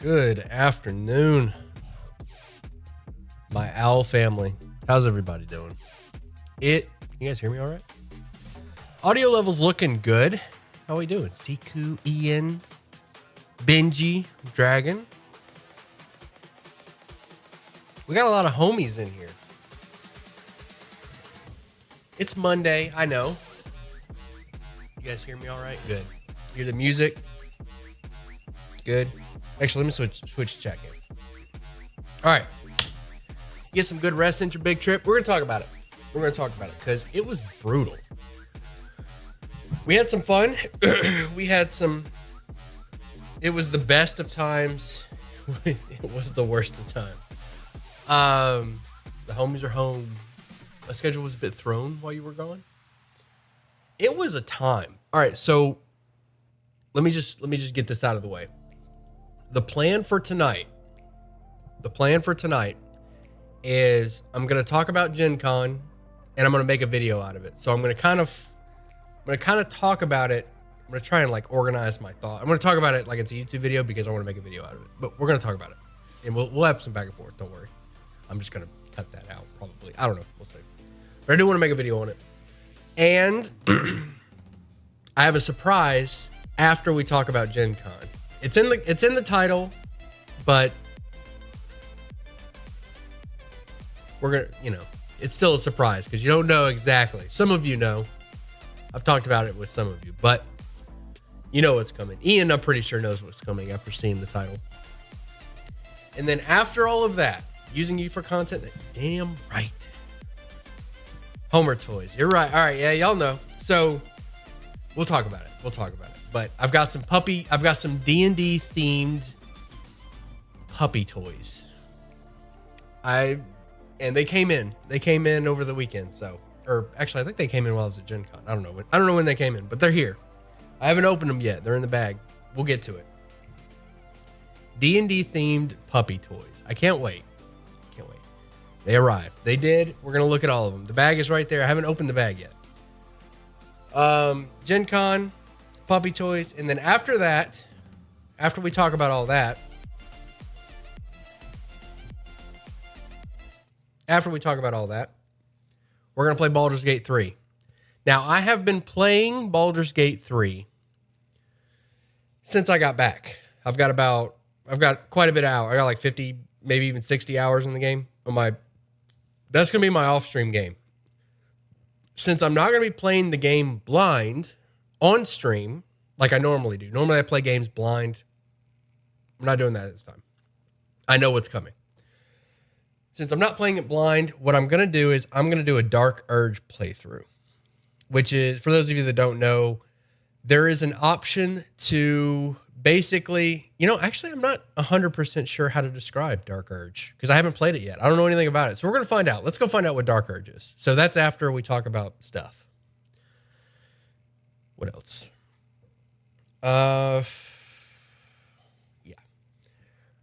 Good afternoon, my owl family. How's everybody doing? You guys hear me all right? Audio levels looking good. How we doing? Siku, Ian, Benji, Dragon. We got a lot of homies in here. It's Monday, I know. You guys hear me all right? Good. Hear the music? Good. Actually, let me switch check in. All right. Get some good rest in your big trip. We're going to talk about it. We're going to talk about it because it was brutal. We had some fun. It was the best of times. It was the worst of time. The homies are home. My schedule was a bit thrown while you were gone. It was a time. All right, so let me just get this out of the way. The plan for tonight is I'm going to talk about GenCon and I'm going to make a video out of it. So I'm going to kind of talk about it. I'm going to try and like organize my thought. I'm going to talk about it like it's a YouTube video because I want to make a video out of it. But we're going to talk about it. And we'll have some back and forth, don't worry. I'm just going to cut that out probably. I don't know, we'll see. But I do want to make a video on it. And I have a surprise after we talk about GenCon. It's in the title, but we're gonna, it's still a surprise because you don't know exactly. Some of you know. I've talked about it with some of you, but you know what's coming. Ian, I'm pretty sure, knows what's coming after seeing the title. And then after all of that, using you for content, damn right. Homer toys. You're right. All right, yeah, y'all know. So we'll talk about it. But I've got some D&D themed puppy toys. And they came in over the weekend. So, or actually I think they came in while I was at GenCon. I don't know when they came in, but they're here. I haven't opened them yet. They're in the bag. We'll get to it. D&D themed puppy toys. I can't wait. They arrived. They did. We're going to look at all of them. The bag is right there. I haven't opened the bag yet. GenCon, puppy toys. And then after that, after we talk about all that, we're going to play Baldur's Gate 3. Now, I have been playing Baldur's Gate 3 since I got back. I've got quite a bit out. I got like 50, maybe even 60 hours in the game. That's going to be my off-stream game. Since I'm not going to be playing the game blind on stream like I normally do. Normally I play games blind. I'm not doing that this time. I know what's coming. Since I'm not playing it blind, what I'm going to do is I'm going to do a Dark Urge playthrough, which is, for those of you that don't know, there is an option to basically, actually I'm not 100% sure how to describe Dark Urge because I haven't played it yet. I don't know anything about it. So we're going to find out. Let's go find out what Dark Urge is. So that's after we talk about stuff. What else? Yeah.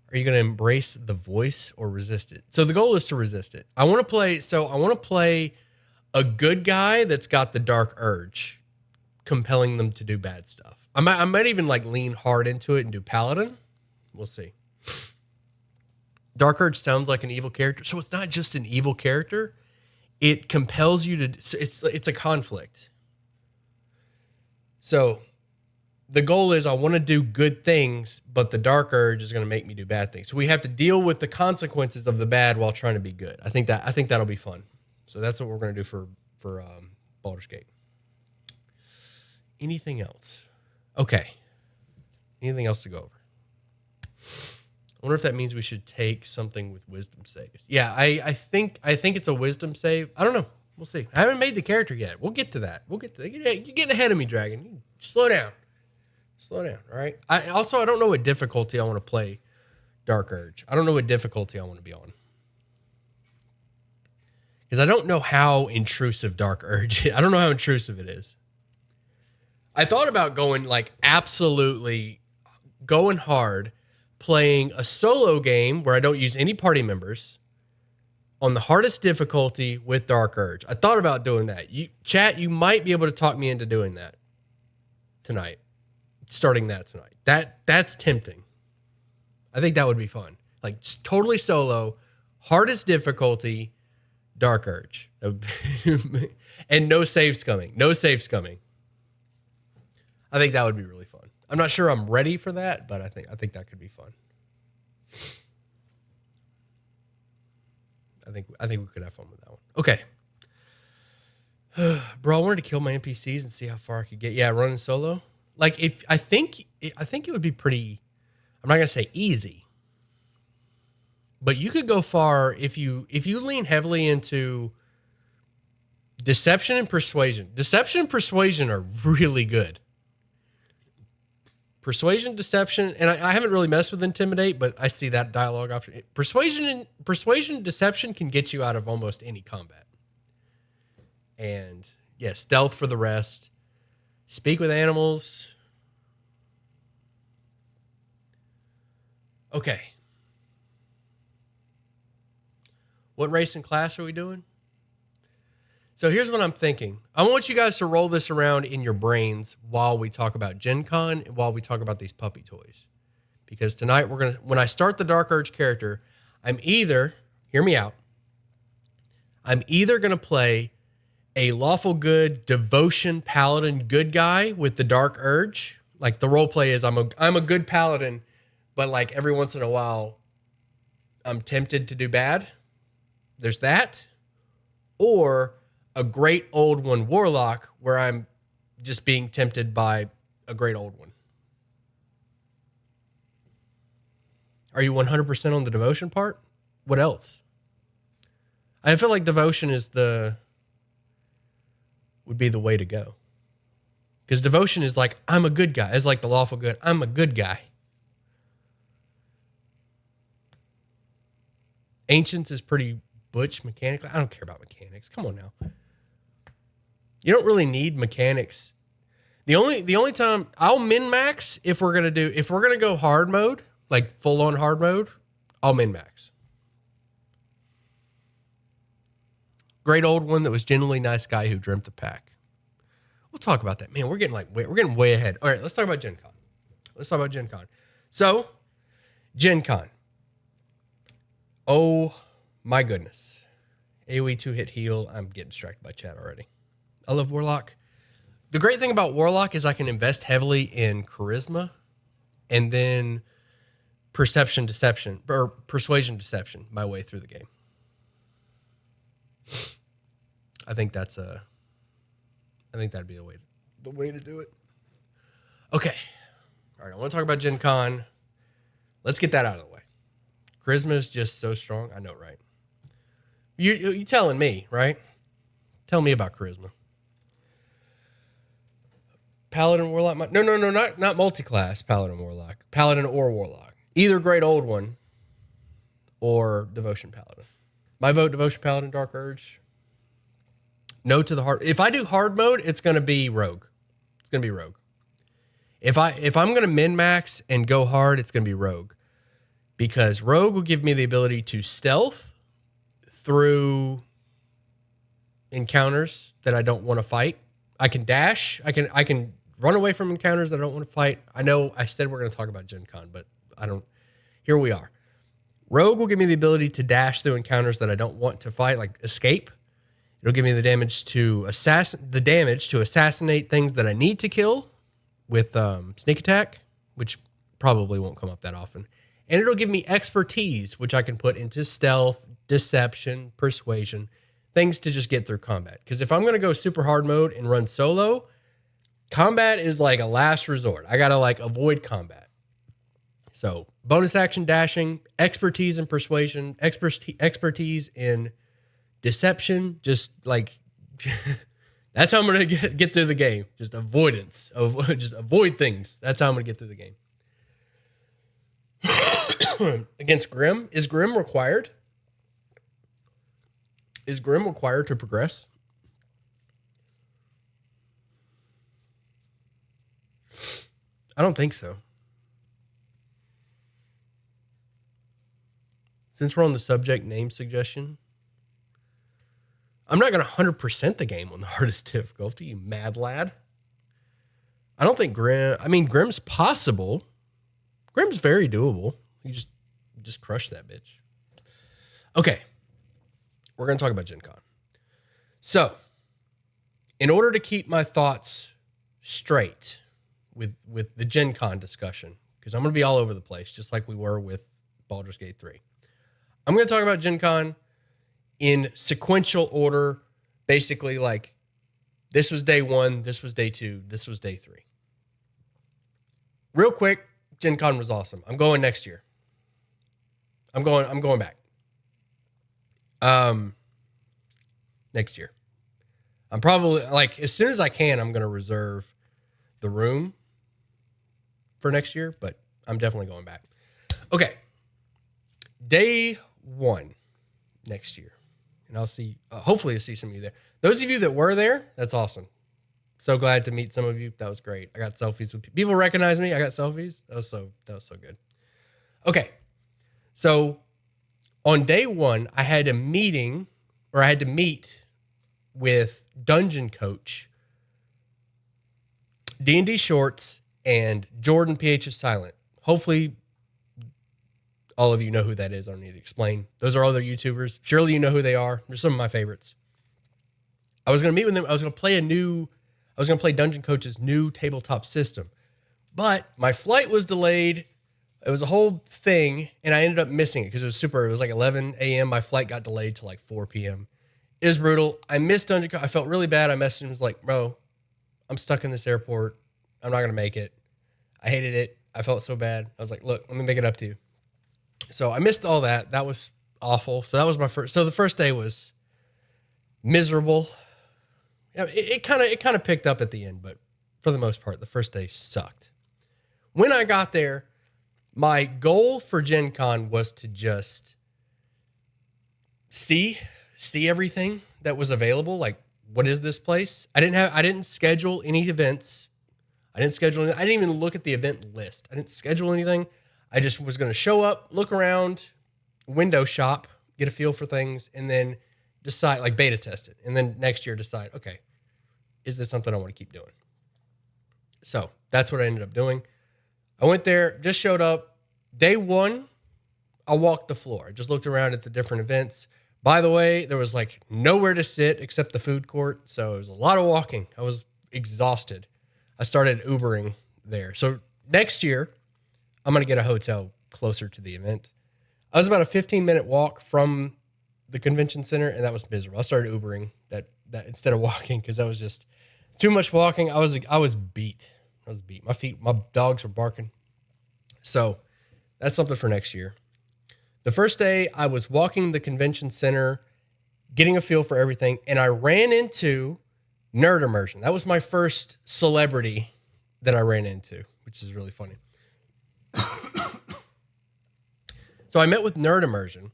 Are you going to embrace the voice or resist it? So the goal is to resist it. I want to play a good guy that's got the Dark Urge, compelling them to do bad stuff. I might even like lean hard into it and do Paladin. We'll see. Dark Urge sounds like an evil character. So it's not just an evil character. It compels you to, it's a conflict. So the goal is I want to do good things, but the Dark Urge is going to make me do bad things. So we have to deal with the consequences of the bad while trying to be good. I think that'll be fun. So that's what we're going to do for Baldur's Gate. Anything else? Okay. Anything else to go over? I wonder if that means we should take something with wisdom saves. Yeah, I think it's a wisdom save. I don't know. We'll see. I haven't made the character yet. We'll get to that. You're getting ahead of me, Dragon. Slow down. All right. I don't know what difficulty I want to play Dark Urge. I don't know what difficulty I want to be on. Because I don't know how intrusive Dark Urge is. I don't know how intrusive it is. I thought about going absolutely going hard, playing a solo game where I don't use any party members on the hardest difficulty with Dark Urge. I thought about doing that. You might be able to talk me into doing that tonight. Starting that tonight. That's tempting. I think that would be fun. Like just totally solo, hardest difficulty, Dark Urge. And no saves coming. No saves coming. I think that would be really fun. I'm not sure I'm ready for that, but I think that could be fun. I think we could have fun with that one. Okay. Bro, I wanted to kill my NPCs and see how far I could get. Yeah, running solo. Like I think it would be pretty, I'm not going to say easy, but you could go far if you lean heavily into deception and persuasion. Deception and persuasion are really good. Persuasion, deception, and I haven't really messed with intimidate, but I see that dialogue option. Persuasion, deception can get you out of almost any combat. And yeah, stealth for the rest. Speak with animals. Okay. What race and class are we doing? So here's what I'm thinking. I want you guys to roll this around in your brains while we talk about GenCon and while we talk about these puppy toys. Because tonight when I start the Dark Urge character, hear me out. I'm either going to play a lawful good devotion paladin good guy with the Dark Urge. Like the role play is I'm a good paladin, but like every once in a while I'm tempted to do bad. There's that. Or a great old one warlock where I'm just being tempted by a great old one. Are you 100% on the devotion part? What else? I feel like devotion would be the way to go. Because devotion is like, I'm a good guy. It's like the lawful good. I'm a good guy. Ancients is pretty butch mechanically. I don't care about mechanics. Come on now. You don't really need mechanics. The only time I'll min-max if we're gonna go hard mode, like full on hard mode, I'll min-max. Great old one that was genuinely nice guy who dreamt the pack. We'll talk about that. Man, we're getting way ahead. All right, let's talk about GenCon. So, GenCon. Oh my goodness. AoE 2-hit heal. I'm getting distracted by chat already. I love Warlock. The great thing about Warlock is I can invest heavily in charisma and then persuasion deception my way through the game. I think that'd be the way to do it. Okay. All right, I want to talk about GenCon. Let's get that out of the way. Charisma is just so strong. I know, right? You telling me, right? Tell me about charisma. Paladin, Warlock. No, not multi-class Paladin, Warlock. Paladin or Warlock. Either Great Old One or Devotion Paladin. My vote, Devotion Paladin, Dark Urge. No to the hard. If I do hard mode, it's going to be Rogue. It's going to be Rogue. If I'm going to min-max and go hard, it's going to be Rogue. Because Rogue will give me the ability to stealth through encounters that I don't want to fight. I can dash. I can run away from encounters that I don't want to fight. I know I said we're going to talk about GenCon, but I don't. Here we are. Rogue will give me the ability to dash through encounters that I don't want to fight, like escape. It'll give me the damage to assassinate things that I need to kill with sneak attack, which probably won't come up that often. And it'll give me expertise, which I can put into stealth, deception, persuasion, things to just get through combat. Because if I'm going to go super hard mode and run solo, combat is like a last resort. I got to like avoid combat. So bonus action dashing, expertise in persuasion, expertise in deception, just like that's how I'm going to get through the game. Just avoidance of just avoid things. That's how I'm going to get through the game. Against Grim, is Grim required? Is Grim required to progress? I don't think so. Since we're on the subject name suggestion, I'm not going to 100% the game on the hardest difficulty, you mad lad. I don't think Grim's possible. Grim's very doable. You just crush that bitch. Okay. We're going to talk about GenCon. So, in order to keep my thoughts straight with the GenCon discussion, because I'm going to be all over the place, just like we were with Baldur's Gate 3. I'm going to talk about GenCon in sequential order, basically like this was day 1, this was day 2, this was day 3. Real quick, GenCon was awesome. I'm going next year. I'm going back. Next year. I'm probably like, as soon as I can, I'm going to reserve the room for next year, but I'm definitely going back. Okay. Day 1 next year. And I'll see, hopefully I'll see some of you there. Those of you that were there, that's awesome. So glad to meet some of you. That was great. I got selfies with people. Recognize me. I got selfies. That was so good. Okay. So on day 1, I had a meeting, or I had to meet with Dungeon Coach, D&D Shorts, and Jordan PH is Silent. Hopefully all of you know who that is. I don't need to explain. Those are other YouTubers. Surely you know who they are. They're some of my favorites. I was going to meet with them. I was going to play Dungeon Coach's new tabletop system. But my flight was delayed. It was a whole thing, and I ended up missing it because it was like 11 a.m. My flight got delayed to like 4 p.m. It was brutal. I missed Dungeon Coach. I felt really bad. I messaged him, was like, bro, I'm stuck in this airport. I'm not going to make it. I hated it. I felt so bad. I was like, look, let me make it up to you. So I missed all that. That was awful. So that was my first. So the first day was miserable. Yeah, it kind of picked up at the end, but for the most part, the first day sucked. When I got there, my goal for GenCon was to just see everything that was available. Like, what is this place? I didn't schedule any events. I didn't even look at the event list. I didn't schedule anything. I just was going to show up, look around, window shop, get a feel for things, and then decide, like beta test it. And then next year decide, okay, is this something I want to keep doing? So that's what I ended up doing. I went there, just showed up. Day 1, I walked the floor. I just looked around at the different events. By the way, there was like nowhere to sit except the food court. So it was a lot of walking. I was exhausted. I started Ubering there. So next year, I'm going to get a hotel closer to the event. I was about a 15-minute walk from the convention center, and that was miserable. I started Ubering that instead of walking because that was just too much walking. I was beat. My dogs were barking. So that's something for next year. The first day, I was walking the convention center, getting a feel for everything, and I ran into Nerd Immersion. That was my first celebrity that I ran into, which is really funny. So I met with Nerd Immersion.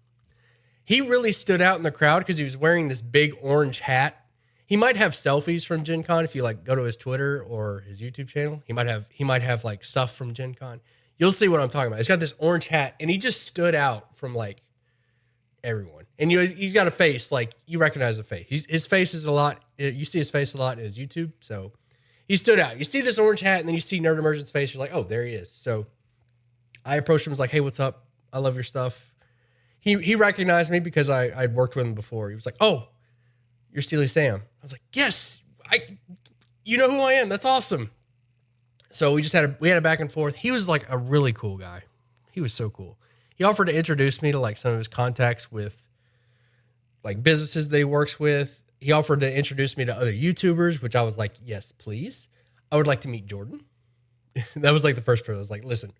He really stood out in the crowd because he was wearing this big orange hat. He might have selfies from GenCon if you like go to his Twitter or his YouTube channel. He might have like stuff from GenCon. You'll see what I'm talking about. He's got this orange hat, and he just stood out from like everyone. And he's got a face like you recognize the face. His face is a lot. You see his face a lot in his YouTube, so he stood out. You see this orange hat, and then you see Nerd Immersion's face. You're like, oh, there he is. So I approached him, was like, hey, what's up? I love your stuff. He recognized me because I'd worked with him before. He was like, oh, you're Steely Sam. I was like, yes, you know who I am. That's awesome. So we had a back and forth. He was like a really cool guy. He was so cool. He offered to introduce me to like some of his contacts with like businesses that he works with. He offered to introduce me to other YouTubers, which I was like, yes, please. I would like to meet Jordan. That was like the first person. I was like, listen,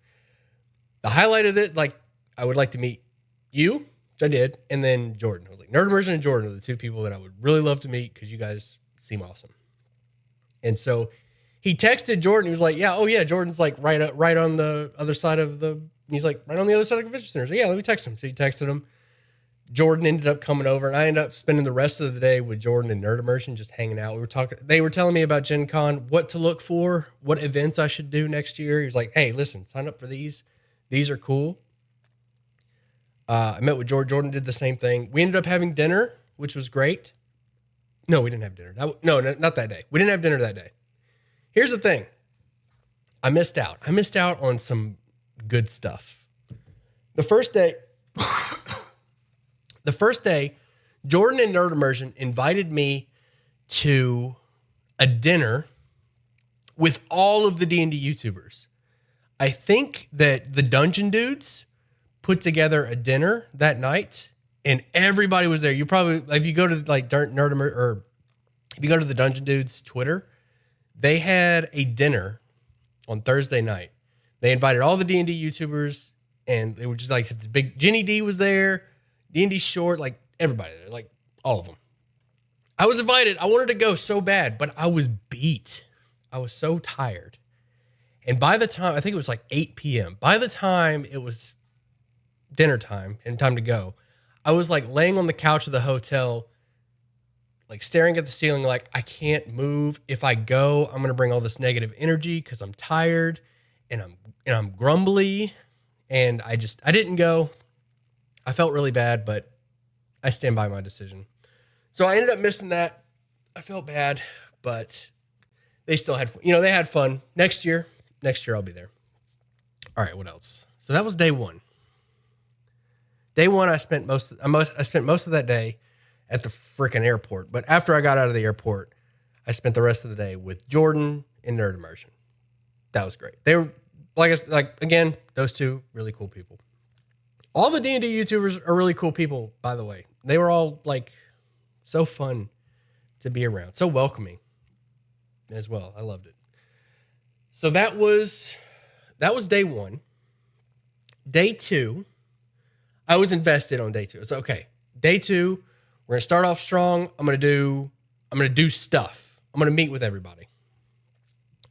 the highlight of it, like, I would like to meet you, which I did, and then Jordan. I was like, Nerd Immersion and Jordan are the two people that I would really love to meet because you guys seem awesome. And so he texted Jordan. He was like, yeah, oh yeah, Jordan's like right on the other side of the, he's like right on the other side of the convention center. So yeah, let me text him. So he texted him. Jordan ended up coming over, and I ended up spending the rest of the day with Jordan and Nerd Immersion, just hanging out. They were telling me about Gen Con, what to look for, what events I should do next year. He was like, hey, listen, sign up for these. These are cool. I met with Jordan. Jordan did the same thing. We ended up having dinner, which was great. No, we didn't have dinner. No, not that day. We didn't have dinner that day. Here's the thing. I missed out. I missed out on some good stuff. The first day, Jordan and Nerd Immersion invited me to a dinner with all of the D&D YouTubers. I think that the Dungeon Dudes put together a dinner that night, and everybody was there. You probably, if you go to like Nerd Immersion, or if you go to the Dungeon Dudes Twitter, they had a dinner on Thursday night. They invited all the D&D YouTubers, and they were just like the big Jenny D was there, D&D Short, like everybody there, like all of them. I was invited. I wanted to go so bad, but I was beat. I was so tired. And by the time, I think it was like 8 p.m. By the time it was dinner time and time to go, I was like laying on the couch of the hotel, like staring at the ceiling, like I can't move. If I go, I'm going to bring all this negative energy because I'm tired and I'm grumbly. And I didn't go. I felt really bad, but I stand by my decision. So I ended up missing that. I felt bad, but they still had, they had fun. Next year I'll be there. All right, what else? So that was day one. Day one, I spent most of that day at the freaking airport. But after I got out of the airport, I spent the rest of the day with Jordan and Nerd Immersion. That was great. They were again, those two really cool people. All the D&D YouTubers are really cool people, by the way. They were all like so fun to be around, so welcoming as well. I loved it. So that was day one. Day two, I was invested on day two. It's okay. Day two, we're gonna start off strong. I'm gonna do stuff. I'm gonna meet with everybody.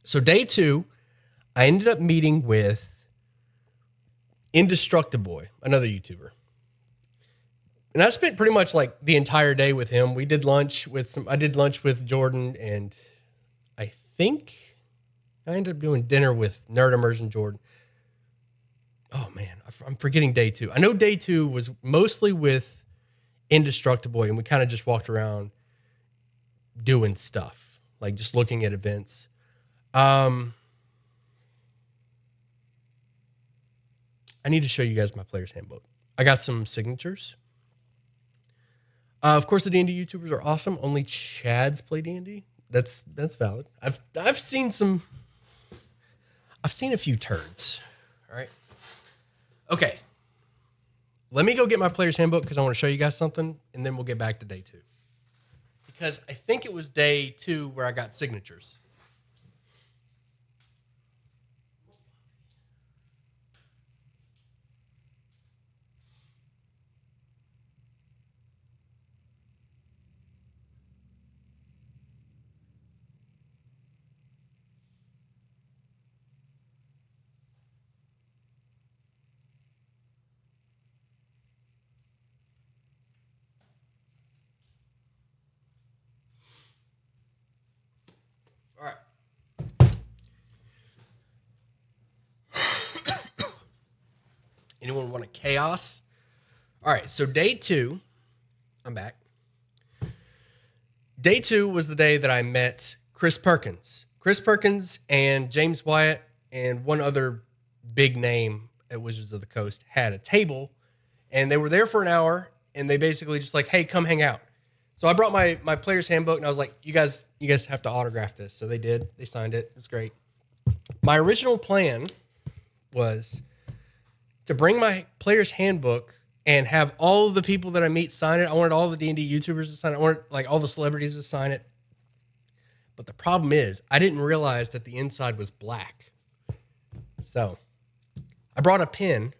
So day 2, I ended up meeting with Indestructiboy, another YouTuber. And I spent pretty much like the entire day with him. I did lunch with Jordan, and I think I ended up doing dinner with Nerd Immersion Jordan. Oh man, I'm forgetting day 2. I know day 2 was mostly with Indestructiboy, and we kind of just walked around doing stuff, like just looking at events. I need to show you guys my player's handbook. I got some signatures. Of course, the D&D YouTubers are awesome. Only Chads play D&D. That's valid. I've seen a few turds. All right. Okay. Let me go get my player's handbook because I want to show you guys something, and then we'll get back to day 2. Because I think it was day 2 where I got signatures. All right. Anyone want a chaos? All right, so day 2, I'm back. Day 2 was the day that I met Chris Perkins. Chris Perkins and James Wyatt and one other big name at Wizards of the Coast had a table, and they were there for an hour, and they basically just like, hey, come hang out. So I brought my player's handbook, and I was like, you guys have to autograph this. So they did. They signed it. It was great. My original plan was to bring my player's handbook and have all of the people that I meet sign it. I wanted all the D&D YouTubers to sign it. I wanted like all the celebrities to sign it. But the problem is I didn't realize that the inside was black. So I brought a pen.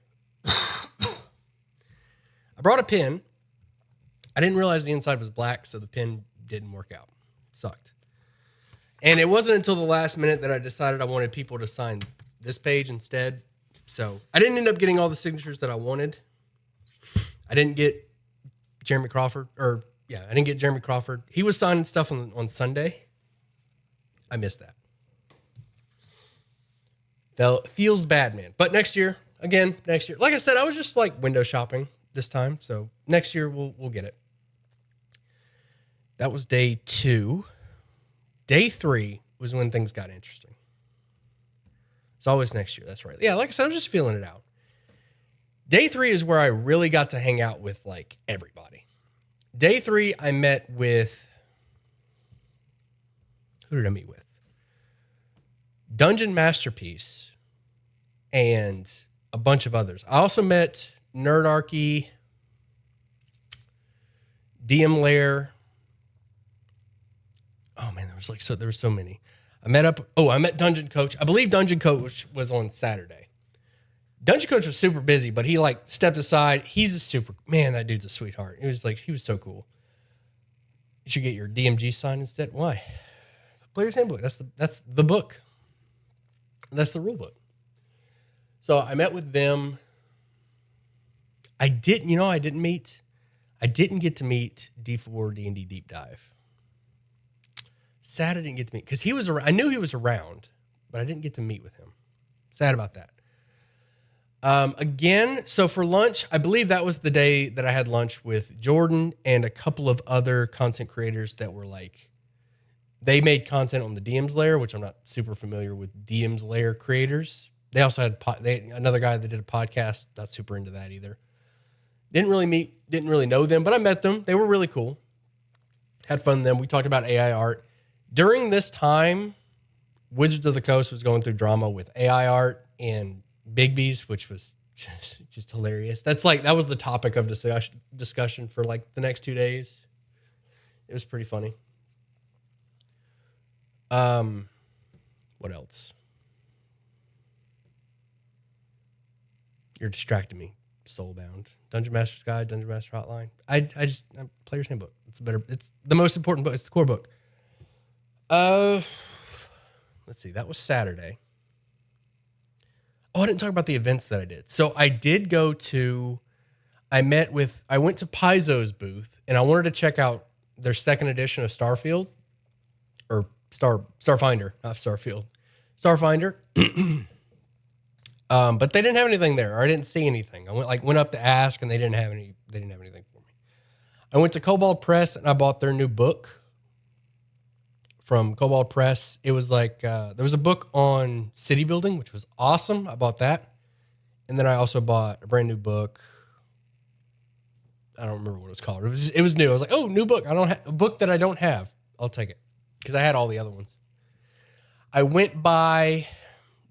I didn't realize the inside was black, so the pen didn't work out. Sucked. And it wasn't until the last minute that I decided I wanted people to sign this page instead. So I didn't end up getting all the signatures that I wanted. I didn't get Jeremy Crawford. He was signing stuff on Sunday. I missed that. Feels bad, man. But next year. Like I said, I was just like window shopping this time. So next year we'll get it. That was day 2. Day 3 was when things got interesting. It's always next year. That's right. Yeah, like I said, I was just feeling it out. Day 3 is where I really got to hang out with like everybody. Day 3, I met with, who did I meet with? Dungeon Masterpiece and a bunch of others. I also met Nerdarchy, DM Lair. Oh man, there were so many. I met Dungeon Coach. I believe Dungeon Coach was on Saturday. Dungeon Coach was super busy, but he like stepped aside. That dude's a sweetheart. He was so cool. You should get your DMG signed instead. Why? Player's Handbook. That's the book. That's the rule book. So I met with them. I didn't get to meet D4 D&D Deep Dive. Sad I didn't get to meet because he was around. I knew he was around, but I didn't get to meet with him. Sad about that. Again, so for lunch, I believe that was the day that I had lunch with Jordan and a couple of other content creators that were like, they made content on the DM's Lair, which I'm not super familiar with DM's Lair creators. They also had another guy that did a podcast. Not super into that either. Didn't really know them, but I met them. They were really cool. Had fun with them. We talked about AI art. During this time, Wizards of the Coast was going through drama with AI art and Bigby's, which was just hilarious. That was the topic of discussion for like the next 2 days. It was pretty funny. What else? You're distracting me. Soulbound. Dungeon Master's Guide, Dungeon Master Hotline. Player's Handbook. It's the most important book. It's the core book. Let's see. That was Saturday. Oh, I didn't talk about the events that I did. So I did go to, I went to Paizo's booth and I wanted to check out their second edition of Starfield or Starfinder, not Starfield, Starfinder. But they didn't have anything there, or I didn't see anything. I went up to ask and they didn't have anything for me. I went to Cobalt Press and I bought their new book from Cobalt Press. It was like, there was a book on city building, which was awesome. I bought that. And then I also bought a brand new book. I don't remember what it was called. It was new. I was like, oh, new book. A book that I don't have. I'll take it. Because I had all the other ones. I went by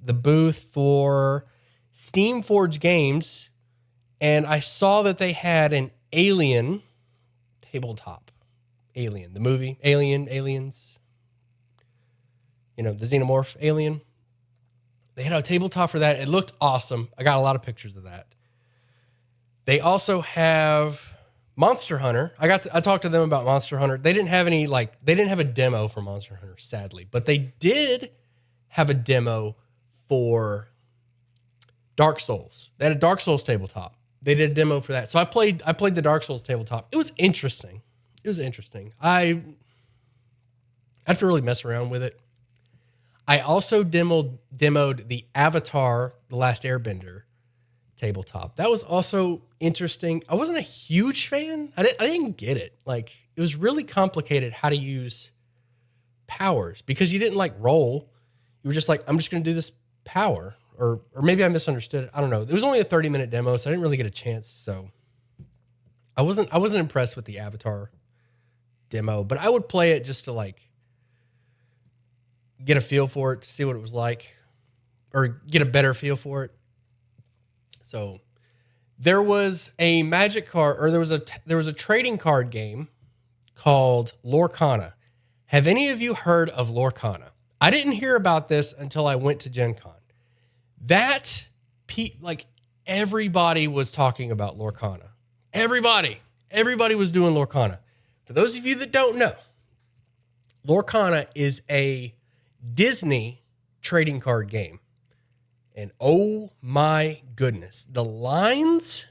the booth for Steamforge Games, and I saw that they had an Alien tabletop. Alien, the movie. Aliens. You know, the xenomorph alien. They had a tabletop for that. It looked awesome. I got a lot of pictures of that. They also have Monster Hunter. I talked to them about Monster Hunter. They didn't have a demo for Monster Hunter, sadly, but they did have a demo for Dark Souls. They had a Dark Souls tabletop. They did a demo for that. So I played the Dark Souls tabletop. It was interesting. I have to really mess around with it. I also demoed the Avatar: The Last Airbender tabletop. That was also interesting. I wasn't a huge fan. I didn't get it. Like, it was really complicated how to use powers because you didn't like roll. You were just like, I'm just going to do this power, or maybe I misunderstood it. I don't know. It was only a 30-minute demo, so I didn't really get a chance. So I wasn't impressed with the Avatar demo, but I would play it just to like get a feel for it, to see what it was like, or get a better feel for it. So there was a magic card, or there was a trading card game called Lorcana. Have any of you heard of Lorcana? I didn't hear about this until I went to GenCon. Everybody was talking about Lorcana. Everybody was doing Lorcana. For those of you that don't know, Lorcana is a Disney trading card game. And oh my goodness, the lines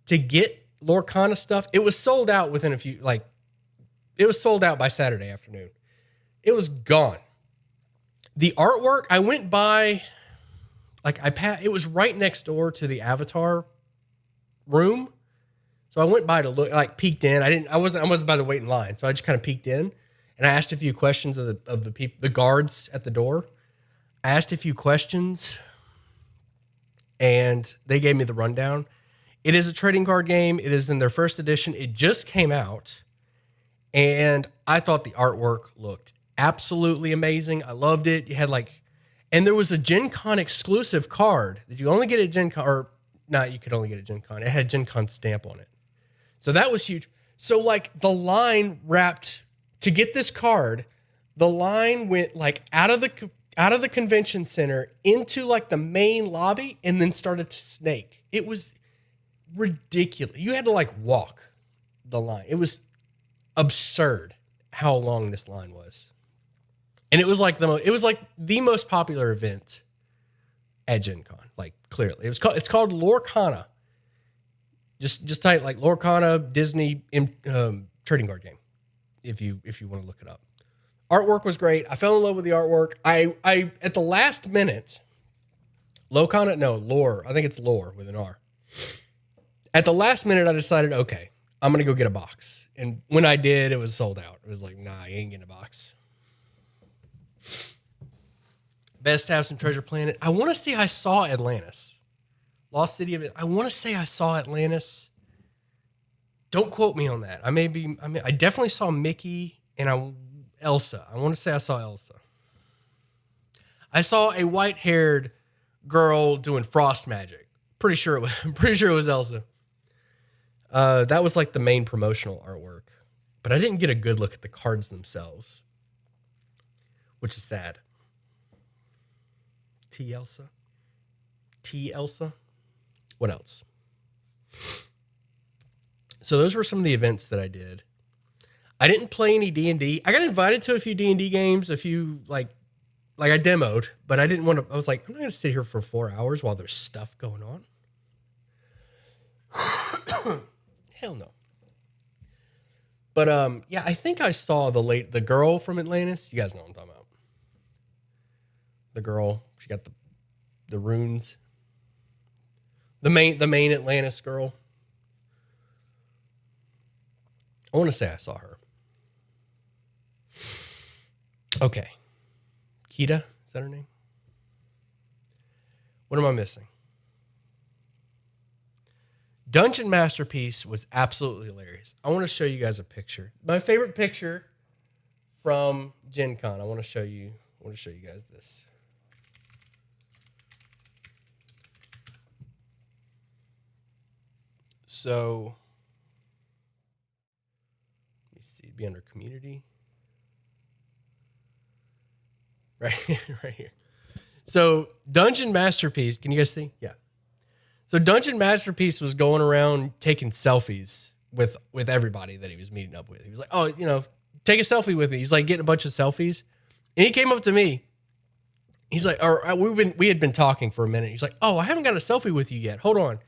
to get Lorcana stuff, it was sold out within it was sold out by Saturday afternoon. It was gone. The artwork, I went by, it was right next door to the Avatar room. So I went by to look, peeked in. I wasn't about to wait in line. So I just kind of peeked in and I asked a few questions of the people, the guards at the door. I asked a few questions and they gave me the rundown. It is a trading card game. It is in their first edition. It just came out, and I thought the artwork looked absolutely amazing. I loved it. You had and there was a GenCon exclusive card that you only get at GenCon, or not, you could only get at GenCon. It had GenCon stamp on it. So that was huge. So the line wrapped to get this card, the line went out of the convention center into the main lobby and then started to snake. It was ridiculous. You had to walk the line. It was absurd how long this line was. And it was the most popular event at GenCon. Clearly. It's called Lorcana. Just type Lorcana Disney trading card game if you want to look it up. Artwork was great. I fell in love with the artwork. I at the last minute, Lorcana, no, Lore. I think it's Lore with an R. At the last minute, I decided, okay, I'm going to go get a box. And when I did, it was sold out. It was nah, you ain't getting a box. Best House in Treasure Planet. I want to say I saw Atlantis. Lost City of it. I want to say I saw Atlantis. Don't quote me on that. I definitely saw Mickey and Elsa. I want to say I saw Elsa. I saw a white-haired girl doing frost magic. Pretty sure it was Elsa. That was the main promotional artwork, but I didn't get a good look at the cards themselves, which is sad. T Elsa. What else? So those were some of the events that I did. I didn't play any D&D. I got invited to a few D&D games, a few I demoed, but I didn't want to. I was I'm not going to sit here for 4 hours while there's stuff going on. Hell no. But yeah, I think I saw the girl from Atlantis. You guys know what I'm talking about. The girl, she got the runes. The main Atlantis girl. I want to say I saw her. Okay. Kita, is that her name? What am I missing? Dungeon Masterpiece was absolutely hilarious. I want to show you guys a picture. My favorite picture from Gen Con. I want to show you guys this. So, let me see. It'd be under community. Right here. So, Dungeon Masterpiece. Can you guys see? Yeah. So, Dungeon Masterpiece was going around taking selfies with everybody that he was meeting up with. He was like, "Oh, take a selfie with me." He's getting a bunch of selfies, and he came up to me. He's like, we had been talking for a minute. He's like, "Oh, I haven't got a selfie with you yet. Hold on."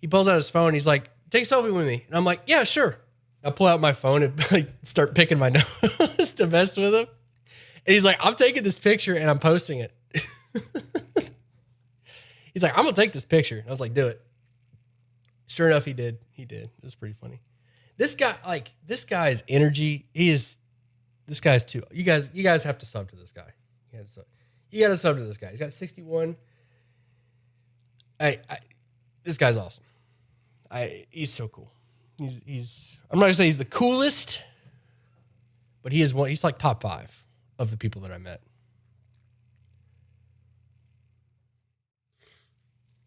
He pulls out his phone. He's like, "Take a selfie with me." And I'm like, "Yeah, sure." I pull out my phone and start picking my nose to mess with him. And he's like, "I'm taking this picture and I'm posting it." He's like, "I'm going to take this picture." And I was like, "Do it." Sure enough, he did. It was pretty funny. This guy's energy, this guy's too. You guys have to sub to this guy. You got to sub to this guy. He's got 61. This guy's awesome. He's so cool. I'm not gonna say he's the coolest, but he is one. He's top 5 of the people that I met.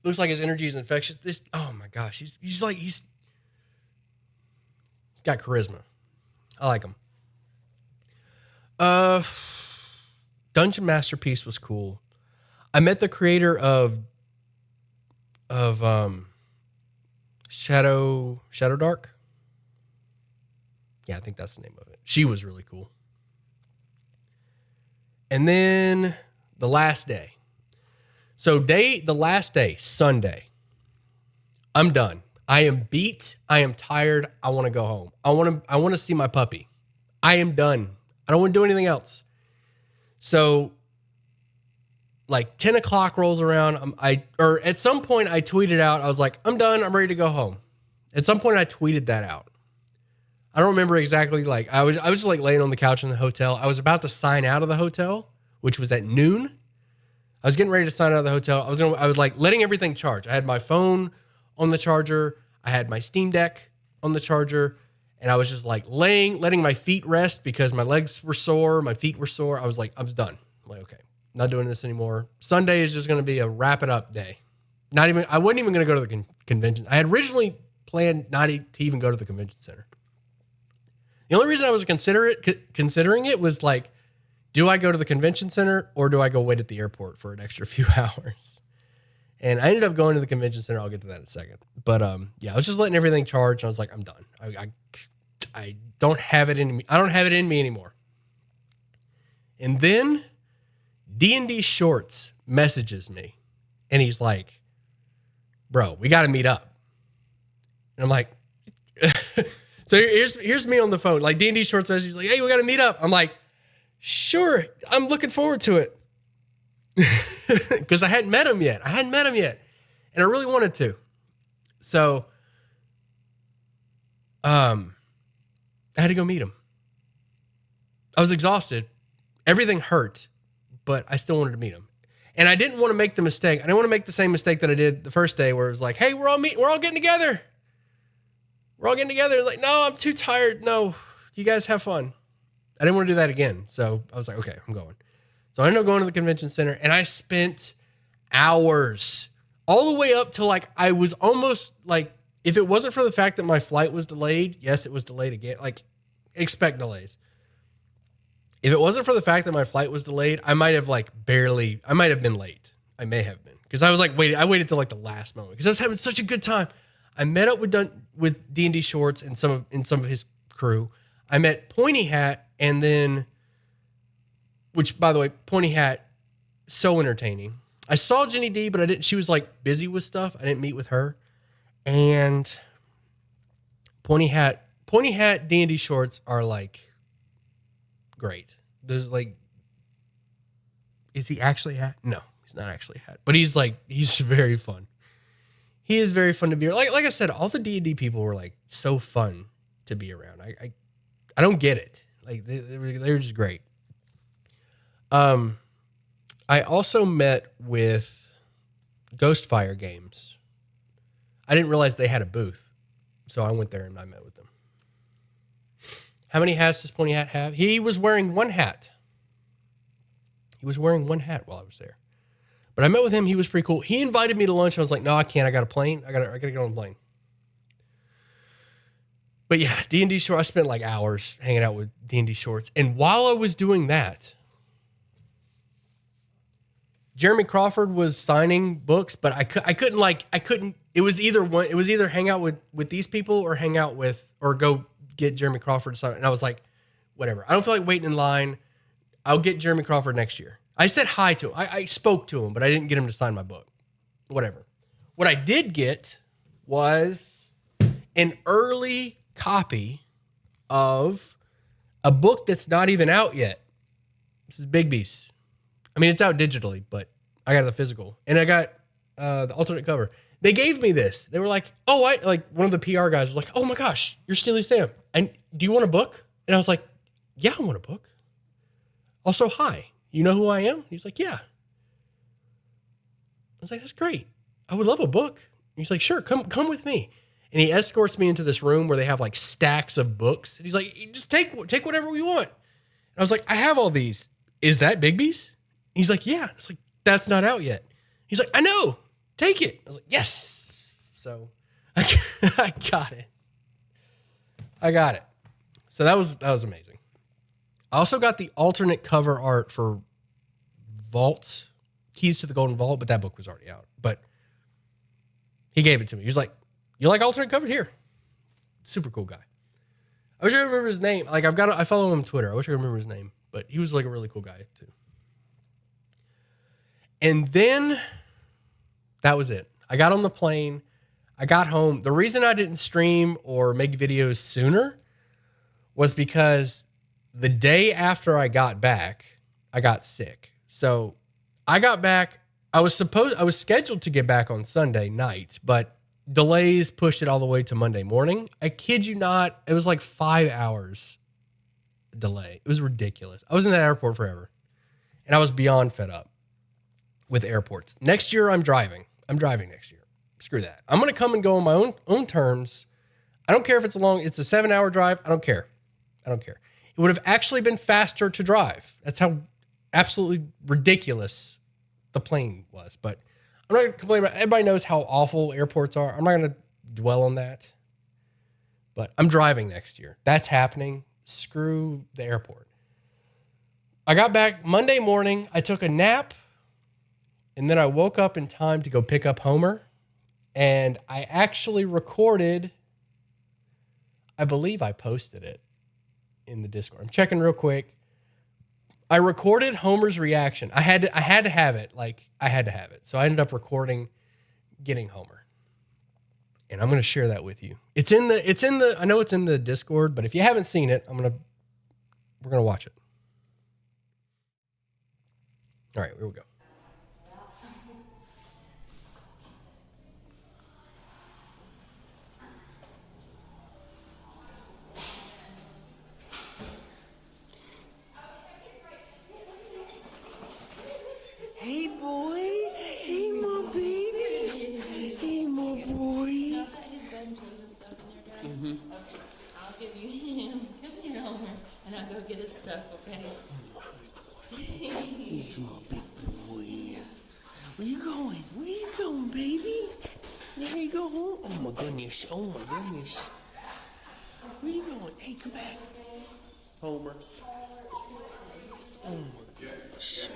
Looks like his energy is infectious. Oh my gosh, he's got charisma. I like him. Dungeon Masterpiece was cool. I met the creator of Shadowdark. Yeah, I think that's the name of it. She was really cool. And then the last day. So the last day, Sunday. I'm done. I am beat. I am tired. I want to go home. I want to see my puppy. I am done. I don't want to do anything else. So 10 o'clock rolls around. At some point I tweeted out, I was like, "I'm done. I'm ready to go home." At some point I tweeted that out. I don't remember exactly. I was just laying on the couch in the hotel. I was about to sign out of the hotel, which was at noon. I was getting ready to sign out of the hotel. I was like letting everything charge. I had my phone on the charger. I had my Steam Deck on the charger. And I was just like letting my feet rest because my legs were sore. My feet were sore. I was like, I'm done. I'm like, okay, not doing this anymore. Sunday is just going to be a wrap it up day. I wasn't even going to go to the convention. I had originally planned not to even go to the convention center. The only reason I was considering it was like, do I go to the convention center or do I go wait at the airport for an extra few hours? And I ended up going to the convention center. I'll get to that in a second. But yeah, I was just letting everything charge. And I was like, I'm done. I don't have it in me. I don't have it in me anymore. And then D&D Shorts messages me. And he's like, bro, we got to meet up. And I'm like, so here's me on the phone. Like D&D Shorts message, like, hey, we got to meet up. I'm like, sure, I'm looking forward to it. Because I hadn't met him yet. And I really wanted to. So I had to go meet him. I was exhausted. Everything hurt, but I still wanted to meet him. And I didn't want to make the mistake. I didn't want to make the same mistake that I did the first day where it was like, hey, we're all getting together. Like, no, I'm too tired. No, you guys have fun. I didn't want to do that again. So I was like, okay, I'm going. So I ended up going to the convention center and I spent hours all the way up to like, I was almost like, if it wasn't for the fact that my flight was delayed, yes, it was delayed again. Like, expect delays. If it wasn't for the fact that my flight was delayed, I might have been late. I may have been. Because I was like, I waited till like the last moment. Because I was having such a good time. I met up with D&D Shorts and some of his crew. I met Pointy Hat and then, which by the way, Pointy Hat, so entertaining. I saw Jenny D, but she was like busy with stuff. I didn't meet with her. And Pointy Hat, D&D Shorts are like great. There's like, is he actually Hat? No, he's not actually Hat, but he's very fun. He is very fun to be around. Like I said, all the D&D people were like so fun to be around. I don't get it. Like they were just great. I also met with Ghostfire Games. I didn't realize they had a booth, so I went there and I met with them. How many hats does Pointy Hat have? He was wearing one hat. While I was there. But I met with him. He was pretty cool. He invited me to lunch. I was like, no, I can't. I got a plane. I got to get on a plane. But yeah, D&D Shorts. I spent like hours hanging out with D&D Shorts. And while I was doing that, Jeremy Crawford was signing books, but I couldn't. It was either hang out with these people or go get Jeremy Crawford to sign. And I was like, whatever. I don't feel like waiting in line. I'll get Jeremy Crawford next year. I said hi to him. I spoke to him, but I didn't get him to sign my book. Whatever. What I did get was an early copy of a book that's not even out yet. This is Big Beast. I mean, it's out digitally, but I got the physical. And I got the alternate cover. They gave me this. They were like, one of the PR guys was like, oh my gosh, you're Steely Sam. And do you want a book? And I was like, yeah, I want a book. Also, hi. You know who I am? He's like, yeah. I was like, that's great. I would love a book. He's like, sure, come with me. And he escorts me into this room where they have like stacks of books. And he's like, just take whatever we want. And I was like, I have all these. Is that Bigby's? He's like, yeah. I was like, that's not out yet. He's like, I know. Take it. I was like, yes. So I got it. So that was amazing. I also got the alternate cover art for Vault, Keys to the Golden Vault, but that book was already out. But he gave it to me. He was like, you like alternate cover? Here. Super cool guy. I wish I remember his name. Like I follow him on Twitter. I wish I remember his name, but he was like a really cool guy too. And then that was it. I got on the plane. I got home. The reason I didn't stream or make videos sooner was because the day after I got back, I got sick. So I got back. I was scheduled to get back on Sunday night, but delays pushed it all the way to Monday morning. I kid you not. It was like 5 hours delay. It was ridiculous. I was in that airport forever and I was beyond fed up. with airports. Next year, I'm driving. I'm driving next year. Screw that. I'm going to come and go on my own terms. I don't care if it's a 7-hour drive. I don't care. It would have actually been faster to drive. That's how absolutely ridiculous the plane was. But I'm not going to complain about it. Everybody knows how awful airports are. I'm not going to dwell on that. But I'm driving next year. That's happening. Screw the airport. I got back Monday morning. I took a nap. And then I woke up in time to go pick up Homer. And I actually recorded. I believe I posted it in the Discord. I'm checking real quick. I recorded Homer's reaction. I had to have it. I had to have it. So I ended up recording getting Homer. And I'm going to share that with you. I know it's in the Discord, but if you haven't seen it, we're going to watch it. All right, here we go. Hey, boy. Hey, my baby. Hey, my boy. Okay, I'll give you him. Come here, Homer, and I'll go get his stuff, okay? He's my big boy. Where you going, baby? There you go home. Oh, my goodness. Where you going? Hey, come back. Homer. Oh, my goodness.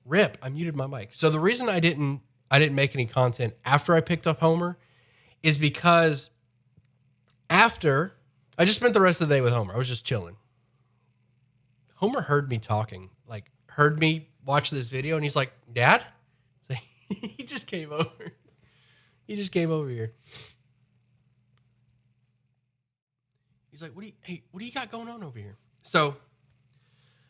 Rip, I muted my mic. So the reason I didn't make any content after I picked up Homer is because after I just spent the rest of the day with Homer. I was just chilling. Homer heard me talking, heard me watch this video, and he's like, "Dad?" He just came over. He just came over here. He's like, what do you got going on over here? So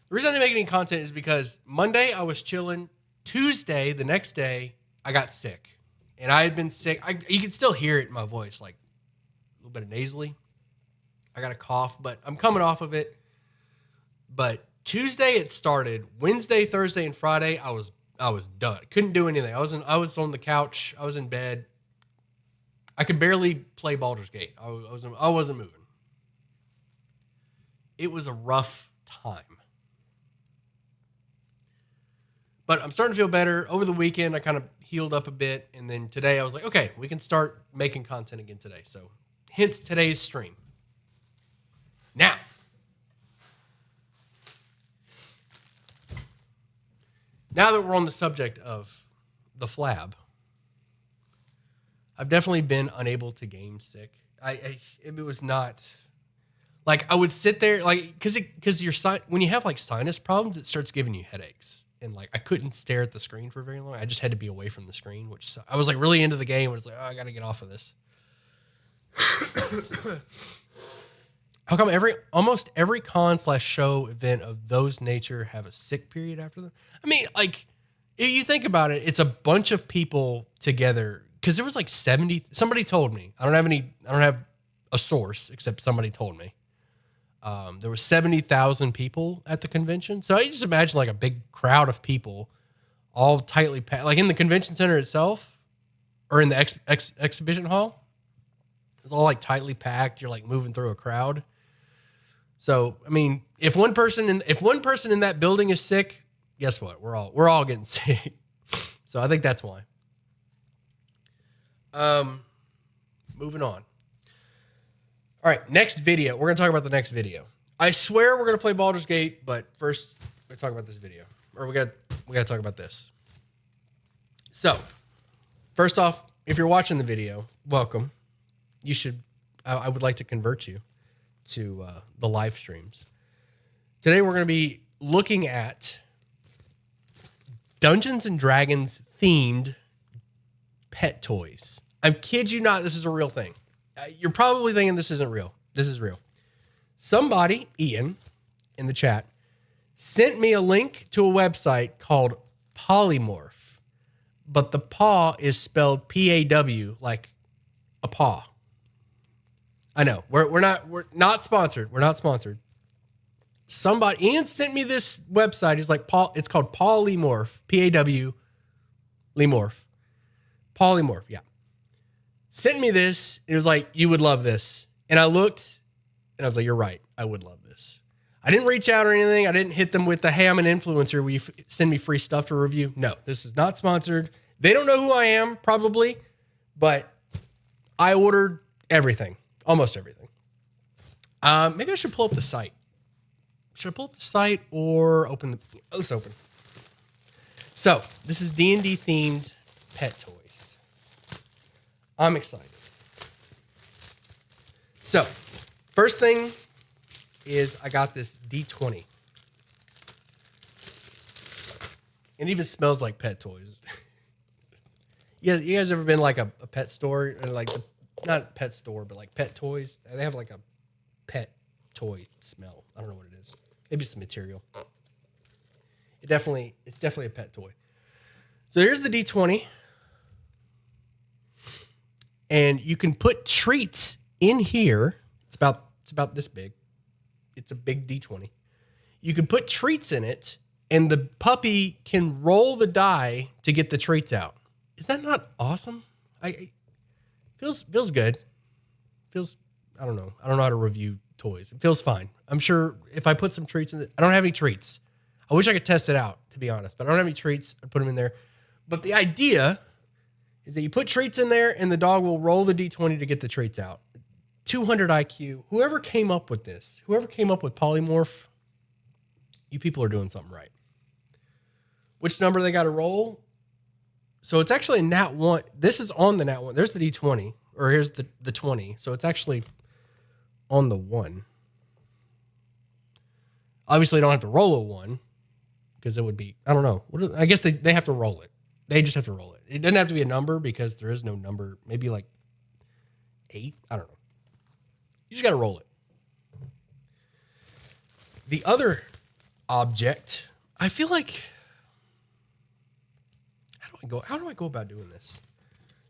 the reason I didn't make any content is because Monday I was chilling. Tuesday, the next day, I got sick. And I had been sick. You can still hear it in my voice, a little bit of nasally. I got a cough, but I'm coming off of it. But Tuesday it started. Wednesday, Thursday, and Friday, I was done. Couldn't do anything. I was on the couch. I was in bed. I could barely play Baldur's Gate. I wasn't moving. It was a rough time. But I'm starting to feel better. Over the weekend, I kind of healed up a bit. And then today I was like, okay, we can start making content again today. So hence today's stream. Now that we're on the subject of the flab, I've definitely been unable to game sick. It was not I would sit there because when you have sinus problems, it starts giving you headaches. And I couldn't stare at the screen for very long. I just had to be away from the screen, which I was really into the game. And it's I got to get off of this. How come almost every con/show event of those nature have a sick period after them? I mean, if you think about it, it's a bunch of people together. Because there was 70. Somebody told me. I don't have a source except somebody told me. There were 70,000 people at the convention. So I just imagine a big crowd of people all tightly packed, in the convention center itself or in the exhibition hall. It's all tightly packed. You're moving through a crowd. So, I mean, if one person in that building is sick, guess what? We're all getting sick. So I think that's why. Moving on. All right, next video. We're going to talk about the next video. I swear we're going to play Baldur's Gate, but first we're going to talk about this video. Or we got to talk about this. So, first off, if you're watching the video, welcome. I would like to convert you to the live streams. Today we're going to be looking at Dungeons and Dragons themed pet toys. I kid you not, this is a real thing. You're probably thinking this isn't real. This is real. Somebody, Ian, in the chat, sent me a link to a website called Polymorph, but the paw is spelled P-A-W, like a paw. I know we're not sponsored. We're not sponsored. Ian sent me this website. He's like, it's called Polymorph, P-A-W, Lemorph, Polymorph. Yeah. Sent me this. It was like, you would love this. And I looked and I was like, you're right. I would love this. I didn't reach out or anything. I didn't hit them with the, hey, I'm an influencer. Will you send me free stuff to review? No, this is not sponsored. They don't know who I am, probably, but I ordered everything, almost everything. Maybe I should pull up the site. Should I pull up the site or open the... Let's open. So, this is D&D themed pet toys. I'm excited. So, first thing is I got this D20. It even smells like pet toys. You guys ever been like a pet store? Or like not pet store, but like pet toys? They have like a pet toy smell. I don't know what it is. Maybe it's the material. It's definitely a pet toy. So here's the D20. And you can put treats in here. It's about this big. It's a big D20. You can put treats in it, and the puppy can roll the die to get the treats out. Is that not awesome? Feels good. I don't know how to review toys. It feels fine. I'm sure if I put some treats in it, I don't have any treats. I wish I could test it out, to be honest, but I don't have any treats. I put them in there. But the idea is that you put treats in there and the dog will roll the D20 to get the treats out. 200 IQ. Whoever came up with this, whoever came up with Polymorph, you people are doing something right. Which number they got to roll? So it's actually a nat 1. This is on the nat 1. There's the D20, or here's the 20. So it's actually on the 1. Obviously, I don't have to roll a 1 because it would be, I don't know. I guess they have to roll it. They just have to roll it. It doesn't have to be a number because there is no number. Maybe like 8. I don't know. You just got to roll it. The other object, I feel like, how do I go about doing this?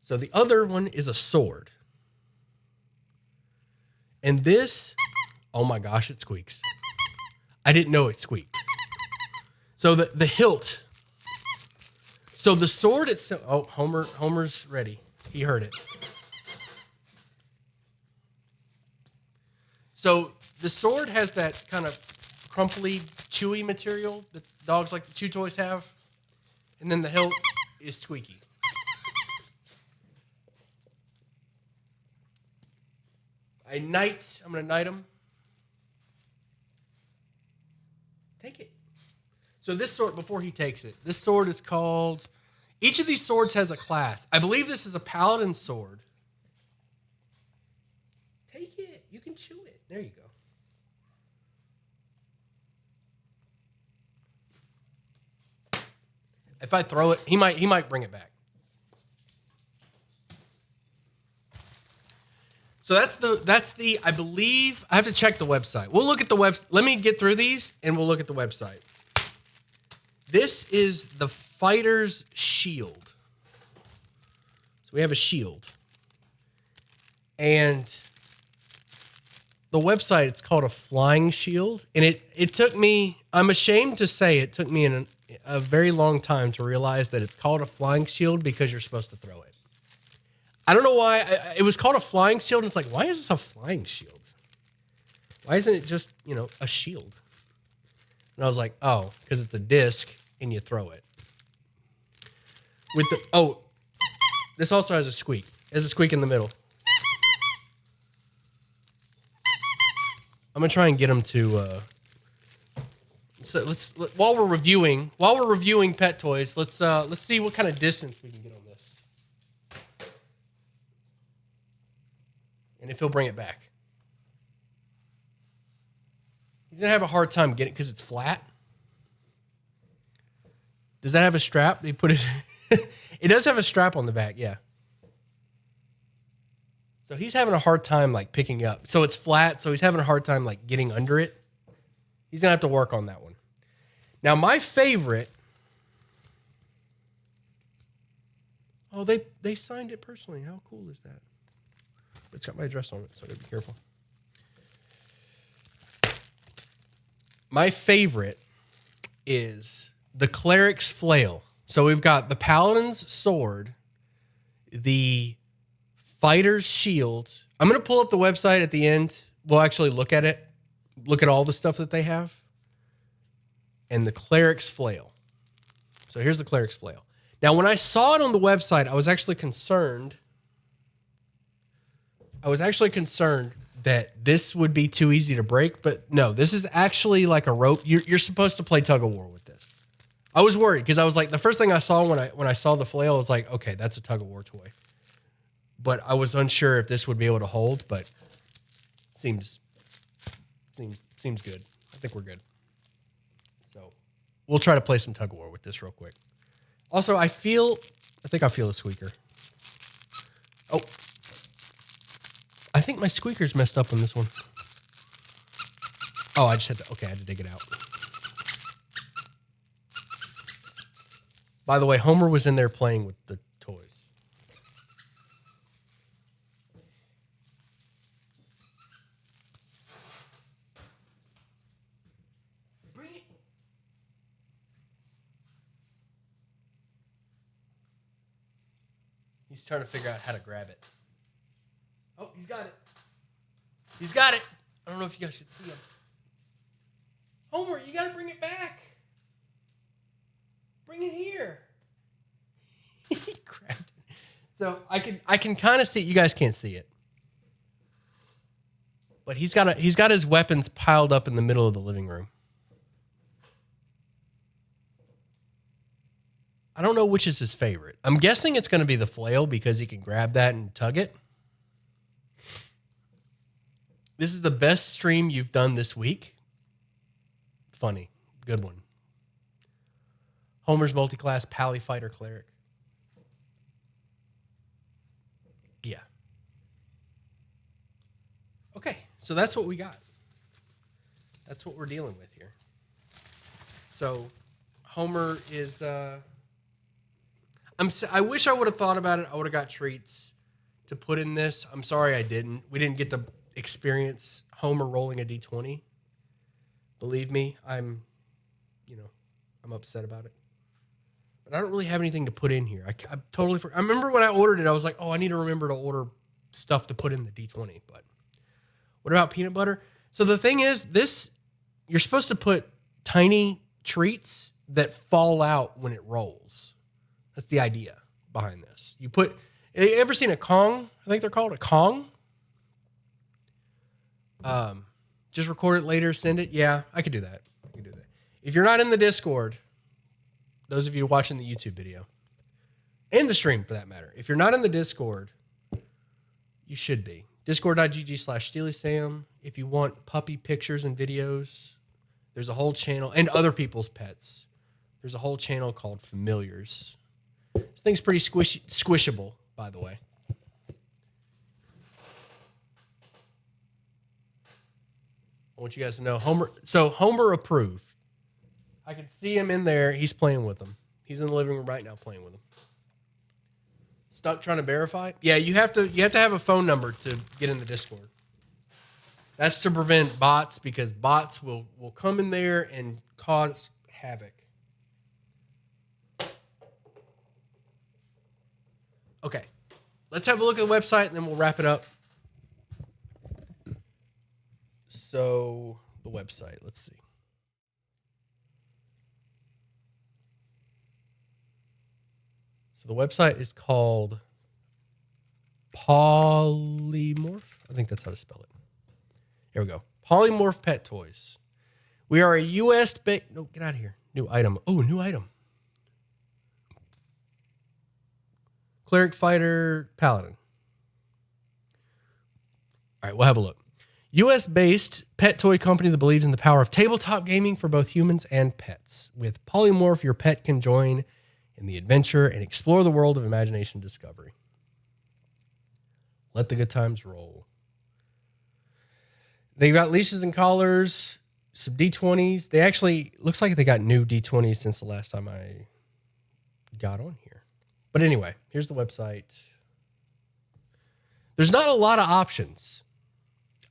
So the other one is a sword. And this, oh my gosh, it squeaks. I didn't know it squeaked. So the hilt. So the sword itself, oh, Homer's ready. He heard it. So the sword has that kind of crumply, chewy material that dogs like the chew toys have. And then the hilt is squeaky. I'm going to knight him. Take it. So this sword, before he takes it, this sword is called, each of these swords has a class. I believe this is a paladin sword. Take it. You can chew it. There you go. If I throw it, he might bring it back. So that's the I believe I have to check the website. We'll look at the website. Let me get through these and we'll look at the website. This is the fighter's shield. So we have a shield. And the website, it's called a flying shield. And it took me, I'm ashamed to say it took me a very long time to realize that it's called a flying shield because you're supposed to throw it. I don't know why. It was called a flying shield. And it's like, why is this a flying shield? Why isn't it just, a shield? And I was like, oh, because it's a disc and you throw it. This also has a squeak. It has a squeak in the middle. I'm gonna try and get him to. So while we're reviewing pet toys, let's see what kind of distance we can get on this, and if he'll bring it back. He's gonna have a hard time getting it because it's flat. Does that have a strap? They put it. It does have a strap on the back, yeah. So he's having a hard time like picking up. So it's flat. So he's having a hard time like getting under it. He's going to have to work on that one. Now my favorite. Oh, they signed it personally. How cool is that? It's got my address on it, so I gotta be careful. My favorite is the Cleric's Flail. So we've got the Paladin's Sword, the Fighter's Shield. I'm going to pull up the website at the end. We'll actually look at it. Look at all the stuff that they have. And the Cleric's Flail. So here's the Cleric's Flail. Now, when I saw it on the website, I was actually concerned. That this would be too easy to break. But no, this is actually like a rope. You're supposed to play tug of war with this. I was worried because I was like, the first thing I saw when I saw the flail, I was like, okay, that's a tug of war toy. But I was unsure if this would be able to hold, but seems good. I think we're good. So we'll try to play some tug of war with this real quick. Also, I think I feel a squeaker. Oh, I think my squeaker's messed up on this one. Oh, I had to dig it out. By the way, Homer was in there playing with the toys. Bring it. He's trying to figure out how to grab it. Oh, he's got it. He's got it. I don't know if you guys should see him. Homer, you got to bring it back. Bring it here. He grabbed it. So I can kind of see it. You guys can't see it. But he's got his weapons piled up in the middle of the living room. I don't know which is his favorite. I'm guessing it's going to be the flail because he can grab that and tug it. This is the best stream you've done this week. Funny. Good one. Homer's multi-class Pally Fighter Cleric. Yeah. Okay, so that's what we got. That's what we're dealing with here. So Homer is... I wish I would have thought about it. I would have got treats to put in this. I'm sorry I didn't. We didn't get to experience Homer rolling a D20. Believe me, I'm upset about it. But I don't really have anything to put in here. I totally forgot. I remember when I ordered it, I was like, oh, I need to remember to order stuff to put in the D20. But what about peanut butter? So the thing is, you're supposed to put tiny treats that fall out when it rolls. That's the idea behind this. You ever seen a Kong? I think they're called a Kong. Just record it later, send it. Yeah, I could do that. If you're not in the Discord, those of you watching the YouTube video, and the stream for that matter, if you're not in the Discord, you should be. Discord.gg/SteelySam. If you want puppy pictures and videos, there's a whole channel, and other people's pets. There's a whole channel called Familiars. This thing's pretty squishable, by the way. I want you guys to know Homer approved. I can see him in there. He's playing with them. He's in the living room right now playing with them. Stuck trying to verify? Yeah, you have to have a phone number to get in the Discord. That's to prevent bots, because bots will come in there and cause havoc. Okay. Let's have a look at the website and then we'll wrap it up. So, the website, let's see. So, the website is called Polymorph. I think that's how to spell it. Here we go. Polymorph Pet Toys. We are a US-based... No, get out of here. New item. Oh, new item. Cleric, Fighter, Paladin. All right, we'll have a look. US-based pet toy company that believes in the power of tabletop gaming for both humans and pets. With Polymorph, your pet can join in the adventure and explore the world of imagination and discovery. Let the good times roll. They got leashes and collars, some D20s. They actually, looks like they got new D20s since the last time I got on here. But anyway, here's the website. There's not a lot of options.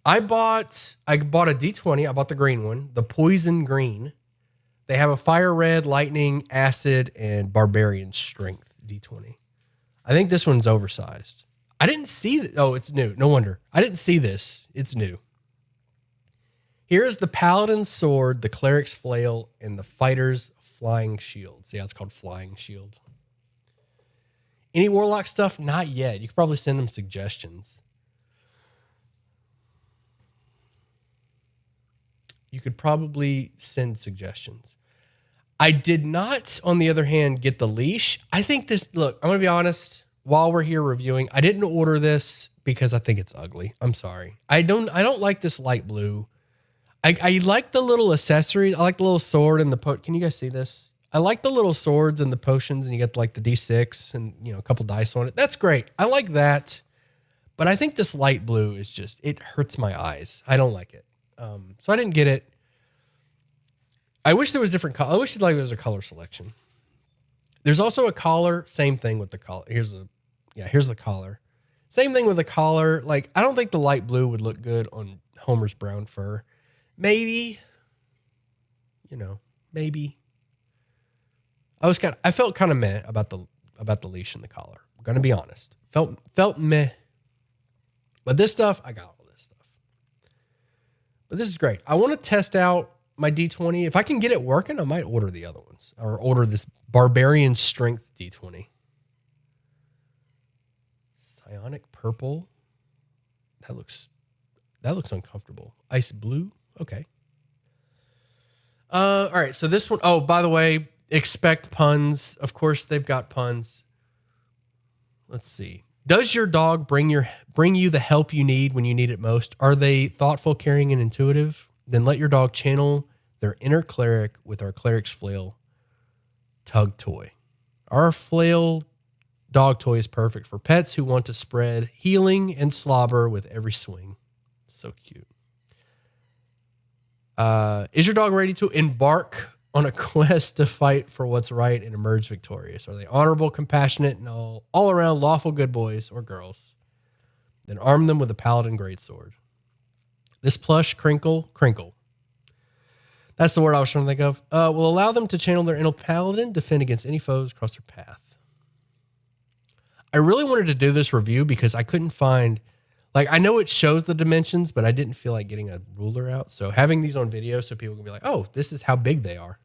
I bought a D20. I bought the green one, the poison green. They have a fire red, lightning, acid, and barbarian strength D20. I think this one's oversized. I didn't see that. Oh, it's new. No wonder. I didn't see this. It's new. Here's the paladin's sword, the cleric's flail, and the fighter's flying shield. See how it's called flying shield? Any warlock stuff? Not yet. You could probably send them suggestions. You could probably send suggestions. I did not, on the other hand, get the leash. I think this, look, I'm going to be honest, while we're here reviewing, I didn't order this because I think it's ugly. I'm sorry. I don't like this light blue. I like the little accessories. I like the little sword and the can you guys see this? I like the little swords and the potions, and you get like the D6 and, you know, a couple dice on it. That's great. I like that. But I think this light blue is just, it hurts my eyes. I don't like it. So I didn't get it. I wish there was different color. I wish there was a color selection. There's also a collar. Same thing with the collar. Here's the collar. Same thing with the collar. Like, I don't think the light blue would look good on Homer's brown fur. Maybe, maybe. I felt kind of meh about the leash and the collar. I'm gonna be honest. Felt meh. But this stuff, I got all this stuff. But this is great. I want to test out my D20. If I can get it working, I might order the other ones or order this barbarian strength D20. Psionic purple. That looks uncomfortable. Ice blue. Okay. All right. So this one, oh, by the way, expect puns. Of course, they've got puns. Let's see. Does your dog bring you the help you need when you need it most? Are they thoughtful, caring, and intuitive? Then let your dog channel their inner cleric with our cleric's flail tug toy. Our flail dog toy is perfect for pets who want to spread healing and slobber with every swing. So cute. Is your dog ready to embark on a quest to fight for what's right and emerge victorious? Are they honorable, compassionate, and all around lawful good boys or girls? Then arm them with a paladin greatsword. This plush crinkle. That's the word I was trying to think of. Will allow them to channel their inner paladin, defend against any foes across their path. I really wanted to do this review because I couldn't find, like, I know it shows the dimensions, but I didn't feel like getting a ruler out. So having these on video so people can be like, oh, this is how big they are.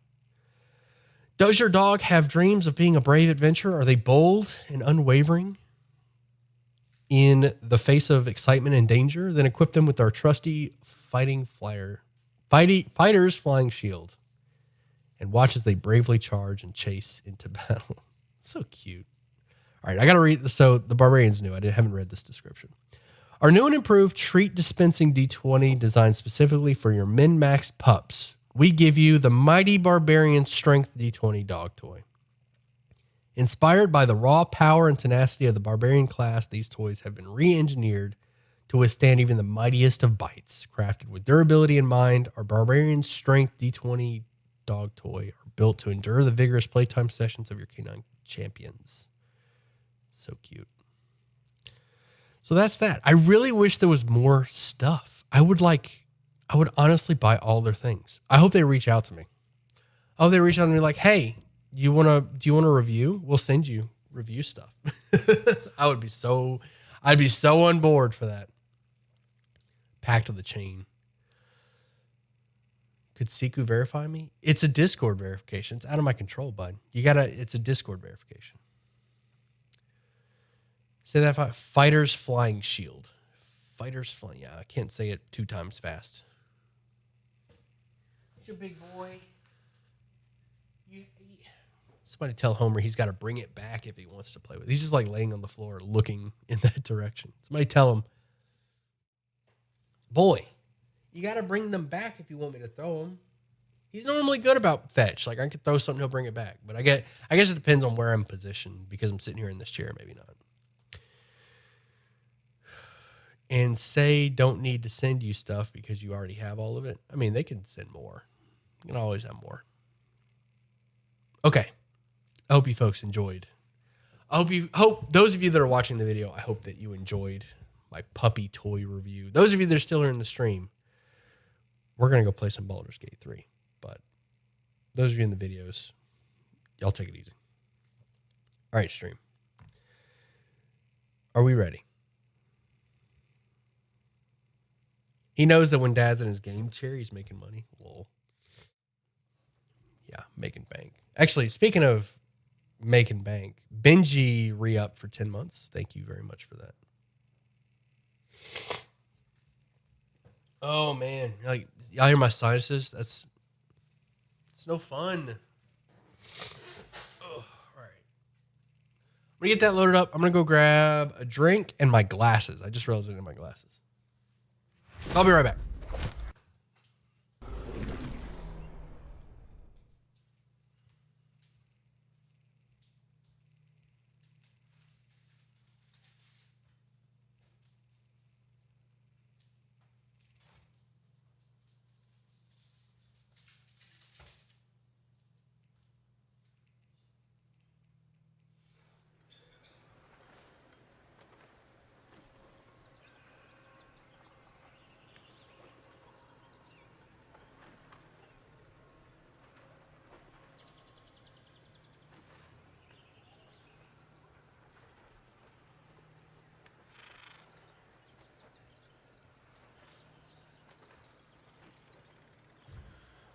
Does your dog have dreams of being a brave adventurer? Are they bold and unwavering in the face of excitement and danger? Then equip them with our trusty fighter's flying shield and watch as they bravely charge and chase into battle. So cute. All right, I got to read. So the barbarian's new. I haven't read this description. Our new and improved treat dispensing D20 designed specifically for your min-max pups. We give you the mighty barbarian strength D20 dog toy. Inspired by the raw power and tenacity of the barbarian class, these toys have been re-engineered to withstand even the mightiest of bites. Crafted with durability in mind, our barbarian strength D20 dog toy are built to endure the vigorous playtime sessions of your canine champions. So cute. So that's that. I really wish there was more stuff. I would honestly buy all their things. I hope they reach out to me. Oh, they reach out to me like, hey, do you want to review? We'll send you review stuff. I'd be so on board for that. Pact of the Chain. Could Siku verify me? It's a Discord verification. It's out of my control, bud. It's a Discord verification. Say that fighter's flying shield. Fighter's flying. Yeah, I can't say it 2 times fast. It's your big boy. Somebody tell Homer he's got to bring it back if he wants to play with it. He's just like laying on the floor looking in that direction. Somebody tell him, boy, you got to bring them back if you want me to throw them. He's normally good about fetch. Like, I could throw something, he'll bring it back. But I guess it depends on where I'm positioned because I'm sitting here in this chair, maybe not. and say don't need to send you stuff because you already have all of it, I mean, they can send more. You can always have more. Okay. I hope you folks enjoyed. Hope those of you that are watching the video, I hope that you enjoyed my puppy toy review. Those of you that are still in the stream, we're going to go play some Baldur's Gate 3. But those of you in the videos, y'all take it easy. All right, stream. Are we ready? He knows that when Dad's in his game chair, he's making money. Lol. Yeah, making bank. Actually, speaking of making bank, Benji re-up for 10 months. Thank you very much for that. Oh, man. Like, y'all hear my sinuses? It's no fun. Oh, all right. I'm going to get that loaded up. I'm going to go grab a drink and my glasses. I just realized I didn't have my glasses. I'll be right back.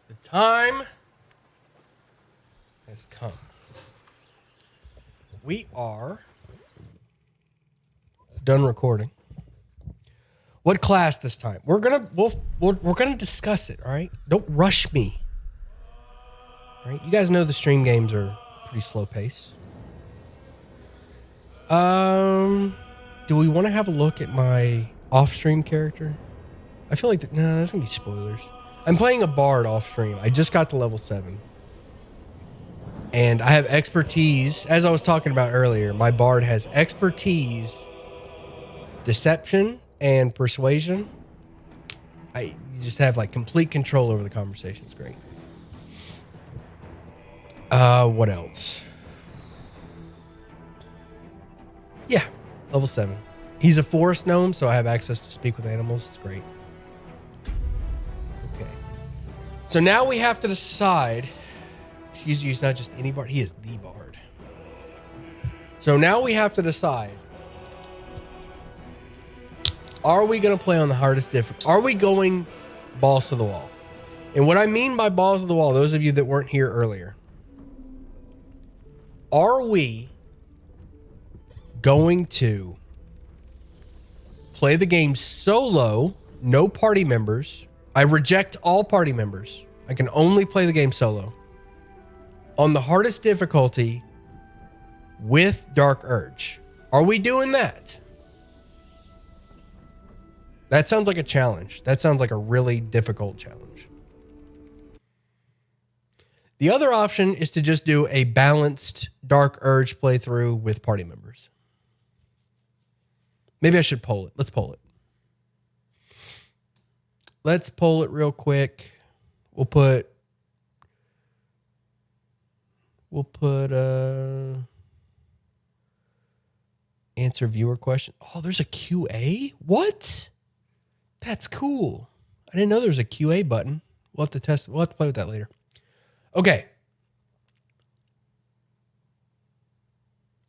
The time has come. We are done recording. What class this time? We're gonna discuss it. All right, don't rush me. All right, you guys know the stream games are pretty slow pace. Do we want to have a look at my off-stream character? I feel like no, there's gonna be spoilers. I'm playing a bard off stream. I just got to level 7. And I have expertise. As I was talking about earlier, my bard has expertise, deception, and persuasion. You just have like complete control over the conversation. It's great. What else? Yeah, level 7. He's a forest gnome, so I have access to speak with animals. It's great. So now we have to decide, excuse me, he's not just any bard, he is the bard. So now we have to decide, are we going to play on the hardest difficulty? Are we going balls to the wall? And what I mean by balls to the wall, those of you that weren't here earlier, are we going to play the game solo, no party members? I reject all party members. I can only play the game solo. On the hardest difficulty with Dark Urge. Are we doing that? That sounds like a challenge. That sounds like a really difficult challenge. The other option is to just do a balanced Dark Urge playthrough with party members. Maybe I should poll it. Let's poll it. Let's poll it real quick. We'll put answer viewer question. Oh, there's a QA? What? That's cool. I didn't know there was a QA button. We'll have to test. We'll have to play with that later. Okay.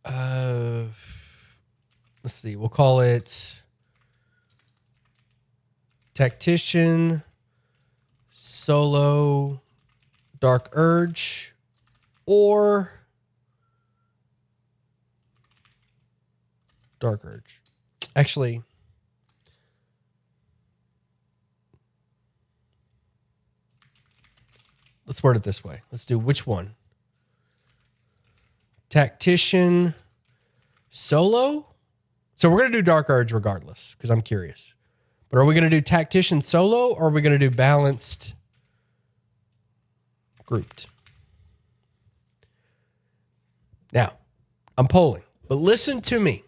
Let's see. We'll call it Tactician, Solo, Dark Urge, or Dark Urge. Actually, let's word it this way. Let's do which one? Tactician, Solo? So we're going to do Dark Urge regardless, because I'm curious. But are we going to do Tactician solo, or are we going to do balanced grouped? Now, I'm polling, but listen to me.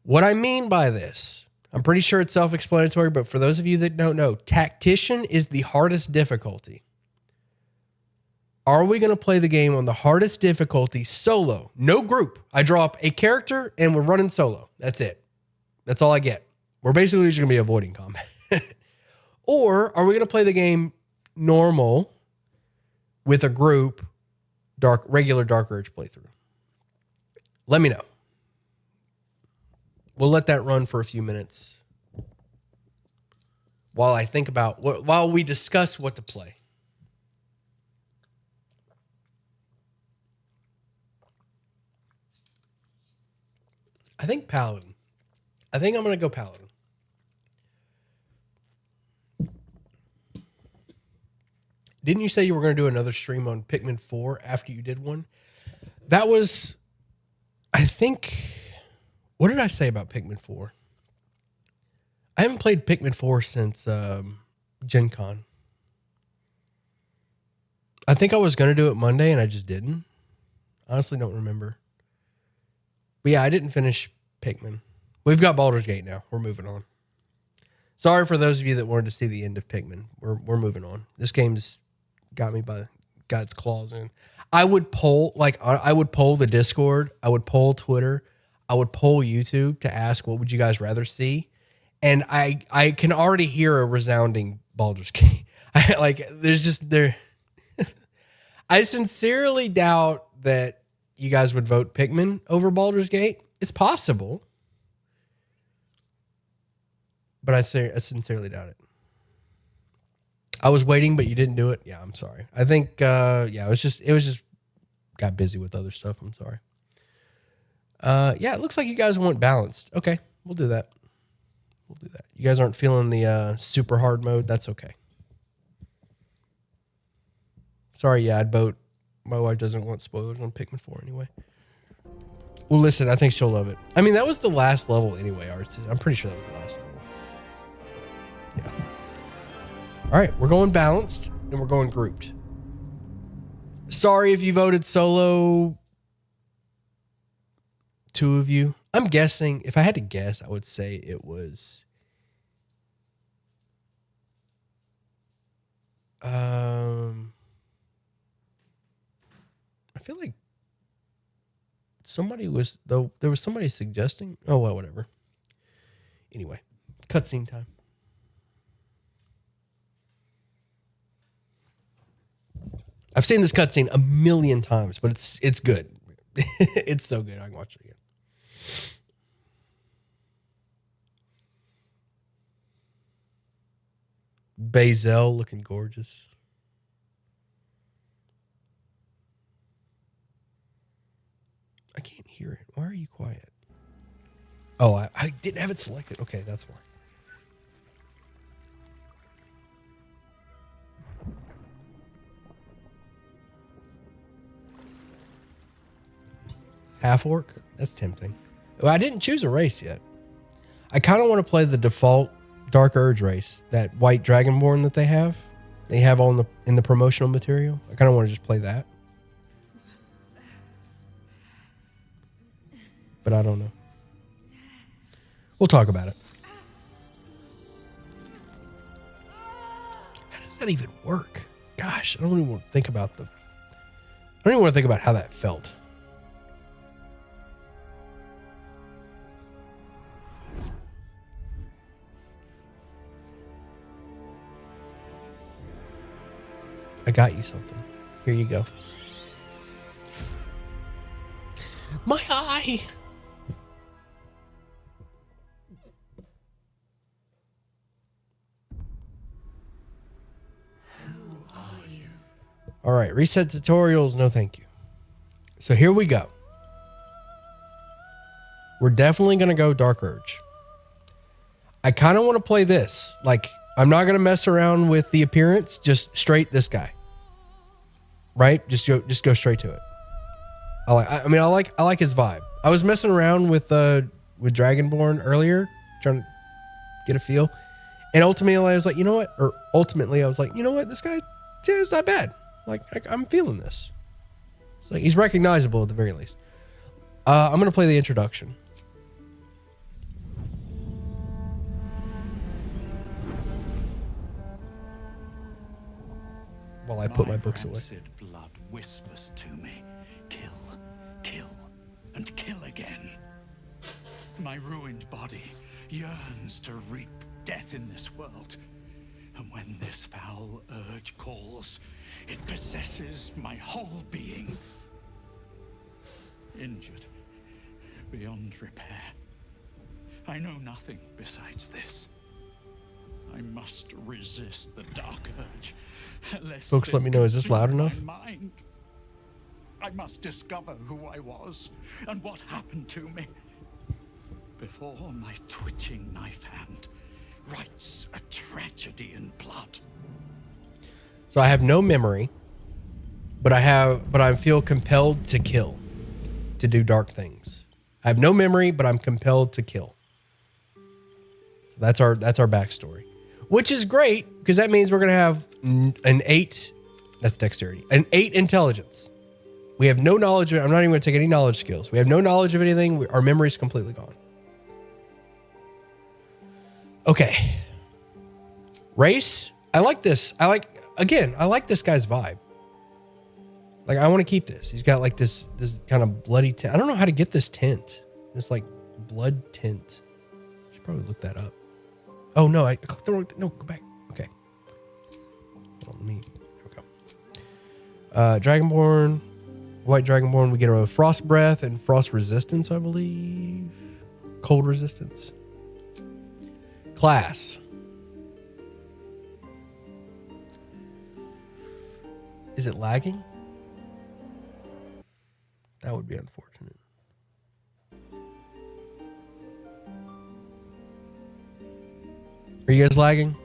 What I mean by this, I'm pretty sure it's self-explanatory, but for those of you that don't know, Tactician is the hardest difficulty. Are we going to play the game on the hardest difficulty solo? No group. I drop a character and we're running solo. That's it. That's all I get. We're basically just going to be avoiding combat. Or are we going to play the game normal with a group, regular Dark Urge playthrough? Let me know. We'll let that run for a few minutes while I think about while we discuss what to play. I think Paladin. I think I'm going to go Paladin. Didn't you say you were going to do another stream on Pikmin 4 after you did one? That was, I think, what did I say about Pikmin 4? I haven't played Pikmin 4 since GenCon. I think I was going to do it Monday and I just didn't. Honestly, don't remember. But yeah, I didn't finish Pikmin. We've got Baldur's Gate now. We're moving on. Sorry for those of you that wanted to see the end of Pikmin. We're moving on. This game's got its claws in. I would poll the Discord. I would poll Twitter. I would poll YouTube to ask what would you guys rather see. And I can already hear a resounding Baldur's Gate. I sincerely doubt that you guys would vote Pikmin over Baldur's Gate. It's possible. But I sincerely doubt it. I was waiting, but you didn't do it. Yeah, I'm sorry. I think, it was just got busy with other stuff. I'm sorry. Yeah, it looks like you guys want balanced. Okay, we'll do that. You guys aren't feeling the super hard mode. That's okay. Sorry, yeah, I'd vote. My wife doesn't want spoilers on Pikmin 4 anyway. Well, listen, I think she'll love it. I mean, that was the last level anyway, Arts. I'm pretty sure that was the last level. Yeah. All right, we're going balanced and we're going grouped. Sorry if you voted solo. 2 of you. I'm guessing, if I had to guess, I would say it was I feel like there was somebody suggesting. Oh, well, whatever. Anyway, cutscene time. I've seen this cutscene a million times, but it's good. It's so good. I can watch it again. Lazelle looking gorgeous. I can't hear it. Why are you quiet? Oh, I didn't have it selected. Okay, that's why. Half orc? That's tempting. Well, I didn't choose a race yet. I kind of want to play the default Dark Urge race, that white Dragonborn that they have. They have all in the promotional material. I kind of want to just play that. But I don't know. We'll talk about it. How does that even work? Gosh, I don't even want to think about how that felt. I got you something. Here you go. My eye! All right, reset tutorials. No, thank you. So here we go. We're definitely going to go Dark Urge. I kind of want to play this. Like, I'm not going to mess around with the appearance. Just straight this guy. Right? Just go straight to it. I like his vibe. I was messing around with Dragonborn earlier, trying to get a feel. And ultimately I was like, you know what? This guy is not bad. Like, I'm feeling this. It's like, he's recognizable at the very least. I'm going to play the introduction. while I put my books away. Rancid blood whispers to me, kill, kill, and kill again. My ruined body yearns to reap death in this world. And when this foul urge calls, it possesses my whole being. Injured beyond repair. I know nothing besides this. I must resist the dark urge. Lest Folks, let me know, is this loud consume enough? my mind. I must discover who I was and what happened to me before my twitching knife hand writes a tragedy in blood. So I have no memory, but I feel compelled to kill, to do dark things. I have no memory, but I'm compelled to kill. So that's our backstory, which is great because that means we're gonna have an 8. That's dexterity. An 8 intelligence. We have no knowledge of it. I'm not even gonna take any knowledge skills. We have no knowledge of anything. Our memory is completely gone. Okay. Race. I like this. I like this guy's vibe. Like, I want to keep this. He's got like this kind of bloody tint. I don't know how to get this tint. This like blood tint. Should probably look that up. Oh no, I clicked the wrong. No, go back. Okay. Hold on, there we go. Dragonborn, white Dragonborn. We get a frost breath and frost resistance, I believe. Cold resistance. Class. Is it lagging? That would be unfortunate. Are you guys lagging?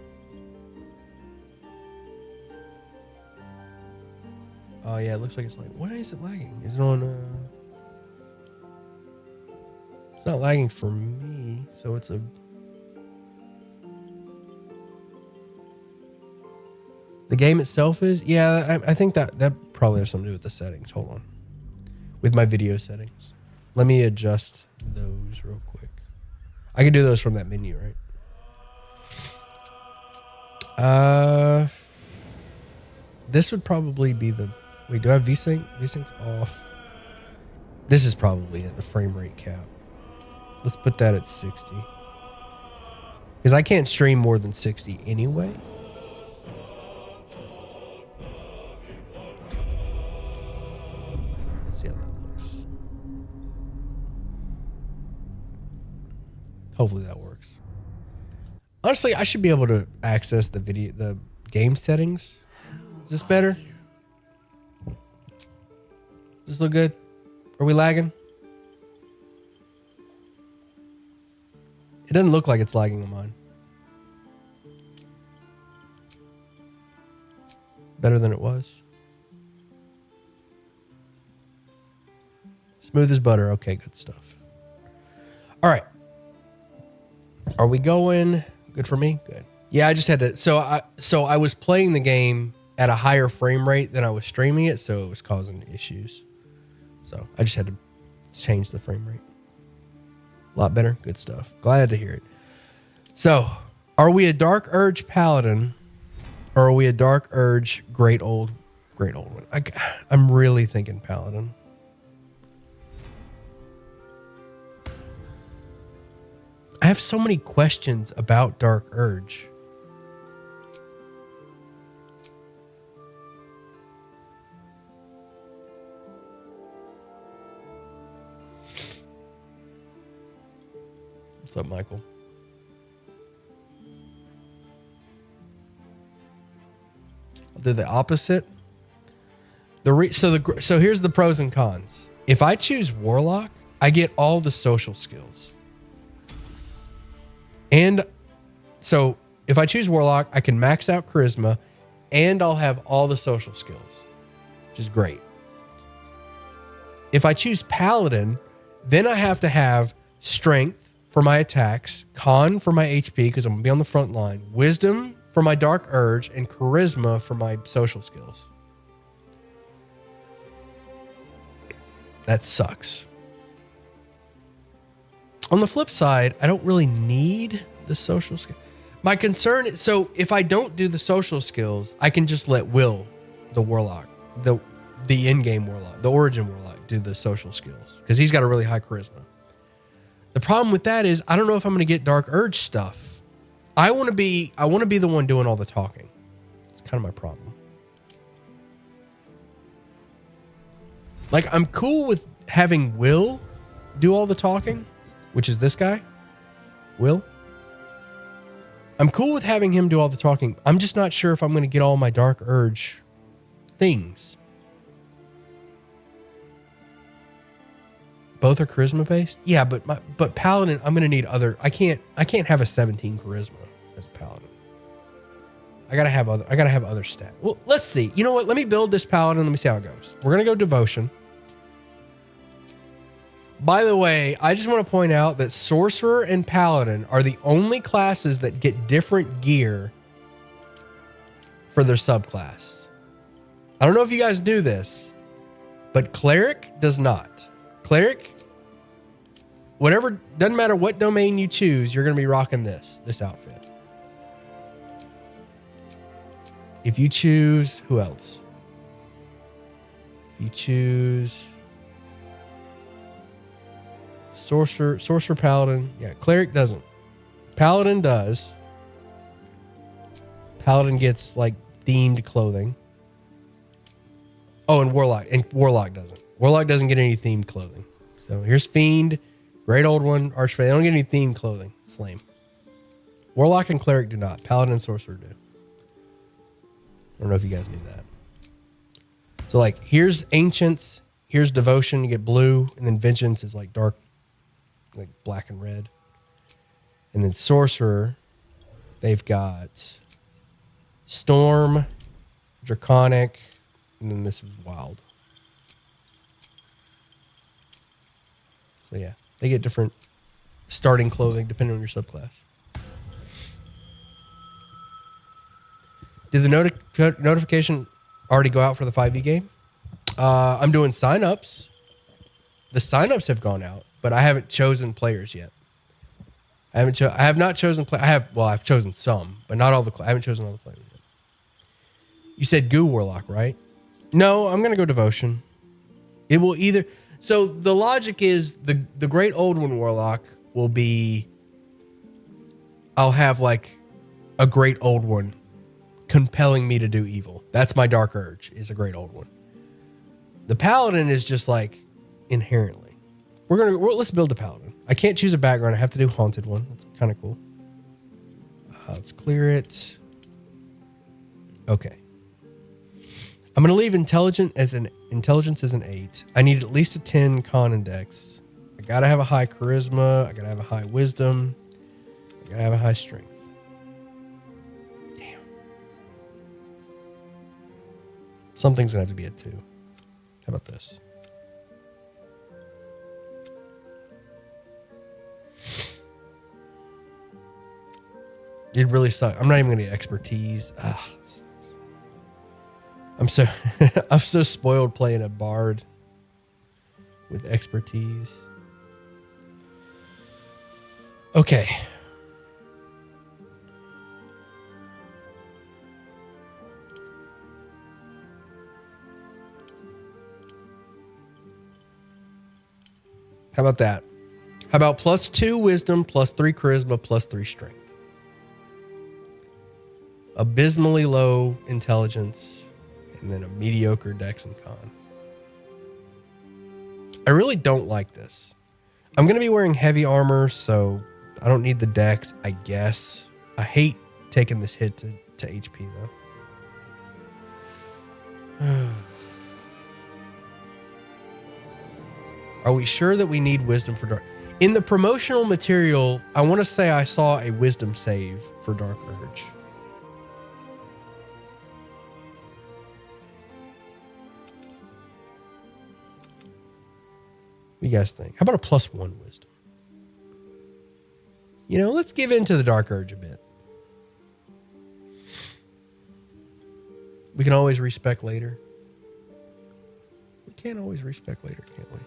Oh yeah, it looks like it's like. Why is it lagging? Is it on? It's not lagging for me, so it's a. The game itself is, yeah. I think that probably has something to do with the settings. Hold on, with my video settings. Let me adjust those real quick. I can do those from that menu, right? This would probably be the. Wait, do I have VSync? VSync's off. This is probably it, the frame rate cap. Let's put that at 60. Because I can't stream more than 60 anyway. Let's see how that looks. Hopefully that works. Honestly, I should be able to access the game settings. Is this better? Does this look good? Are we lagging? It doesn't look like it's lagging on mine. Better than it was. Smooth as butter. Okay, good stuff. All right. Are we going? Good for me? Good. Yeah, I just had to. So I was playing the game at a higher frame rate than I was streaming it, so it was causing issues. So I just had to change the frame rate. A lot better. Good stuff. Glad to hear it. So, are we a Dark Urge Paladin, or are we a Dark Urge Great Old One? I'm really thinking Paladin. I have so many questions about Dark Urge. What's up, Michael? I'll do the opposite. So here's the pros and cons. If I choose Warlock, I get all the social skills. And so if I choose Warlock, I can max out Charisma and I'll have all the social skills, which is great. If I choose Paladin, then I have to have Strength for my attacks, Con for my HP because I'm going to be on the front line, Wisdom for my Dark Urge, and Charisma for my social skills. That sucks. On the flip side, I don't really need the social skill. My concern is, so if I don't do the social skills, I can just let Will the warlock, the in-game warlock, the origin warlock, do the social skills because he's got a really high charisma. The problem with that is I don't know if I'm going to get Dark Urge stuff. I want to be the one doing all the talking. It's kind of my problem. Like, I'm cool with having Will do all the talking, which is this guy, Will. I'm cool with having him do all the talking. I'm just not sure if I'm going to get all my Dark Urge things. Both are charisma based? Yeah, but Paladin, I'm going to need other. I can't have a 17 charisma as a Paladin. I gotta have other stats. Well, let's see. You know what? Let me build this Paladin. Let me see how it goes. We're gonna go Devotion. By the way, I just want to point out that Sorcerer and Paladin are the only classes that get different gear for their subclass. I don't know if you guys do this, but Cleric does not. Cleric, whatever, doesn't matter what domain you choose, you're going to be rocking this outfit. If you choose, who else? If you choose Sorcerer, Paladin. Yeah, Cleric doesn't. Paladin does. Paladin gets like themed clothing. Oh, and Warlock doesn't. Warlock doesn't get any themed clothing. So here's Fiend, Great Old One, Archfey. They don't get any themed clothing. It's lame. Warlock and Cleric do not. Paladin and Sorcerer do. I don't know if you guys knew that. So like here's Ancients, here's Devotion, you get blue, and then Vengeance is like dark, like black and red. And then Sorcerer, they've got Storm, Draconic, and then this is Wild. So yeah, they get different starting clothing depending on your subclass. Did the notification already go out for the 5e game? I'm doing signups. The signups have gone out, but I haven't chosen players yet. I have not chosen I've chosen some, but not all I haven't chosen all the players yet. You said Goo Warlock, right? No, I'm gonna go Devotion. It will either. So the logic is the Great Old One Warlock will be. I'll have like a Great Old One compelling me to do evil. That's my Dark Urge, is a Great Old One. The Paladin is just like inherently. Let's build a Paladin. I can't choose a background. I have to do Haunted one. That's kind of cool. Let's clear it. Okay. I'm going to leave intelligence as an 8. I need at least a 10 con and dex. I got to have a high charisma. I got to have a high wisdom. I got to have a high strength. Damn. Something's going to have to be a 2. How about this? It really sucks. I'm not even going to get expertise. I'm so spoiled playing a bard with expertise. Okay. How about that? How about +2 wisdom, +3 charisma, +3 strength? Abysmally low intelligence, and then a mediocre dex and con. I really don't like this. I'm going to be wearing heavy armor, so I don't need the dex, I guess. I hate taking this hit to HP, though. Are we sure that we need wisdom for dark? In the promotional material, I want to say I saw a wisdom save for Dark Urge. What do you guys think? How about a +1 wisdom? You know, let's give in to the Dark Urge a bit. We can always respec later. We can't always respec later, can't we?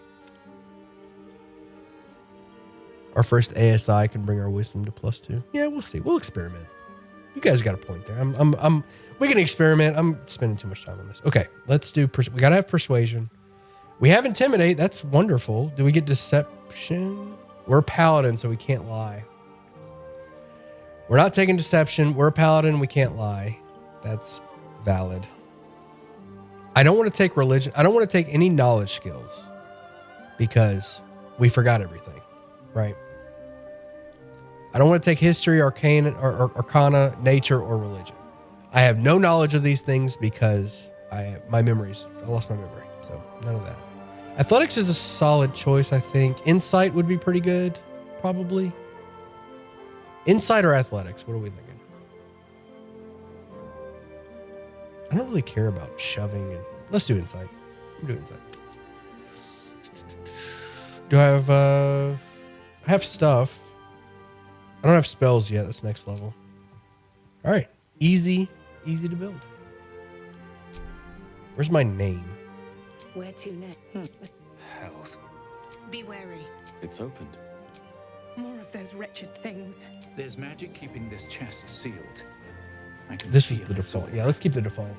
Our first ASI can bring our wisdom to +2. Yeah, we'll see. We'll experiment. You guys got a point there. We can experiment. I'm spending too much time on this. Okay, let's do, we gotta have persuasion. We have intimidate. That's wonderful. Do we get deception? We're a paladin, so we can't lie. We're not taking deception. We're a paladin. We can't lie. That's valid. I don't want to take religion. I don't want to take any knowledge skills because we forgot everything, right? I don't want to take history, arcana, or arcana, nature, or religion. I have no knowledge of these things because I lost my memory, so none of that. Athletics is a solid choice, I think. Insight would be pretty good, probably. Insight or athletics? What are we thinking? I don't really care about shoving. And let's do insight. I'm doing insight. Do I have stuff? I don't have spells yet. That's next level. All right. Easy to build. Where's my name? Where to next? Hells. Be wary. It's opened. More of those wretched things. There's magic keeping this chest sealed. I can This is feel the its default. aura. Yeah, let's keep the default.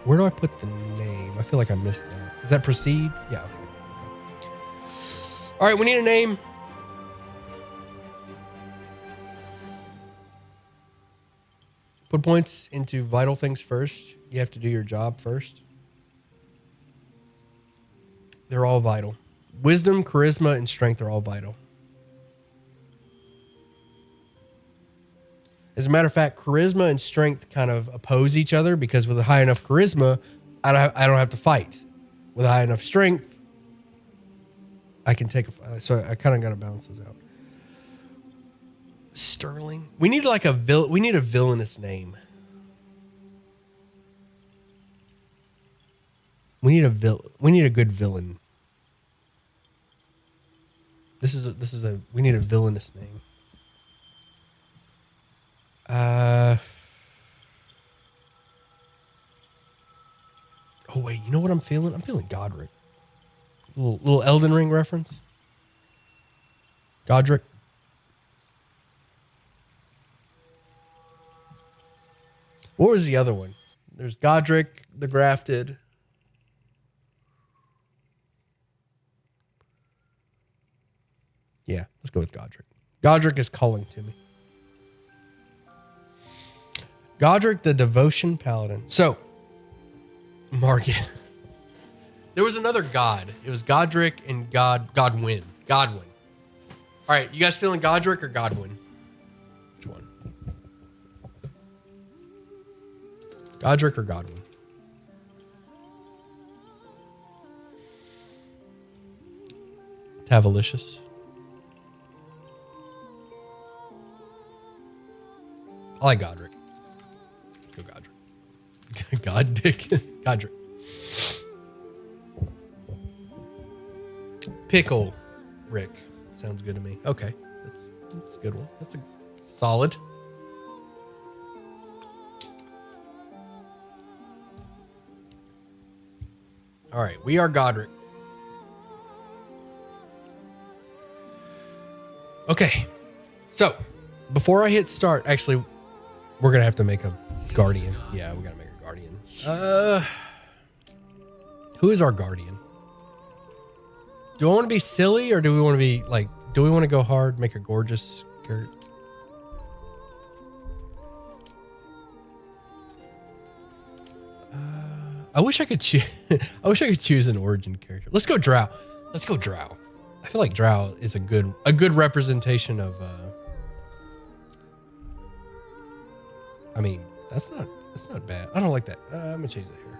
Where do I put the name? I feel like I missed that. Does that proceed? Yeah, okay. All right, we need a name. Put points into vital things first. You have to do your job first. They're all vital. Wisdom, charisma, and strength are all vital. As a matter of fact, charisma and strength kind of oppose each other because with a high enough charisma, I don't have to fight. With a high enough strength, I can take a... So I kind of got to balance those out. Sterling. We need like we need a villainous name. We need a good villain. We need a villainous name. Oh wait, you know what I'm feeling? I'm feeling Godric. Little Elden Ring reference. Godric. What was the other one? There's Godric, the Grafted. Yeah, let's go with Godric. Godric is calling to me. Godric, the Devotion Paladin. So, Margit. There was another god. It was Godric and Godwin. All right, you guys feeling Godric or Godwin? Which one? Godric or Godwin? Tavalicious. I like Godric. Let's go Godric. God Dick. Godric. Pickle Rick. Sounds good to me. Okay. That's a good one. That's a solid. All right. We are Godric. Okay. So, before I hit start, actually, we're going to have to make a guardian. Yeah, we got to make a guardian. Who is our guardian? Do I want to be silly or do we want to be like, do we want to go hard, make a gorgeous character? I wish I could choose. I wish I could choose an origin character. Let's go Drow. I feel like Drow is a good representation of. I mean, that's not bad. I don't like that. I'm gonna change that here.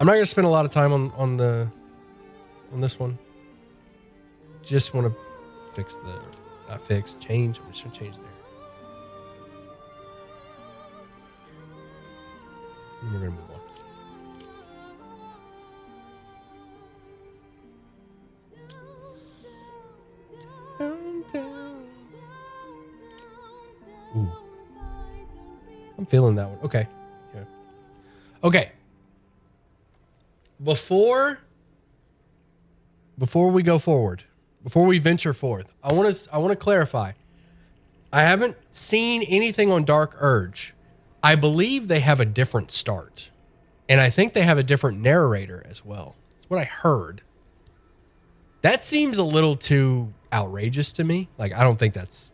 I'm not gonna spend a lot of time on this one. Just want to change. I'm just gonna change there. And we're gonna move on. Downtown. Ooh. I'm feeling that one. Okay. Yeah. Okay. before we go forward, before we venture forth, I want to clarify. I haven't seen anything on Dark Urge. I believe they have a different start, and I think they have a different narrator as well. That's what I heard. That seems a little too outrageous to me. Like, I don't think that's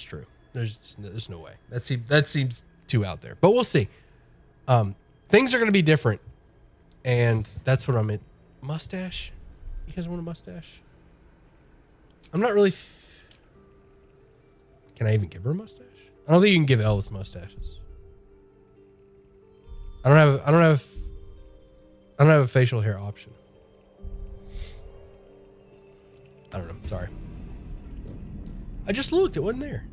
true. There's no way. That seems too out there. But we'll see. Things are going to be different, and that's what I'm in. Mustache? You guys want a mustache? I'm not really. Can I even give her a mustache? I don't think you can give elves mustaches. I don't have a facial hair option. I don't know. Sorry. I just looked. It wasn't there.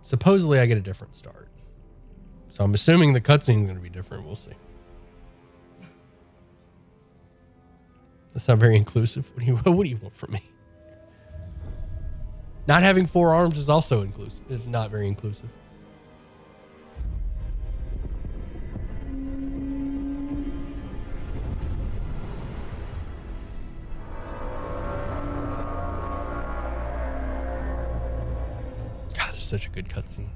Supposedly, I get a different start. So I'm assuming the cutscene is going to be different. We'll see. That's not very inclusive. What do you want from me? Not having 4 arms is also inclusive. It's not very inclusive. God, this is such a good cutscene.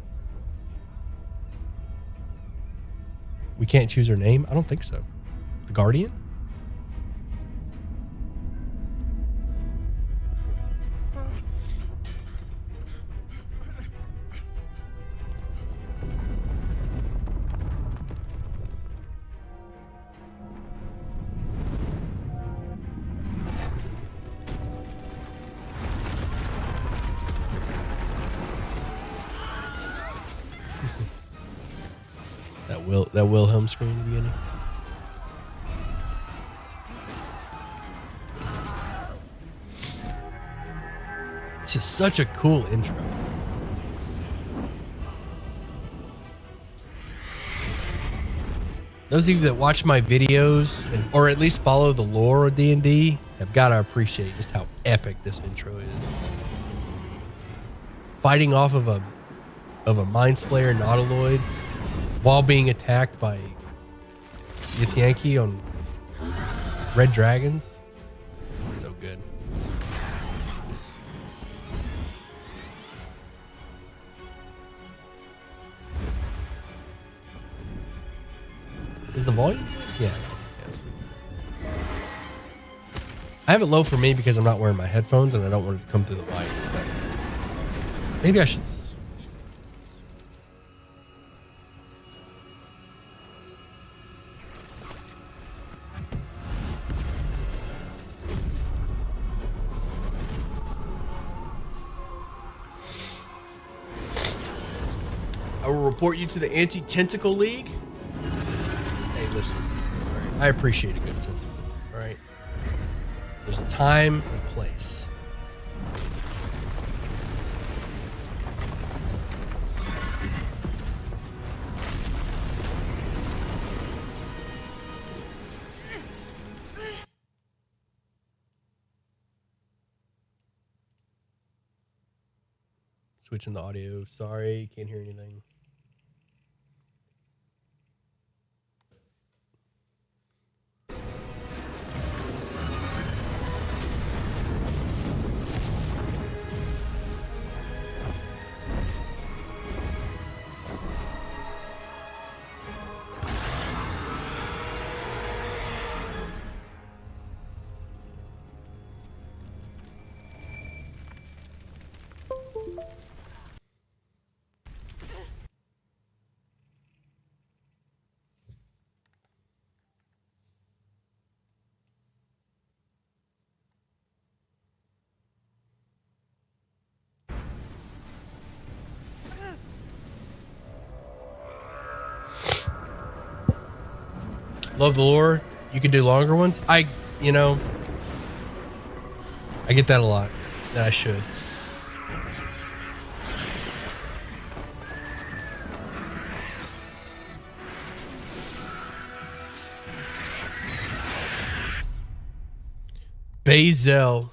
We can't choose her name? I don't think so. The Guardian? That Wilhelm scream in the beginning. This is such a cool intro. Those of you that watch my videos or at least follow the lore of D&D have got to appreciate just how epic this intro is. Fighting off of a mind flayer nautiloid while being attacked by Yithyanki on red dragons. So good. Is the volume? Yeah. Yes. I have it low for me because I'm not wearing my headphones and I don't want it to come through the wires. But maybe I should. I will report you to the Anti-Tentacle League. Hey, listen. All right. I appreciate a good tentacle. All right. There's a time and place. Switching the audio. Sorry, can't hear anything. Love the lore. You could do longer ones. I get that a lot. That I should. Lazelle.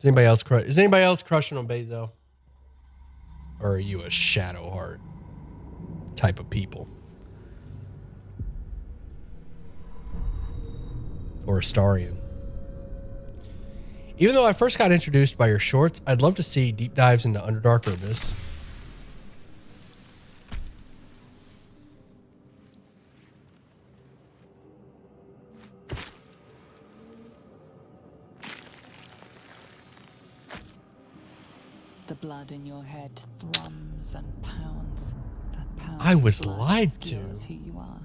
Is anybody else crushing on Lazelle? Or are you a Shadowheart type of people? Or Astarian? Even though I first got introduced by your shorts, I'd love to see deep dives into Underdark or Abyss. The blood in your head thrums and pounds. That pound I was blood lied obscures to. who you are.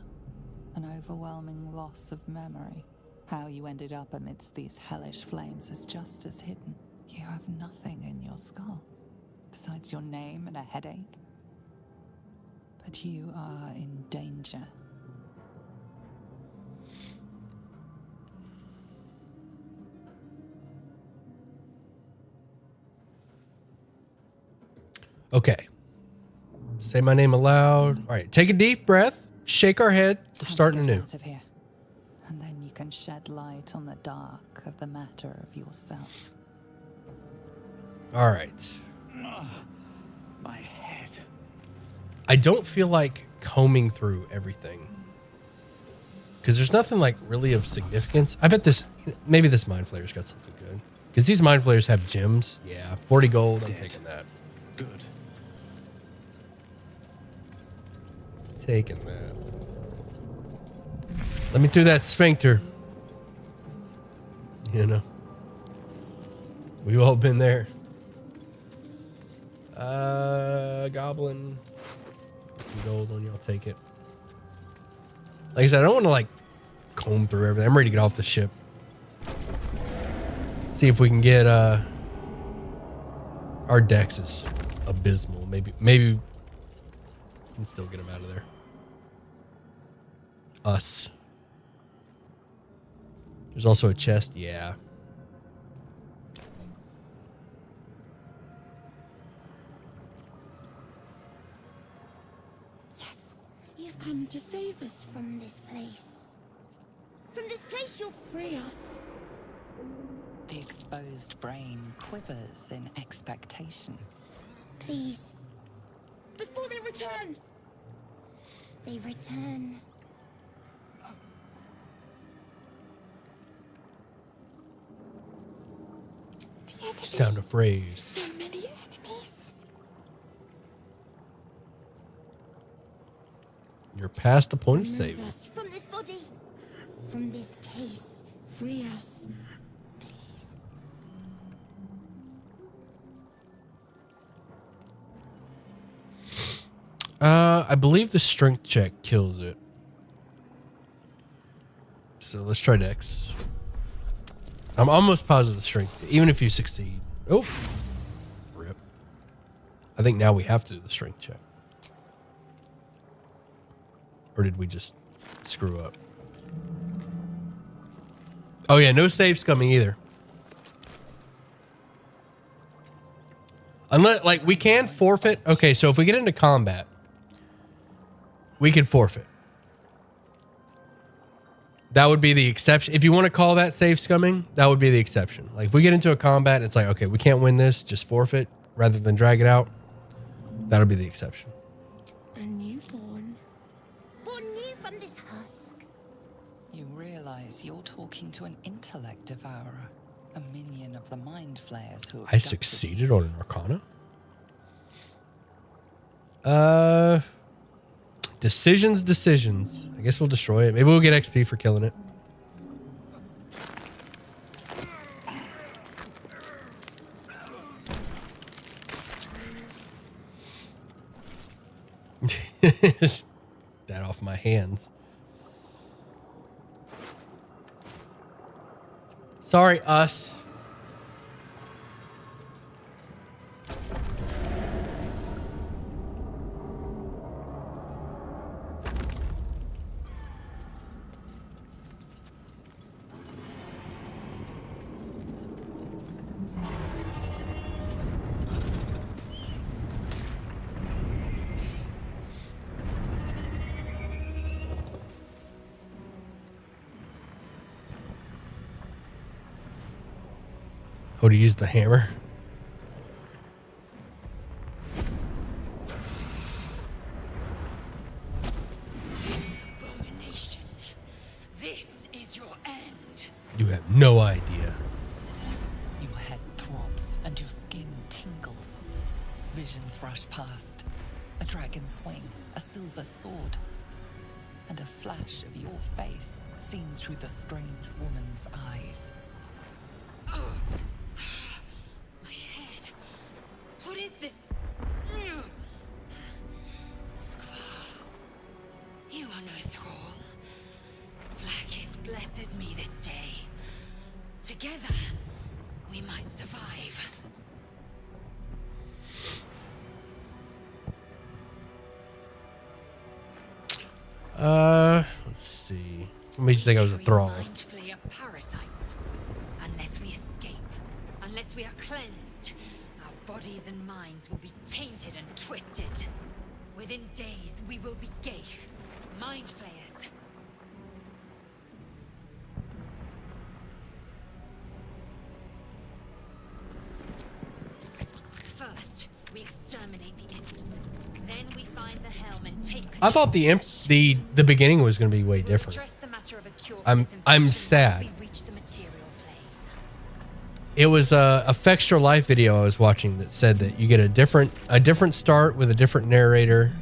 An overwhelming loss of memory. How you ended up amidst these hellish flames is just as hidden. You have nothing in your skull, besides your name and a headache. But you are in danger. Okay. Say my name aloud. All right. Take a deep breath. Shake our head. We're Time to starting get anew. out of here. And then you can shed light on the dark of the matter of yourself. All right. My head. I don't feel like combing through everything. Because there's nothing like really of significance. I bet maybe this Mind Flayer's got something good. Because these Mind Flayers have gems. Yeah. 40 gold. I'm taking that. Good. Taking that. Let me through that sphincter. You know. We've all been there. Goblin. Some gold on you. I'll take it. Like I said, I don't want to like comb through everything. I'm ready to get off the ship. See if we can get our dex is abysmal. Maybe we can still get him out of there. Us. There's also a chest. Yeah. Yes, you've come to save us from this place. From this place, you'll free us. The exposed brain quivers in expectation. Please. Before they return. They return. The enemy. Sound of phrase. So many enemies. You're past the point of Remove save. us from this body. From this case. Free us. Please. I believe the strength check kills it. So let's try dex. I'm almost positive the strength, even if you succeed. Oh, rip. I think now we have to do the strength check. Or did we just screw up? Oh yeah, no saves coming either. Unless, like, we can forfeit. Okay, so if we get into combat, we can forfeit. That would be the exception. If you want to call that save scumming, that would be the exception. Like, if we get into a combat and it's like, okay, we can't win this, just forfeit rather than drag it out, that'll be the exception. A newborn. Born new from this husk. You realize you're talking to an intellect devourer, a minion of the mind flayers who I succeeded on an arcana. Decisions. I guess we'll destroy it. Maybe we'll get XP for killing it. That off my hands. Sorry, us. Oh, to use the hammer. This is your end. You have no idea. Your head throbs and your skin tingles. Visions rush past. A dragon's wing, a silver sword, and a flash of your face seen through the strange woman's eyes. Oh, my head. What is this? Skvar, you are no thrall. Vlaakith blesses me this day. Together, we might survive. Let's see. What made you think I was a thrall? Mind flayer parasites. Unless we escape, unless we are cleansed, our bodies and minds will be tainted and twisted. Within days, we will be Geich, mind flayers. First, we exterminate the imps. Then we find the helm and take control. I thought the imp, the beginning was going to be way We'll different. address the matter of a cure for I'm this infection sad. once we reach the material plane. It was a Fextra Life video I was watching that said that you get a different start with a different narrator.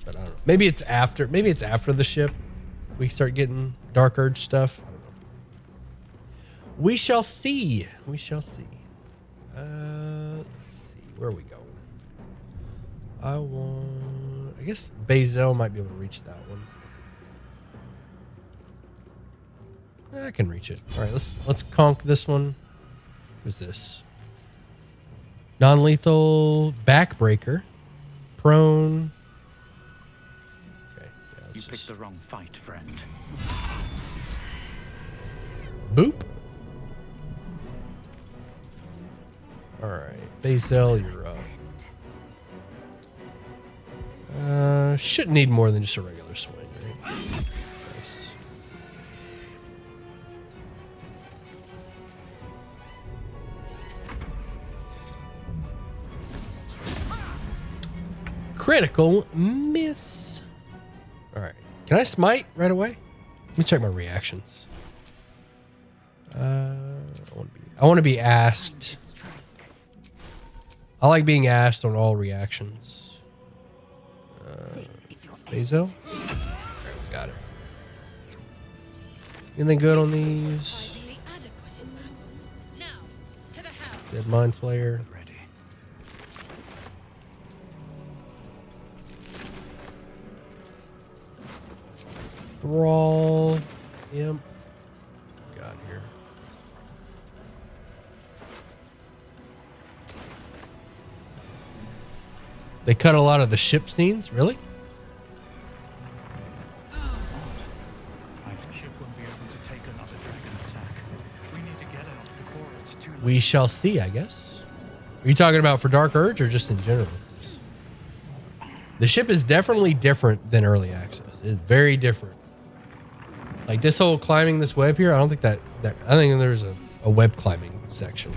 But I don't know. Maybe it's after the ship we start getting Dark Urge stuff. I don't know. We shall see. We shall see. Let's see. Where are we going? I guess Lazelle might be able to reach that one. I can reach it. All right, let's conk this one. What's this? Non-lethal backbreaker. Prone. Okay. Yeah, You picked the wrong fight, friend. Boop. All right, Lazelle, you're up. Shouldn't need more than just a regular swing, right? Nice. Critical miss. All right. Can I smite right away? Let me check my reactions. I want to be asked. I like being asked on all reactions. Lazelle? Alright, we got it. Anything good on these? Dead Mind Flayer. Ready. Thrall. Imp. Got here. They cut a lot of the ship scenes, really? My ship won't be able to take another dragon attack. We need to get out before it's too late. We shall see, I guess. Are you talking about for Dark Urge or just in general? The ship is definitely different than early access. It's very different. Like this whole climbing this web here, I don't think that I think there's a web climbing section.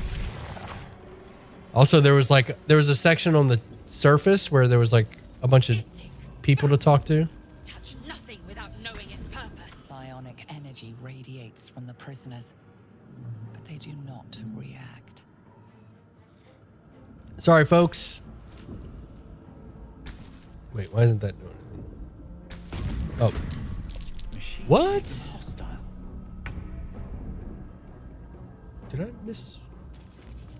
Also, there was a section on the surface where there was like a bunch of people to talk to. Touch nothing without knowing its purpose. Psionic energy radiates from the prisoners, but they do not react. Sorry, folks. Wait, why isn't that doing anything? Oh. Machine What? hostile. Did I miss?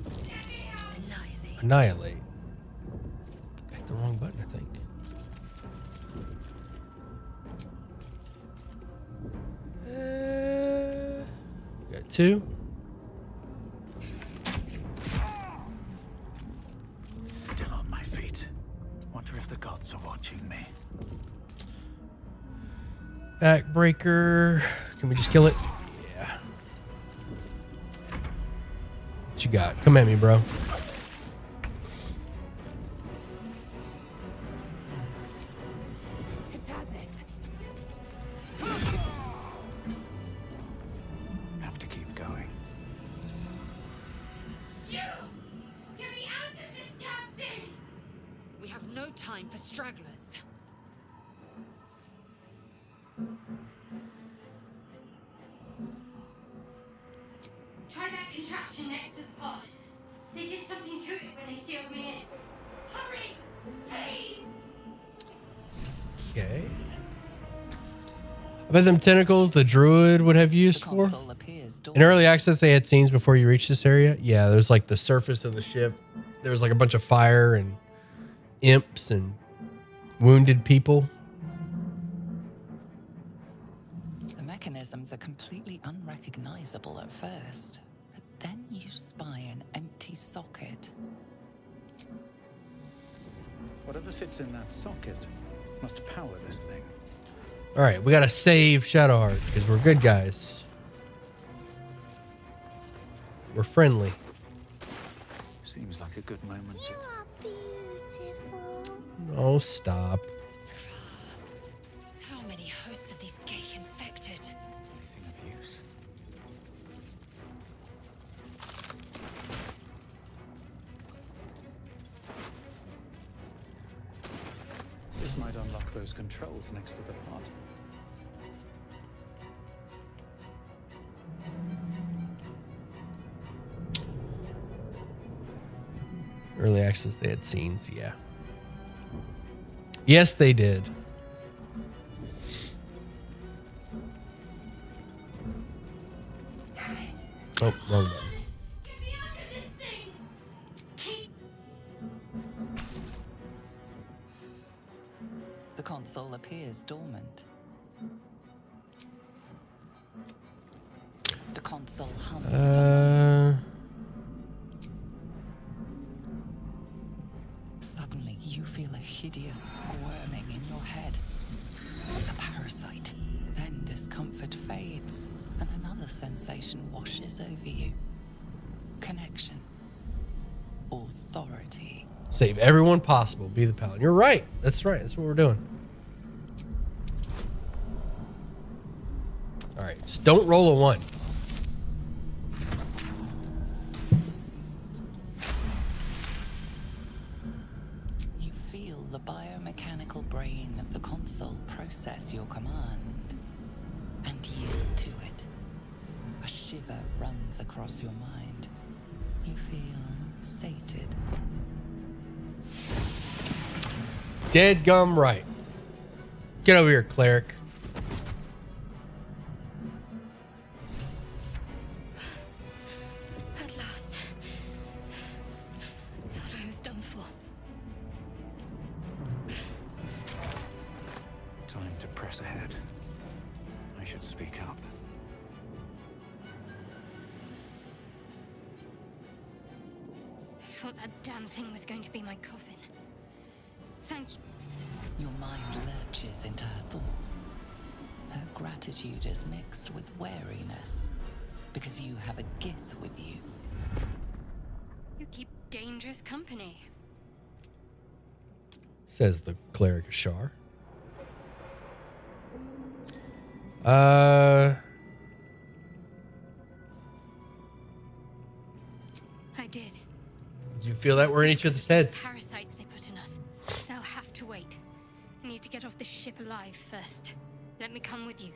Annihilate. Annihilate. Hit the wrong button, I think. Got two. Still on my feet. Wonder if the gods are watching me. Backbreaker. Can we just kill it? Yeah. What you got? Come at me, bro. Have to keep going. You! Get me We have no time for stragglers. Try that contraption next to the pod. They did something to it when they sealed me in. Hurry! Please! Okay. I bet them tentacles the druid would have The used for. console appears In dormant. early access, they had scenes before you reach this area. Yeah, there's like the surface of the ship. There was like a bunch of fire and imps and wounded people. The mechanisms are completely unrecognizable at first, but then you spy an empty socket. Whatever fits in that socket must power this thing. All right, we gotta save Shadowheart because we're good guys. We're friendly. Seems like a good moment. You are beautiful. Oh, stop. How many hosts of these gay infected? Anything of use? This might unlock those controls next to the pod. Early access, they had scenes, yeah. Yes, they did. Damn it! Oh, wrong button. Get me out of this thing! Keep The console appears dormant. The console hums to life. Suddenly, you feel a hideous squirming in your head. The parasite. Then discomfort fades, and another sensation washes over you. Connection. Authority. Save everyone possible. Be the paladin. You're right. That's right. That's what we're doing. All right. Just don't roll a 1. You feel the biomechanical brain of the console process your command and yield to it. A shiver runs across your mind. You feel sated. Dead gum right. Get over here, cleric. at last. Thought I was done for. Time to press ahead. I should speak up. I thought that damn thing was going to be my coffin. Thank you. Your mind lurches into her thoughts. Her gratitude is mixed with wariness because you have a Gith with you. You keep dangerous company. Says the cleric Ashar. I did. Did you feel that we're in each other's heads? Parasites they put in us. They'll have to wait. I need to get off this ship alive first. Let me come with you.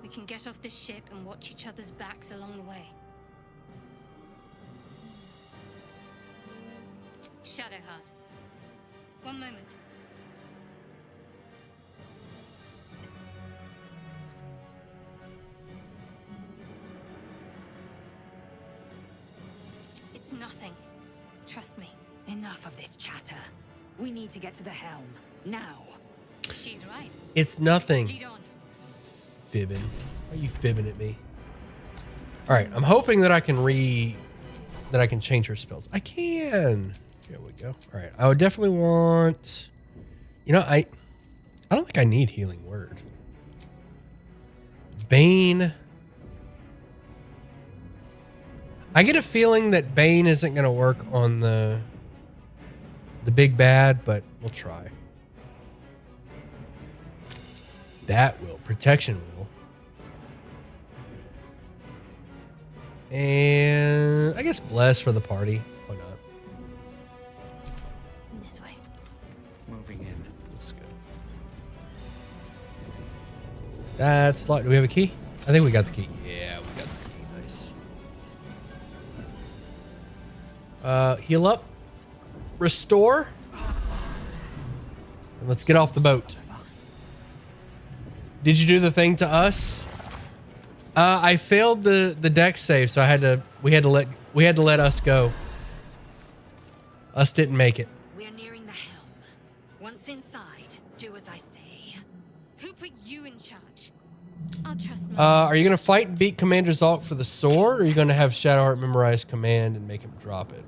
We can get off this ship and watch each other's backs along the way. Shadowheart. One moment. It's nothing. Trust me. Enough of this chatter. We need to get to the helm. Now. She's right. It's nothing. Lead on. Fibbing. Why are you fibbing at me? All right. I'm hoping that I can change her spells. I can. Here we go. All right. I would definitely want. You know, I don't think I need healing word. Bane. I get a feeling that Bane isn't going to work on the big bad, but we'll try. That will. Protection will. And I guess bless for the party. Why not? This way. Moving in. Let's go. That's locked. Do we have a key? I think we got the key. Yeah, we got the key. Nice. Heal up. Restore. And let's get off the boat. Did you do the thing to us? I failed the deck save, so we had to let us go. Us didn't make it. We are nearing the helm. Once inside, do as I say. Who put you in charge? I'll trust my Are you gonna fight and beat Commander Zhalk for the sword, or are you gonna have Shadowheart memorize command and make him drop it?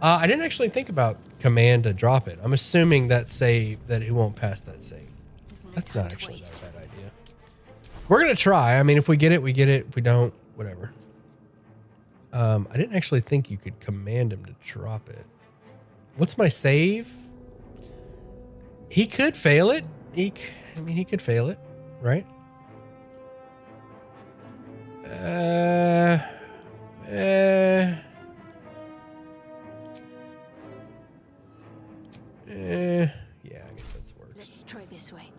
I didn't actually think about command to drop it. I'm assuming that he won't pass that save. That's not actually that bad idea. We're gonna try. I mean, if we get it, we get it. If we don't, whatever. I didn't actually think you could command him to drop it. What's my save? He could fail it. He could fail it, right? Yeah, I guess that works. Let's try this way.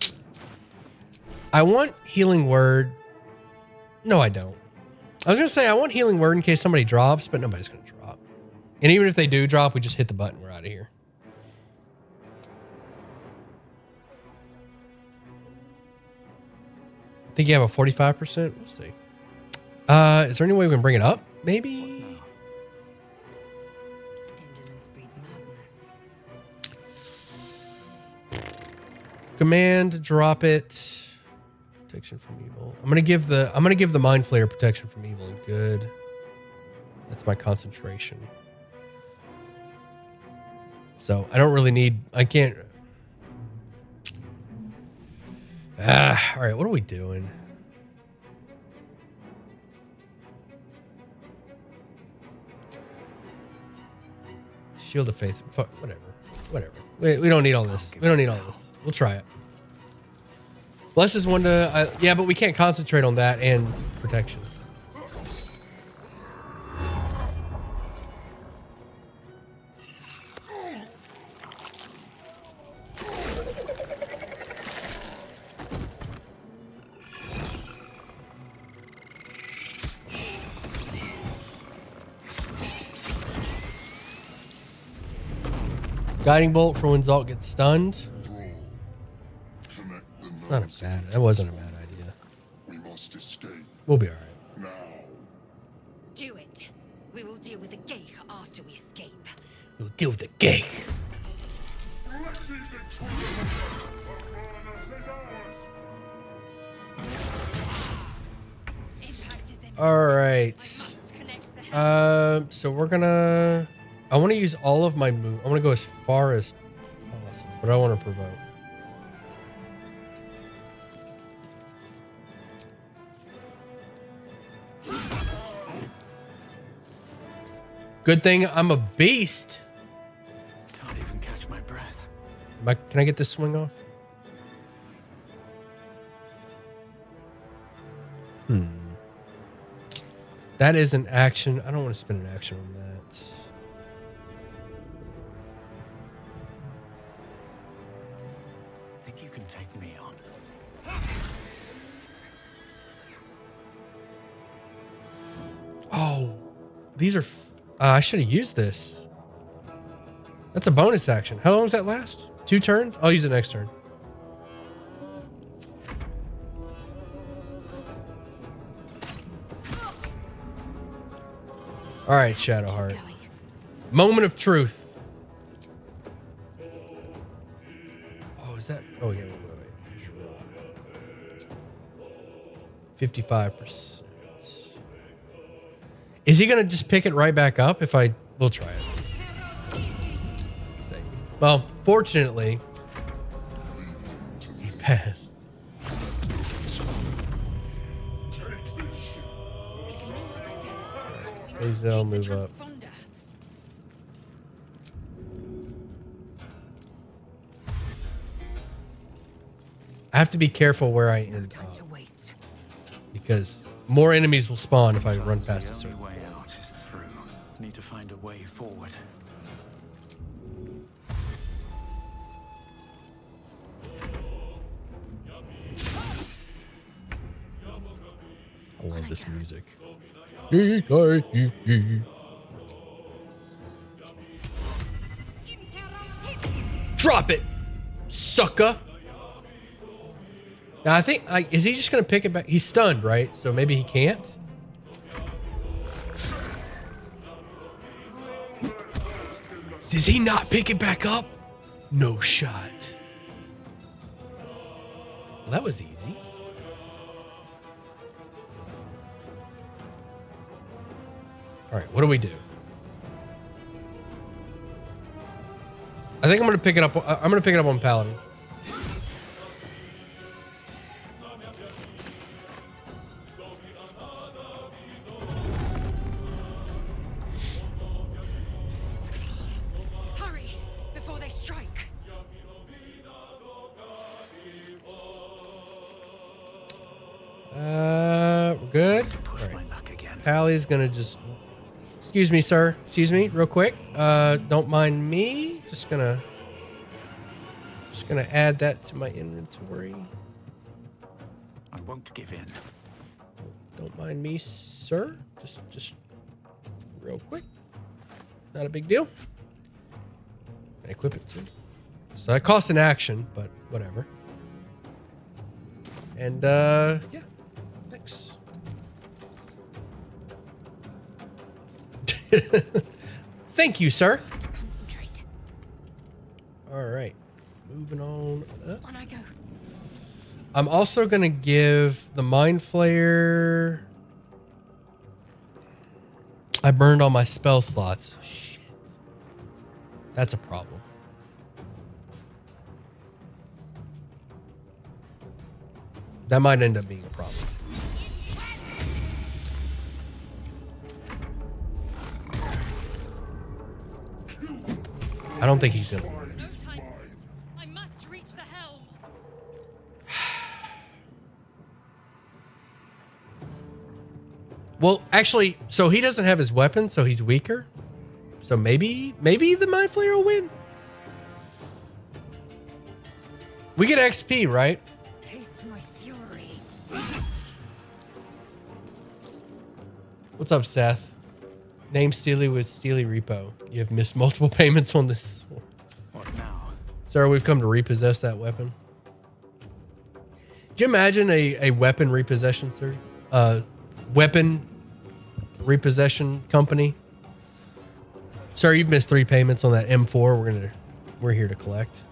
I want healing word. No, I don't. I was gonna say I want healing word in case somebody drops, but nobody's gonna drop. And even if they do drop, we just hit the button. We're out of here. I think you have a 45%. We'll see. Is there any way we can bring it up? Maybe. Indolence breeds madness. Command, drop it. Protection from evil. I'm gonna give the mind flayer protection from evil and good. That's my concentration. So I don't really need. I can't. All right. What are we doing? Shield of Faith. Fuck. Whatever. We don't need all this. We don't need all this. We'll try it. Bless is one to. Yeah, but we can't concentrate on that and protection. Guiding bolt for when Zhalk gets stunned. It's not a bad. That wasn't a bad idea. We must escape We'll be all right. now. Do it. We will deal with the Gake after we escape. We'll deal with the gate. Impact is in. All right. Must connect the helm. So we're gonna. I want to use all of my move. I want to go as far as possible, but I want to provoke. Good thing I'm a beast. Can't even catch my breath. Can I get this swing off? That is an action. I don't want to spend an action on that. Think you can take me on? Oh, these are. I should have used this. That's a bonus action. How long does that last? 2 turns? I'll use it next turn. All right, Shadowheart. Moment of truth. Oh, is that? Oh, yeah. Wait. 55%. Is he gonna just pick it right back up? We'll try it. Save. Well, fortunately, he passed. Lazelle, move up. I have to be careful where I end up because more enemies will spawn if I run past a The certain. only way out is through. Need to find a way forward. this music. Drop it, sucker. Now I think, is he just gonna pick it back? He's stunned, right? So maybe he can't. Does he not pick it back up? No shot. Well, that was easy. All right, what do we do? I think I'm gonna pick it up. I'm gonna pick it up on Paladin. Hurry before they strike. We're good. Push All right. my luck again. Hallie's gonna just. Excuse me, sir. Excuse me, real quick. Don't mind me. Just gonna add that to my inventory. I won't give in. Don't mind me, sir. Just real quick. Not a big deal. Equip it too. So that costs an action, but whatever. And yeah, thanks. Thank you, sir. Concentrate. All right, moving on up. On I go. I'm also gonna give the Mind Flayer. I burned all my spell slots. Shit. That's a problem. That might end up being a problem. I don't think he's gonna. No time. I must reach the helm. Well, actually, so he doesn't have his weapon, so he's weaker. So maybe the Mind Flayer will win. We get XP, right? Taste my fury. What's up, Seth? Name Steely with Steely Repo. You have missed multiple payments on this. What now? Sir, we've come to repossess that weapon. Do you imagine a weapon repossession, sir? Weapon repossession company. Sir, you've missed 3 payments on that M4. We're here to collect.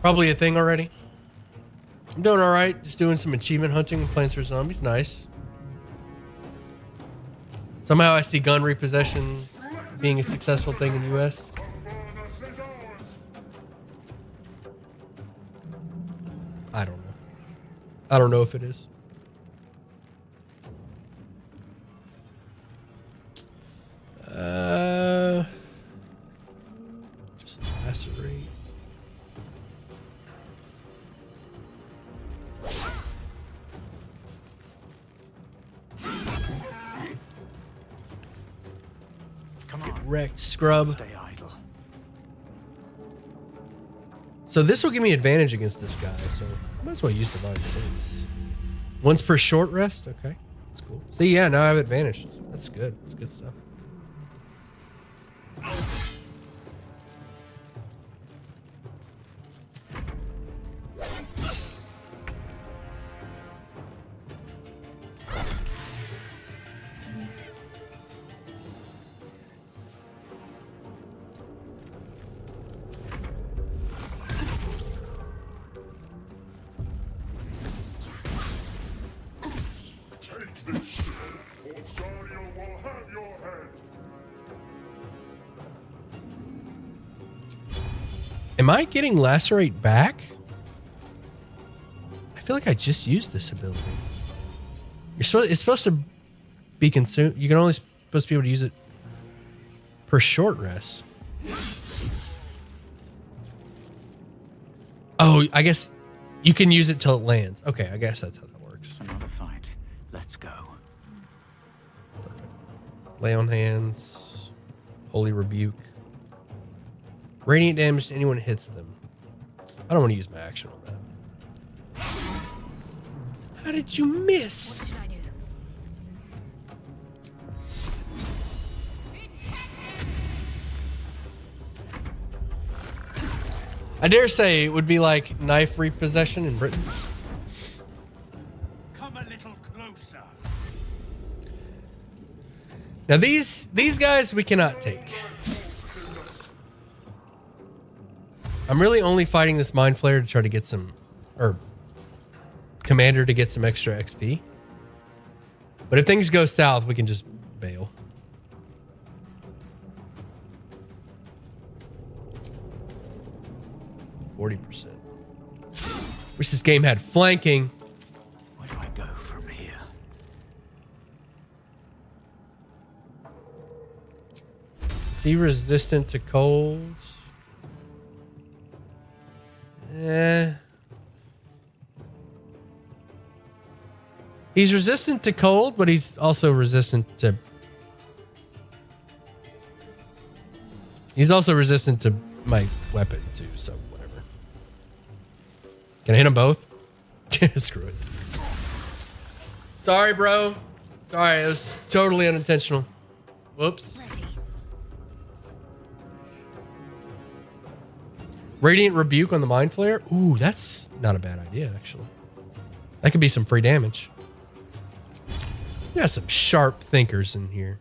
Probably a thing already. I'm doing all right. Just doing some achievement hunting and Plants vs. Zombies. Nice. Somehow I see gun repossession being a successful thing in the U.S. I don't know. I don't know if it is. Just lacerate. Come Get on. wrecked, scrub. Stay idle. So this will give me advantage against this guy, so I might as well use Divine Sense. Once per short rest? Okay, that's cool. See, yeah, now I have advantage. That's good. That's good stuff. Am I getting Lacerate back? I feel like I just used this ability. It's supposed to be consumed. You can only supposed to be able to use it per short rest. Oh, I guess you can use it till it lands. Okay, I guess that's how that works. Another fight. Let's go. Lay on hands. Holy rebuke. Radiant damage to anyone who hits them. I don't want to use my action on that. How did you miss? What should I do? I dare say it would be like knife repossession in Britain. Come a little closer. Now these guys we cannot take. I'm really only fighting this Mind Flayer to try to get some, or Commander to get some extra XP. But if things go south, we can just bail. %. Wish this game had flanking. Where do I go from here? Is he resistant to colds? He's resistant to cold, but he's also resistant to... He's also resistant to my weapon, too, so whatever. Can I hit them both? Screw it. Sorry, bro. Sorry, it was totally unintentional. Whoops. Ready. Radiant Rebuke on the Mind Flayer? Ooh, that's not a bad idea, actually. That could be some free damage. We got some sharp thinkers in here.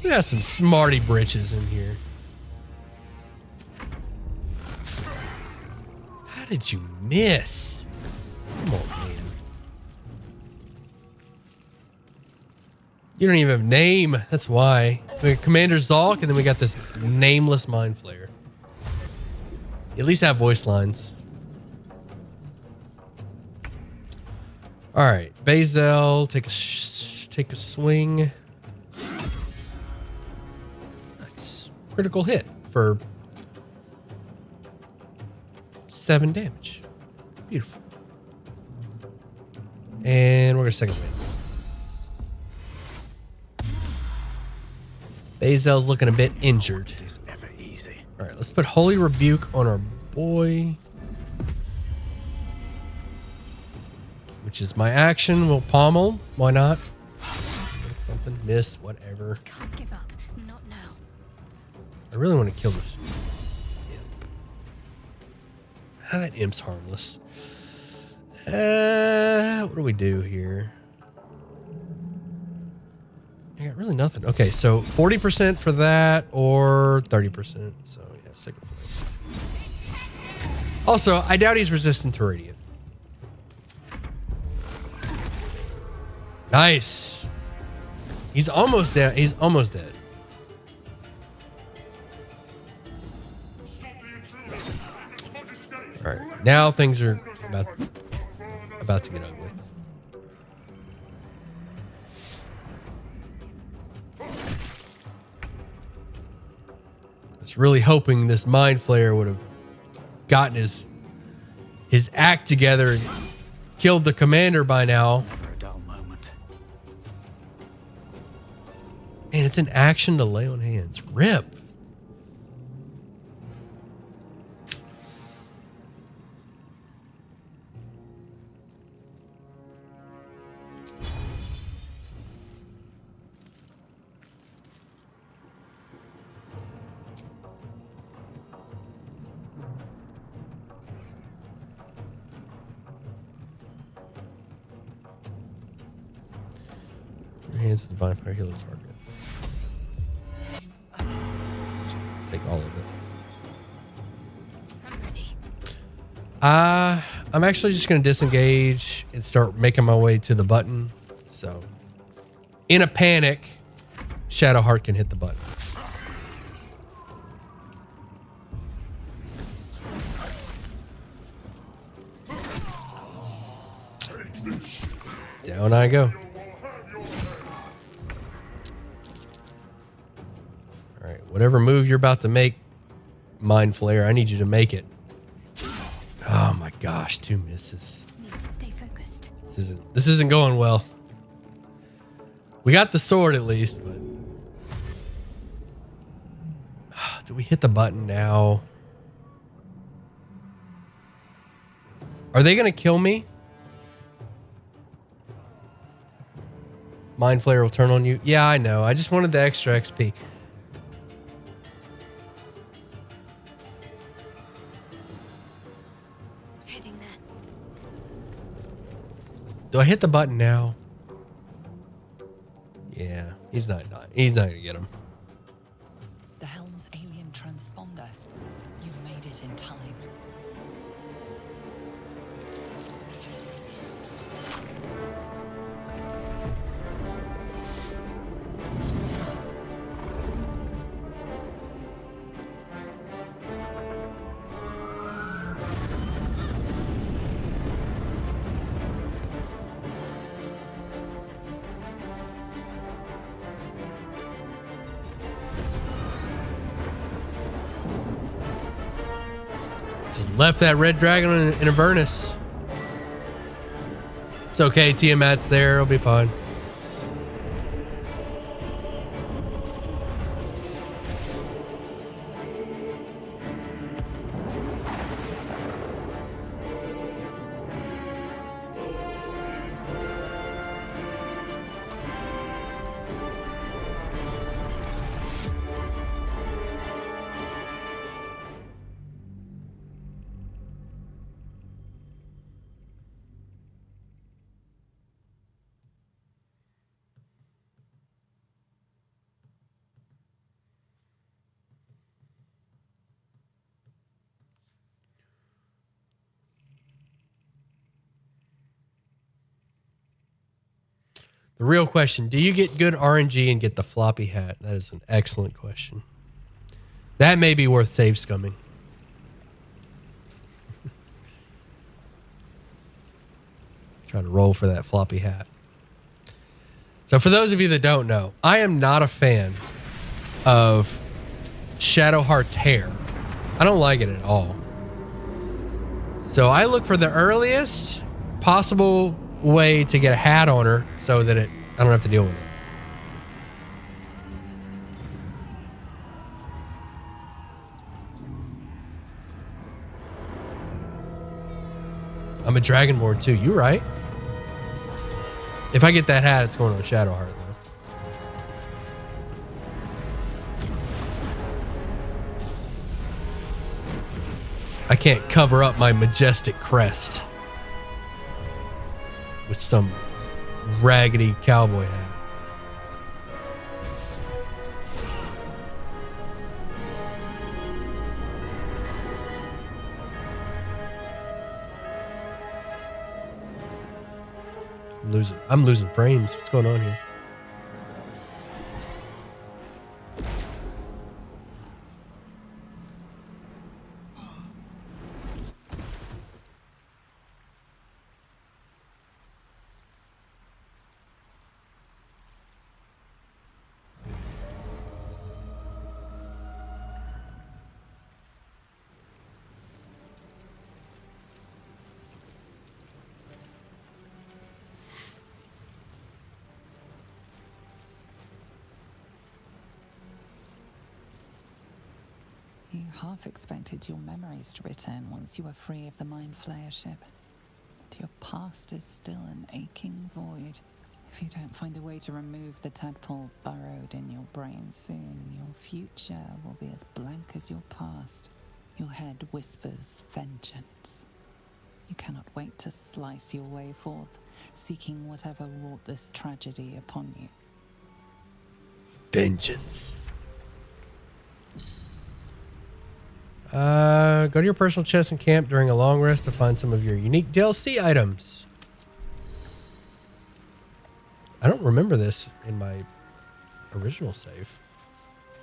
We got some smarty britches in here. How did you miss? Come on, man. You don't even have a name. That's why. We got Commander Zhalk, and then we got this nameless Mind Flayer. At least have voice lines. All right, Lazelle, take a swing. Nice, critical hit for 7 damage. Beautiful. And we're gonna second win. Lazelle's looking a bit injured. It is ever easy. All right, let's put Holy Rebuke on our boy. Which is my action. We'll pommel. Why not? Something. Miss. Whatever. Can't give up. Not now. I really want to kill this imp. Ah, that imp's harmless. What do we do here? I got really nothing. Okay, so 40% for that or 30%. So yeah, second for that. Also, I doubt he's resistant to radiant. Nice. He's almost dead. He's almost dead. All right, now things are about to get ugly. I was really hoping this Mind Flayer would have gotten his act together and killed the commander by now. Never a dull moment. Man, it's an action to lay on hands. Rip. Your hands of divine fire heal the target. Take all of it. I'm ready. I'm actually just going to disengage and start making my way to the button. So, in a panic, Shadowheart can hit the button. Down I go. Whatever move you're about to make, Mind Flare, I need you to make it. Oh my gosh, 2 misses. Need to stay focused. This isn't going well. We got the sword at least, but do we hit the button now? Are they gonna kill me? Mind Flare will turn on you. Yeah, I know. I just wanted the extra XP. Heading there. Do I hit the button now? Yeah, he's not gonna get him. The helm's alien transponder. You've made it in time. Just left that red dragon in Avernus. It's okay, Tiamat's there, it'll be fine. The real question, do you get good RNG and get the floppy hat? That is an excellent question. That may be worth save scumming. Try to roll for that floppy hat. So for those of you that don't know, I am not a fan of Shadowheart's hair. I don't like it at all. So I look for the earliest possible way to get a hat on her so that I don't have to deal with it. I'm a Dragonborn too. You right. If I get that hat, it's going on Shadowheart though. I can't cover up my majestic crest with some raggedy cowboy hat. I'm losing frames. What's going on here? You half expected your memories to return once you were free of the Mind Flayer ship. But your past is still an aching void. If you don't find a way to remove the tadpole burrowed in your brain soon, your future will be as blank as your past. Your head whispers vengeance. You cannot wait to slice your way forth, seeking whatever wrought this tragedy upon you. Vengeance. Go to your personal chest and camp during a long rest to find some of your unique DLC items. I don't remember this in my original save.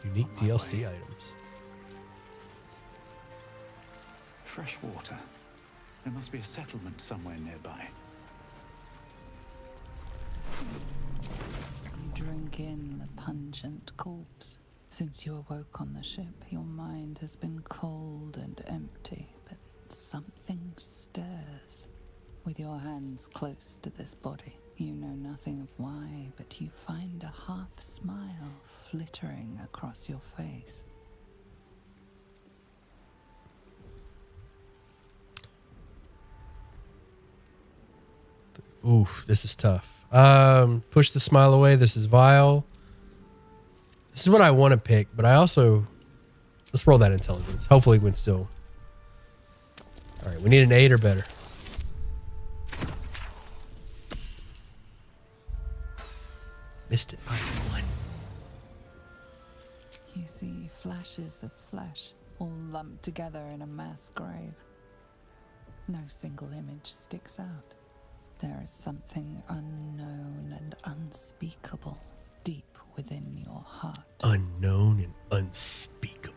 Unique DLC items. Fresh water. There must be a settlement somewhere nearby. You drink in the pungent corpse. Since you awoke on the ship, your mind has been cold and empty, but something stirs. With your hands close to this body, you know nothing of why, but you find a half smile flittering across your face. Oof, this is tough. Push the smile away. This is vile. This is what I want to pick, but I also... Let's roll that intelligence. Hopefully we can still... All right, we need an 8 or better. Missed it by 1. You see flashes of flesh, all lumped together in a mass grave. No single image sticks out. There is something unknown and unspeakable deep within your heart. Unknown and unspeakable.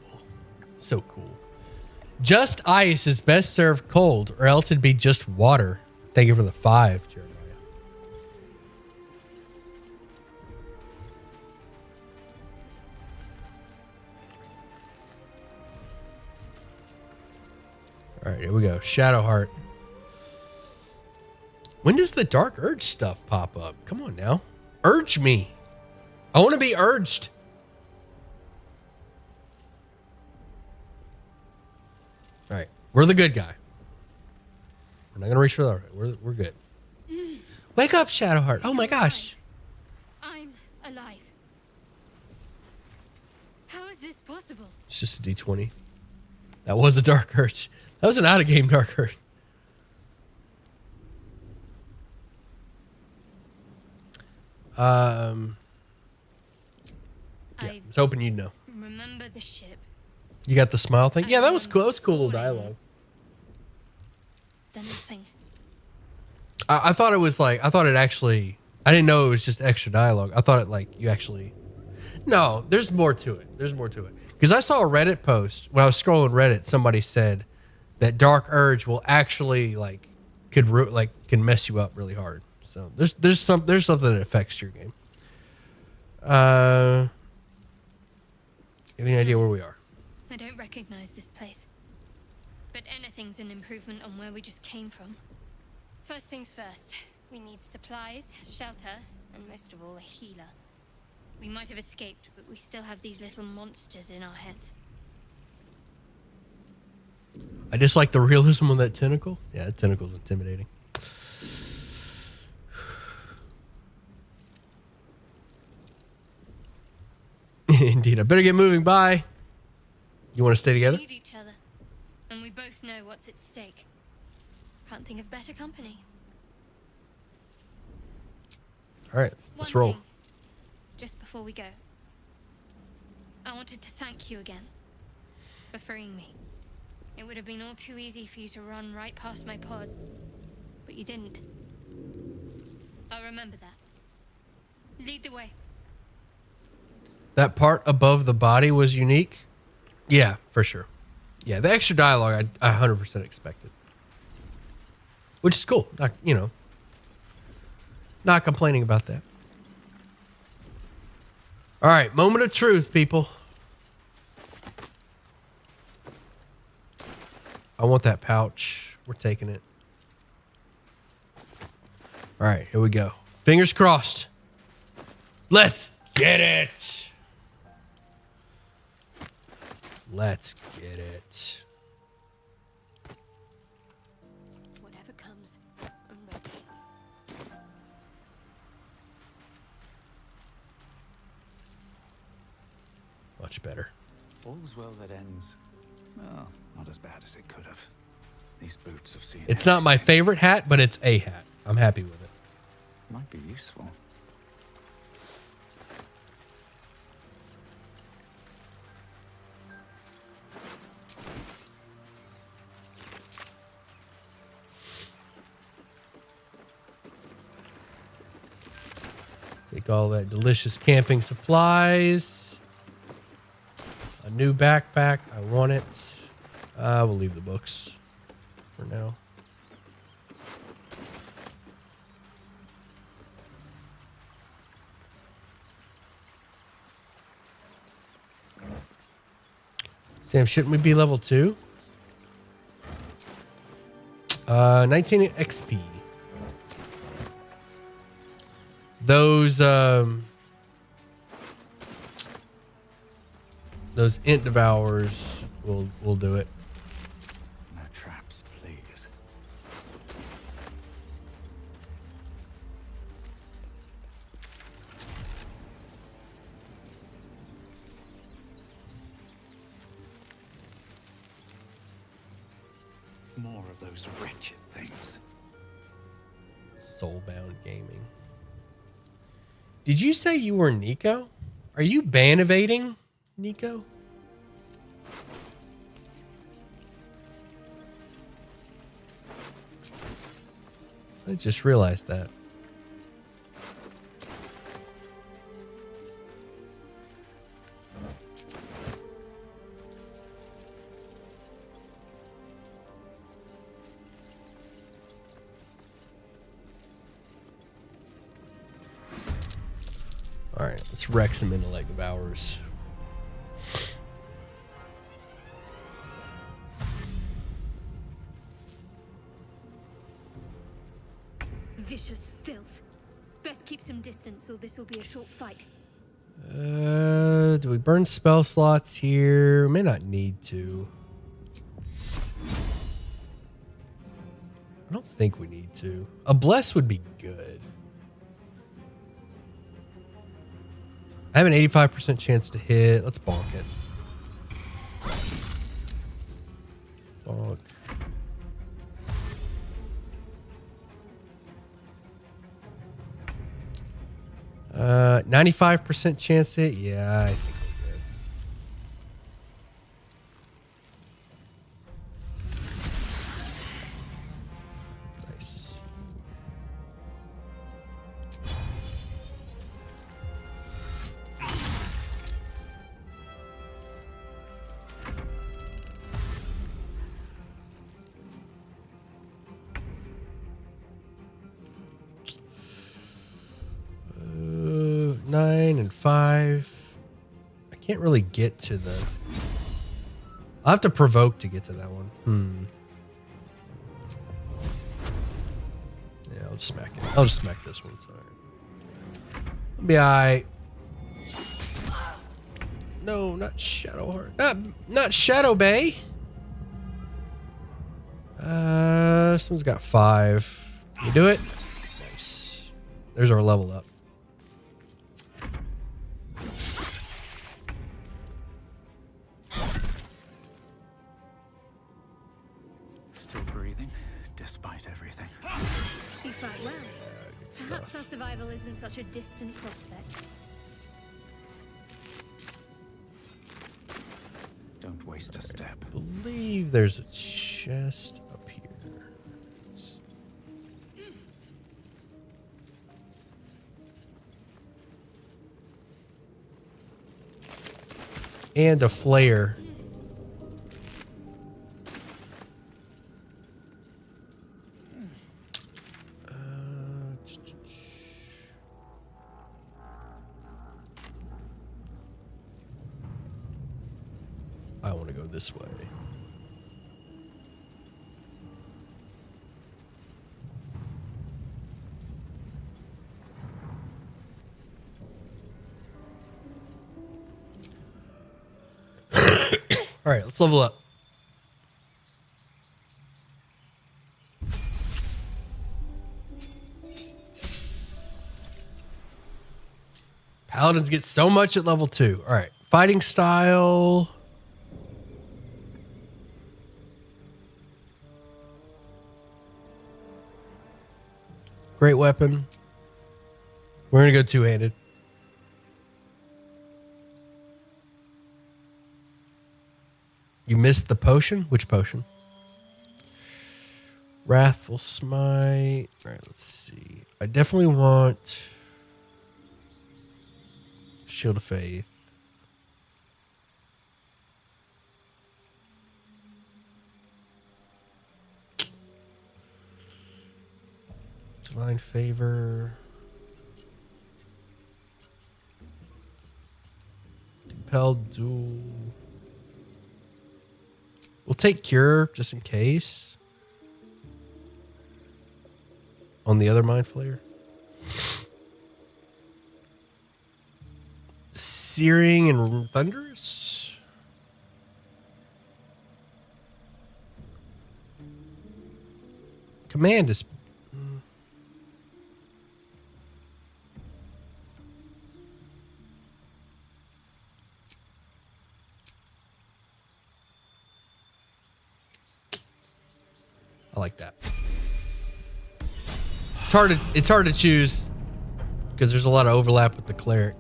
So cool. Just ice is best served cold, or else it'd be just water. Thank you for the 5, Jeremiah. All right, here we go. Shadowheart. When does the Dark Urge stuff pop up? Come on now. Urge me. I want to be urged. All right. We're the good guy. We're not going to reach for the... We're good. Wake up, Shadowheart. Oh my gosh. I'm alive. How is this possible? It's just a D20. That was a Dark Urge. That was an out-of-game Dark Urge. Yeah, I was hoping you'd know. Remember the ship. You got the smile thing? Yeah, that was cool. That was cool little dialogue. The nothing. I thought it was like, I thought it actually, I didn't know it was just extra dialogue. I thought it like, you actually, no, there's more to it. There's more to it. Because I saw a Reddit post, when I was scrolling Reddit, somebody said that Dark Urge will actually like, can mess you up really hard. So there's something that affects your game. Any idea where we are? I don't recognize this place. But anything's an improvement on where we just came from. First things first, we need supplies, shelter, and most of all, a healer. We might have escaped, but we still have these little monsters in our heads. I just like the realism on that tentacle. Yeah, that tentacle's intimidating. Indeed. I better get moving. Bye. You want to stay together? We need each other, and we both know what's at stake. Can't think of better company. All right, let's One roll. thing, just before we go, I wanted to thank you again for freeing me. It would have been all too easy for you to run right past my pod, but you didn't. I'll remember that. Lead the way. That part above the body was unique. Yeah, for sure. Yeah, the extra dialogue I 100% expected. Which is cool. Not, not complaining about that. All right, moment of truth, people. I want that pouch. We're taking it. All right, here we go. Fingers crossed. Let's get it. Let's get it. Whatever comes, I'm ready. Much better. All's well that ends. Well, not as bad as it could have. These boots have seen. It's not my favorite hat, but it's a hat. I'm happy with it. Might be useful. Take all that delicious camping supplies. A new backpack. I want it. We'll leave the books for now. Sam, shouldn't we be level 2? 19 XP. Those int devours will do it. No traps, please. More of those wretched things. Soulbound Gaming. Did you say you were Nico? Are you ban evading, Nico? I just realized that. All right, let's wreck some intellect devours. Vicious filth. Best keep some distance, or this will be a short fight. Do we burn spell slots here? We may not need to. I don't think we need to. A bless would be good. I have an 85% chance to hit. Let's bonk it. Bonk. 95% chance to hit. Yeah, I think we're good. Nice. Uh, 9 and 5. I can't really get to the... I'll have to provoke to get to that one. Yeah, I'll just smack it. I'll just smack this one. Sorry. I'll be alright. No, not Shadowheart. Not Shadow Bay. This one's got 5. Can we do it? Nice. There's our level up. Still breathing, despite everything. You fight well. Good Perhaps stuff. our survival isn't such a distant prospect. Don't waste a step. I believe there's a chest up here. And a flare. I want to go this way. All right, let's level up. Paladins get so much at level 2. All right, fighting style. Great weapon. We're going to go two-handed. You missed the potion? Which potion? Wrathful Smite. All right, let's see. I definitely want Shield of Faith. Divine Favor. Compelled Duel. We'll take cure just in case. On the other mind flayer. Searing and thunderous. Command is. I like that. It's hard to choose because there's a lot of overlap with the cleric.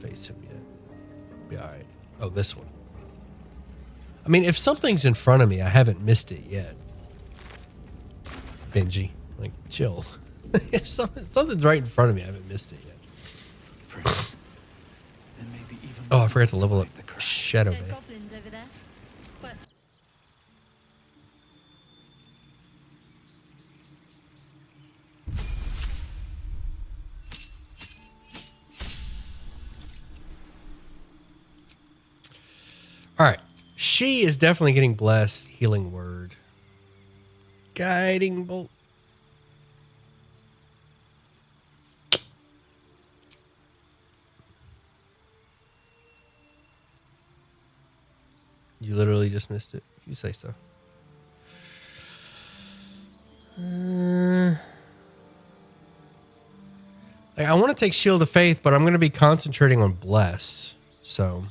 Face him yet? Be all right. Oh, this one. I mean, if something's in front of me, I haven't missed it yet. Benji, like, chill. If something's right in front of me, I haven't missed it yet. Prince. And maybe even Oh, I forgot to level up the crack. Shadow Dead Bay. goblins over there. Worth All right. She is definitely getting blessed. Healing word. Guiding bolt. You literally just missed it. You say so. Like, I want to take Shield of Faith, but I'm going to be concentrating on Bless. So,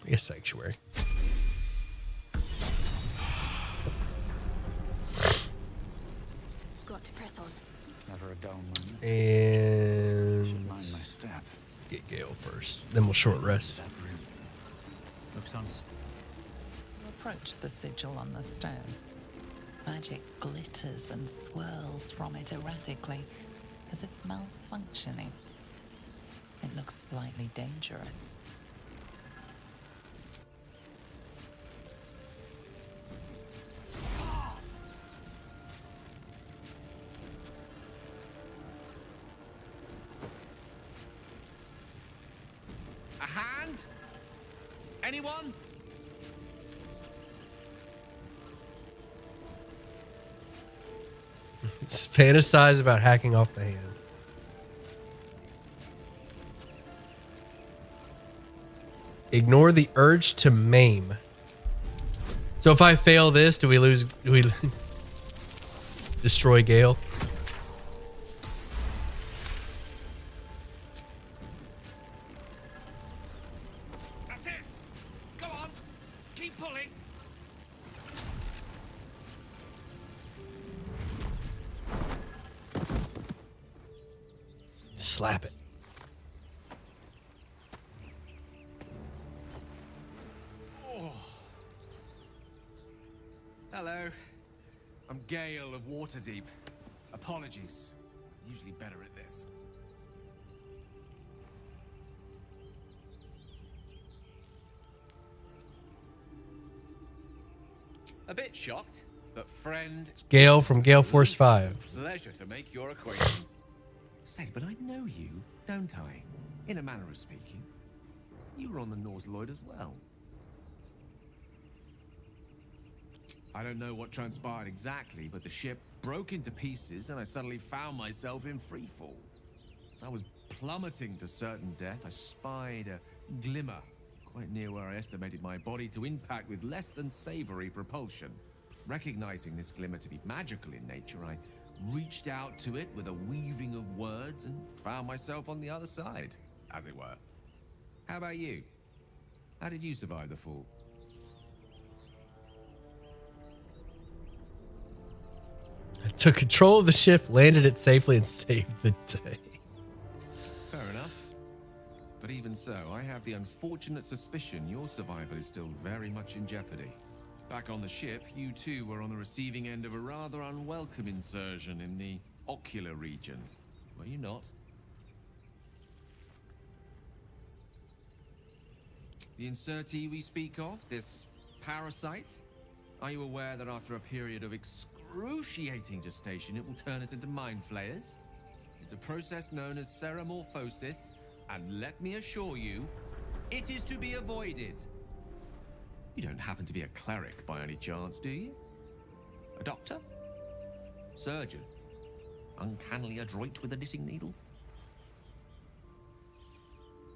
I guess Sanctuary. got to press on. Never a dull moment. And Should mind my step. let's get Gale first. Then we'll short rest. That room looks You approach the sigil on the stone. Magic glitters and swirls from it erratically, as if malfunctioning. It looks slightly dangerous. A hand? Anyone? Fantasize about hacking off the hand. Ignore the urge to maim. So if I fail this, do we lose? Do we destroy Gale? That's it! Go on! Keep pulling! Slap it. Hello. I'm Gale of Waterdeep. Apologies. Usually better at this. A bit shocked, but friend. Gale from Gale Force 5. Pleasure to make your acquaintance. Say, but I know you, don't I? In a manner of speaking. You were on the Norse Lloyd as well. I don't know what transpired exactly, but the ship broke into pieces and I suddenly found myself in freefall. As I was plummeting to certain death, I spied a glimmer quite near where I estimated my body to impact with less than savory propulsion. Recognizing this glimmer to be magical in nature, I reached out to it with a weaving of words and found myself on the other side, as it were. How about you? How did you survive the fall? I took control of the ship, landed it safely, and saved the day. Fair enough. But even so, I have the unfortunate suspicion your survival is still very much in jeopardy. Back on the ship, you too were on the receiving end of a rather unwelcome insertion in the ocular region. Were you not? The insertee we speak of, this parasite, are you aware that after a period of excruciating gestation, it will turn us into mind flayers? It's a process known as ceramorphosis, and let me assure you, it is to be avoided. You don't happen to be a cleric by any chance, do you? A doctor? Surgeon? Uncannily adroit with a knitting needle?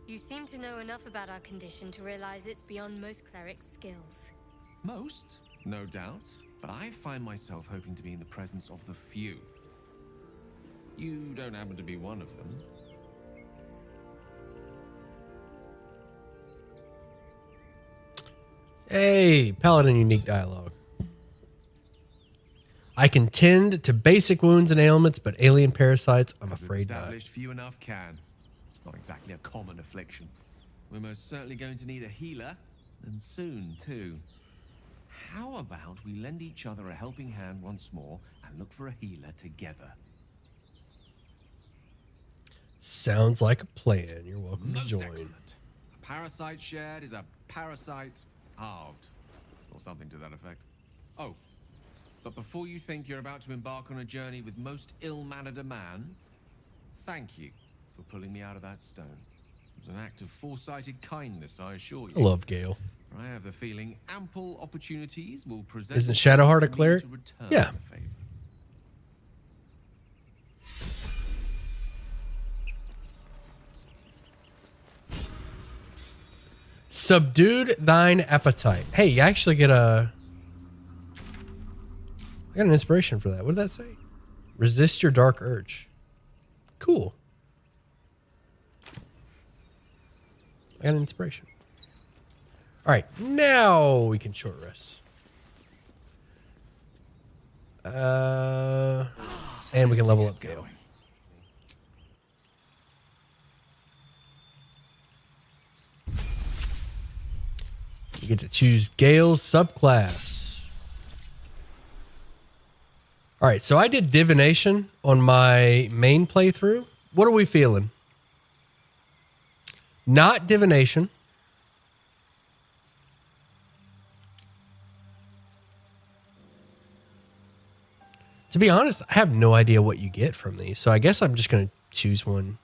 You seem to know enough about our condition to realize it's beyond most clerics' skills. Most, no doubt, but I find myself hoping to be in the presence of the few. You don't happen to be one of them. Hey, Paladin unique dialogue. I can tend to basic wounds and ailments, but alien parasites, I'm afraid not. Established few enough can. It's not exactly a common affliction. We're most certainly going to need a healer, and soon too. How about we lend each other a helping hand once more and look for a healer together? Sounds like a plan. You're welcome Most to join. excellent. A parasite shared is a parasite halved, or something to that effect. Oh, but before you think you're about to embark on a journey with most ill-mannered a man, thank you for pulling me out of that stone. It was an act of foresighted kindness, I assure you. I love Gale. For I have the feeling ample opportunities will present. Isn't Shadowheart a for me cleric? to return Yeah. the favor. Subdued thine appetite. Hey, you actually get a... I got an inspiration for that. What did that say? Resist your dark urge. Cool. I got an inspiration. All right, now we can short rest. And we can level up Gale. You get to choose Gale's subclass. All right, so I did divination on my main playthrough. What are we feeling? Not divination. To be honest, I have no idea what you get from these, so I guess I'm just going to choose one.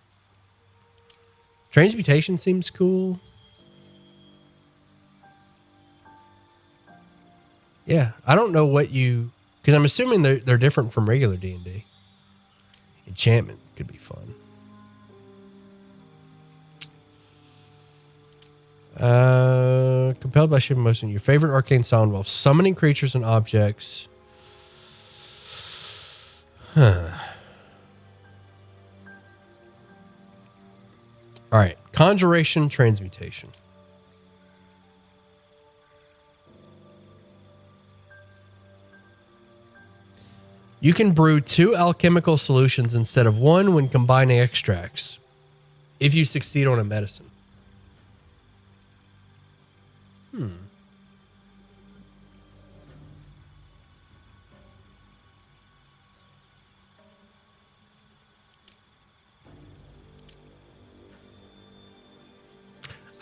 Transmutation seems cool. Yeah, I don't know what you... Because I'm assuming they're different from regular D&D. Enchantment could be fun. Compelled by shift motion. Your favorite arcane style involves summoning creatures and objects. Huh. All right. Conjuration, transmutation. You can brew 2 alchemical solutions instead of 1 when combining extracts, if you succeed on a medicine.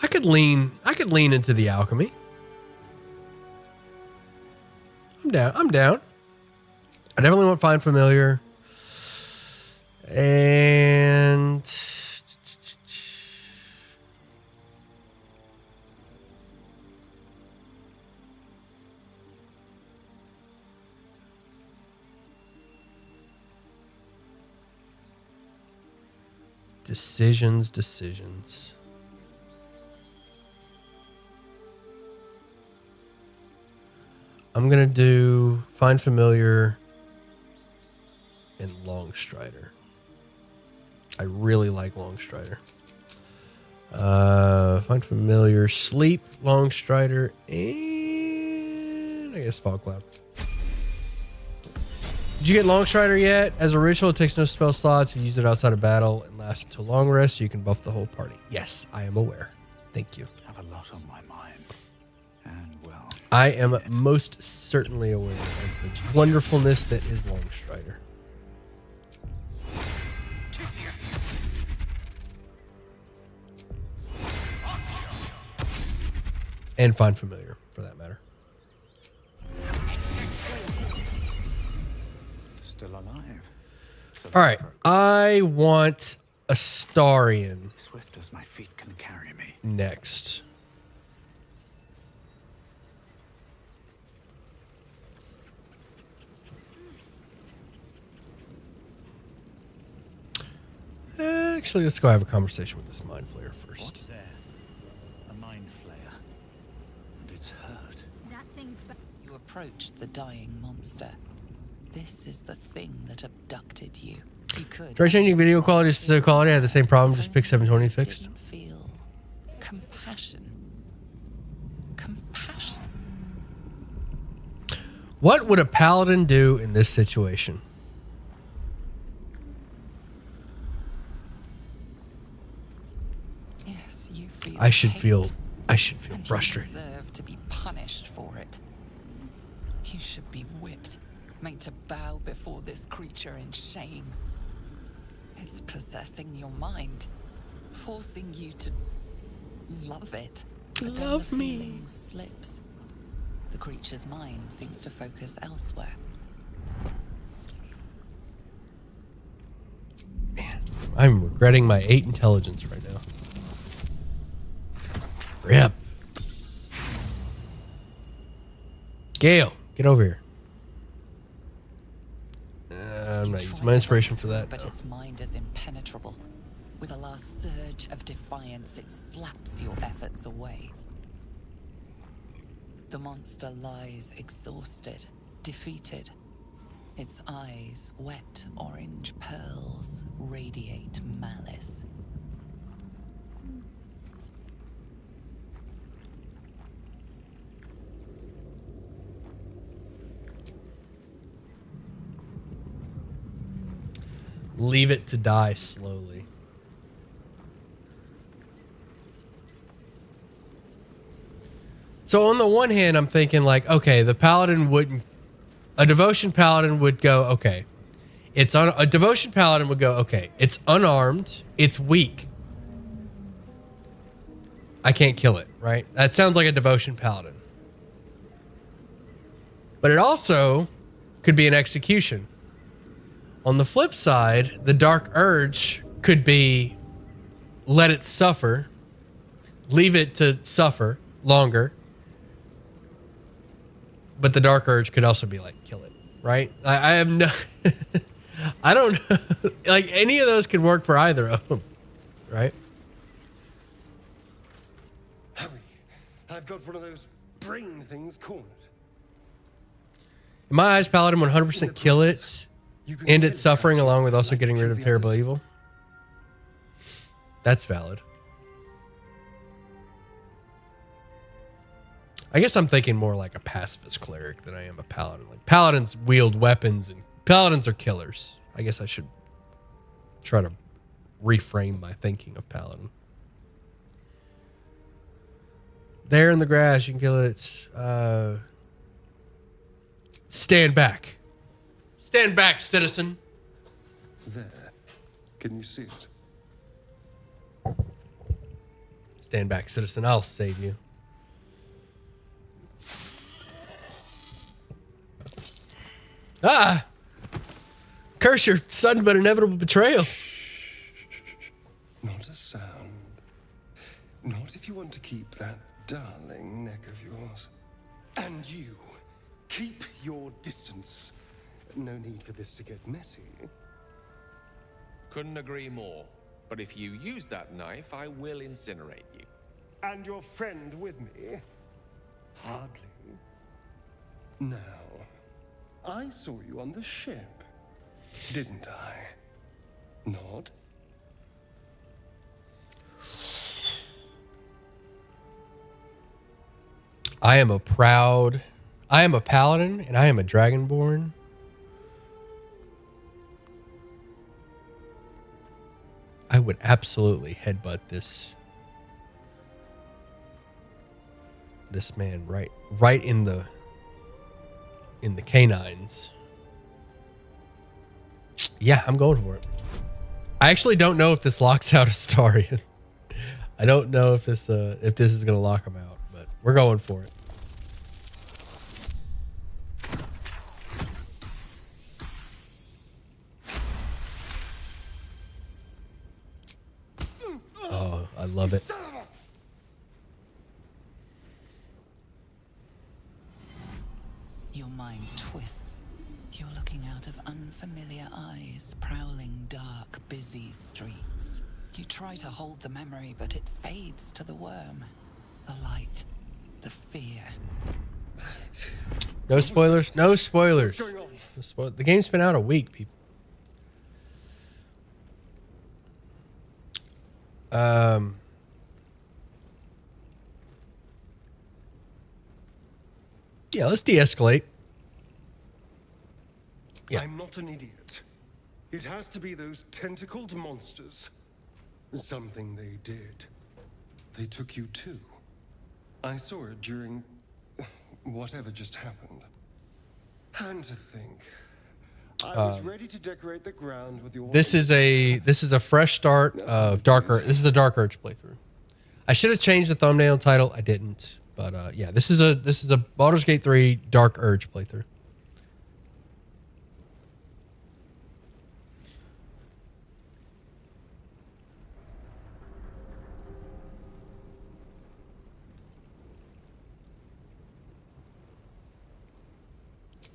I could lean into the alchemy. I'm down. I definitely want Find Familiar. And decisions. I'm going to do Find Familiar and Longstrider. I really like Longstrider. Find Familiar, Sleep, Longstrider, and I guess Fog Cloud. Did you get Longstrider yet? As a ritual, it takes no spell slots. If you use it outside of battle and lasts until long rest, so you can buff the whole party. Yes, I am aware. Thank you. I have a lot on my mind. And well, I am most certainly aware of the wonderfulness that is Longstrider. And Find Familiar, for that matter. still alive. All right. I want Astarion Swift as my feet can carry me. next. Actually, let's go have a conversation with this Mind Flayer first. What's there? A mind flayer. And it's hurt. That thing's You approach the dying monster. This is the thing that abducted you. You could. Try changing video quality to specific quality. I had the same problem. Just pick 720 fixed. Didn't feel compassion. Compassion. What would a paladin do in this situation? Yes, you feel. I should hate, feel and frustrated. You deserve to be punished for it. You should be whipped, made to bow before this creature in shame. It's possessing your mind, forcing you to love it. But then Love the me. feeling slips. The creature's mind seems to focus elsewhere. Man, I'm regretting my 8 intelligence right now. Rip. Gale, get over here. I'm You not try using to my inspiration break for that. through, But no. its mind is impenetrable. With a last surge of defiance, it slaps your efforts away. The monster lies exhausted, defeated. Its eyes, wet orange pearls, radiate malice. Leave it to die slowly. So on the one hand, I'm thinking like, okay, the paladin wouldn't. A devotion paladin would go, okay. A devotion paladin would go, okay. It's unarmed. It's weak. I can't kill it, right? That sounds like a devotion paladin. But it also could be an execution. On the flip side, the dark urge could be let it suffer, leave it to suffer longer. But the dark urge could also be like, kill it, right? I have no, I don't know. Like any of those could work for either of them, right? Hurry. I've got one of those brain things cornered. In my eyes, Paladin 100% kill it, end its suffering, along with also getting rid of terrible evil. That's valid. I guess I'm thinking more like a pacifist cleric than I am a paladin. Like paladins wield weapons and paladins are killers. I guess I should try to reframe my thinking of paladin. There in the grass, you can kill it. Stand back. Stand back, citizen. There. Can you see it? Stand back, citizen. I'll save you. Ah! Curse your sudden but inevitable betrayal. Not a sound. Not if you want to keep that darling neck of yours. And you, keep your distance. No need for this to get messy. Couldn't agree more. But if you use that knife, I will incinerate you. And your friend with me? Hardly. Now, I saw you on the ship, didn't I? Nod? I am a paladin and I am a dragonborn. I would absolutely headbutt this man right in the canines. Yeah, I'm going for it. I actually don't know if this locks out Astarion. I don't know if this is gonna lock him out, but we're going for it. love it. Your mind twists. You're looking out of unfamiliar eyes, prowling dark, busy streets. You try to hold the memory, but it fades to the worm. The light. The fear. No spoilers. No spoilers. What's going on? The game's been out a week, people. Yeah, let's de-escalate. Yeah. I'm not an idiot. It has to be those tentacled monsters. Something they did. They took you too. I saw it during whatever just happened. And to think, I was ready to decorate the ground with your. This is a fresh start of This is a Dark Urge playthrough. I should have changed the thumbnail title. I didn't, but yeah, this is a Baldur's Gate 3 Dark Urge playthrough.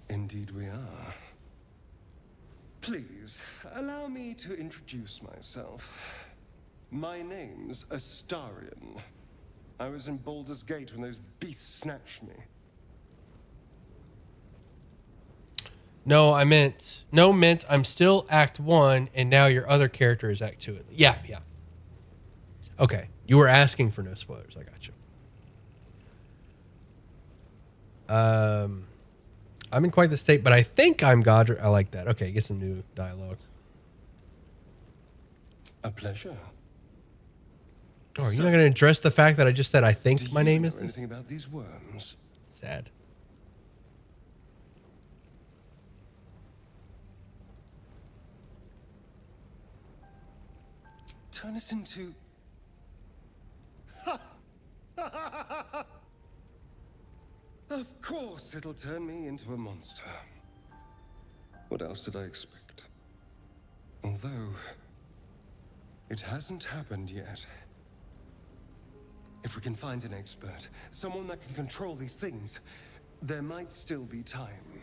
Indeed we are. Please, allow me to introduce myself. My name's Astarion. I was in Baldur's Gate when those beasts snatched me. No, I'm still Act 1, and now your other character is Act 2. Yeah. Okay, you were asking for no spoilers. I got you. I'm in quite the state, but I think I'm Godric. I like that. Okay, get some new dialogue. A pleasure. Oh, are you not going to address the fact that I just said I think my name is this? Anything about these worms? Sad. Turn us into. Of course, it'll turn me into a monster. What else did I expect? Although, it hasn't happened yet. If we can find an expert, someone that can control these things, there might still be time.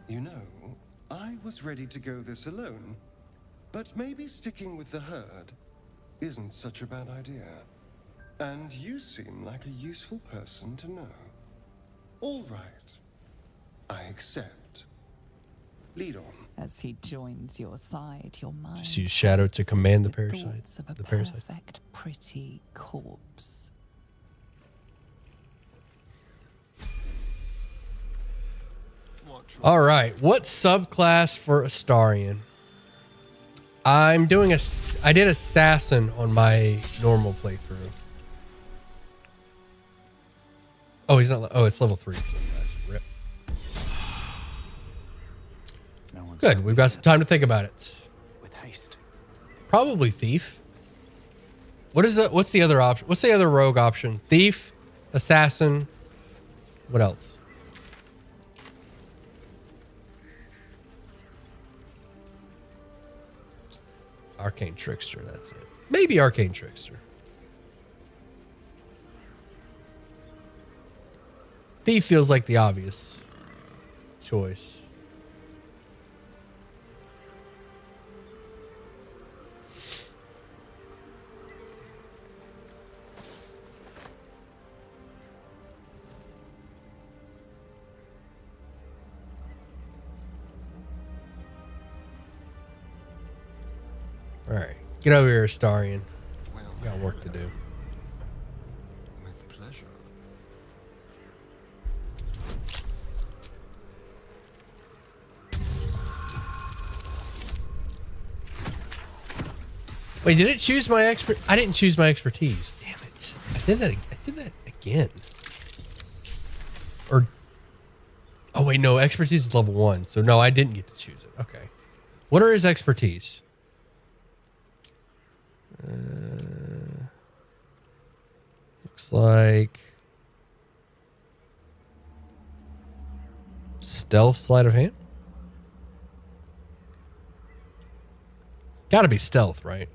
You know, I was ready to go this alone, but maybe sticking with the herd isn't such a bad idea. And you seem like a useful person to know. All right, I accept. Lead on. As he joins your side, your mind. Just use Shadow to command the passes parasite. thoughts of a The parasite. perfect, pretty corpse. All right, what subclass for Astarion? I did assassin on my normal playthrough. Oh, he's not. Oh, it's level 3. Rip. Good. We've got some time to think about it. With haste. Probably thief. What's the other option? What's the other rogue option? Thief, assassin. What else? Arcane Trickster, that's it. Maybe Arcane Trickster. Thief feels like the obvious choice. All right, get over here, Astarion. Well, We got work to do. with pleasure. Wait, did it choose my expert? I didn't choose my expertise. Damn it! I did that again. Or, oh wait, no, expertise is level 1, so no, I didn't get to choose it. Okay, what are his expertise? Looks like Stealth sleight of hand? Gotta be stealth, right?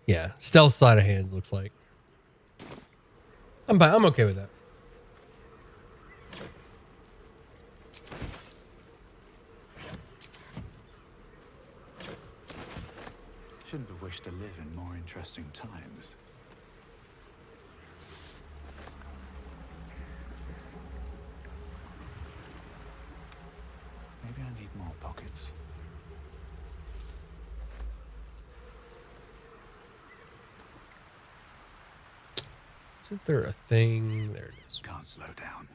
Yeah, stealth sleight of hand looks like. I'm okay with that. Shouldn't have wished to live in more interesting times. Maybe I need more pockets. Isn't there a thing? There it is. Can't slow down.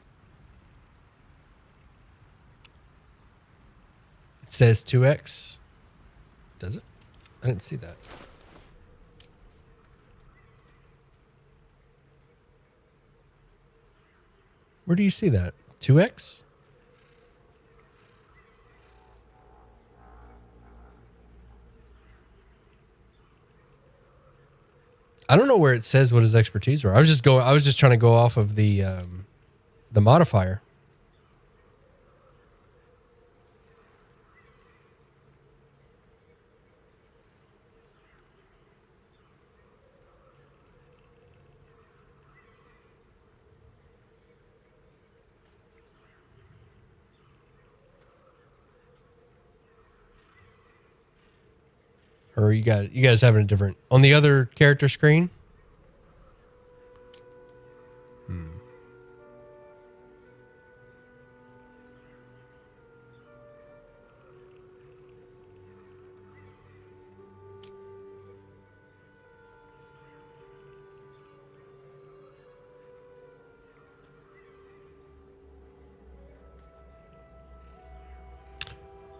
It says 2x. Does it? I didn't see that. Where do you see that? 2x? I don't know where it says what his expertise were. I was just trying to go off of the modifier. Or you guys having a different on the other character screen?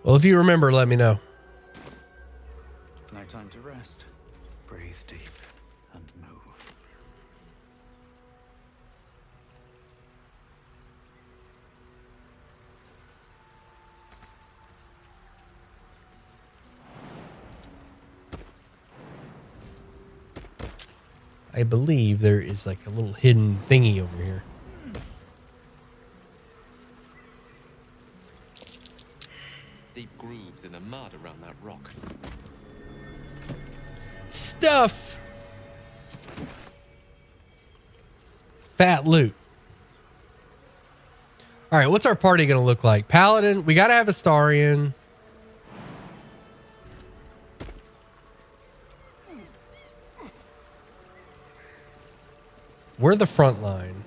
Well, if you remember, let me know. No time to rest. Breathe deep and move. I believe there is like a little hidden thingy over here. Deep grooves in the mud around that rock. Stuff. Fat loot. All right, what's our party going to look like? Paladin. We got to have Astarion. We're the front line.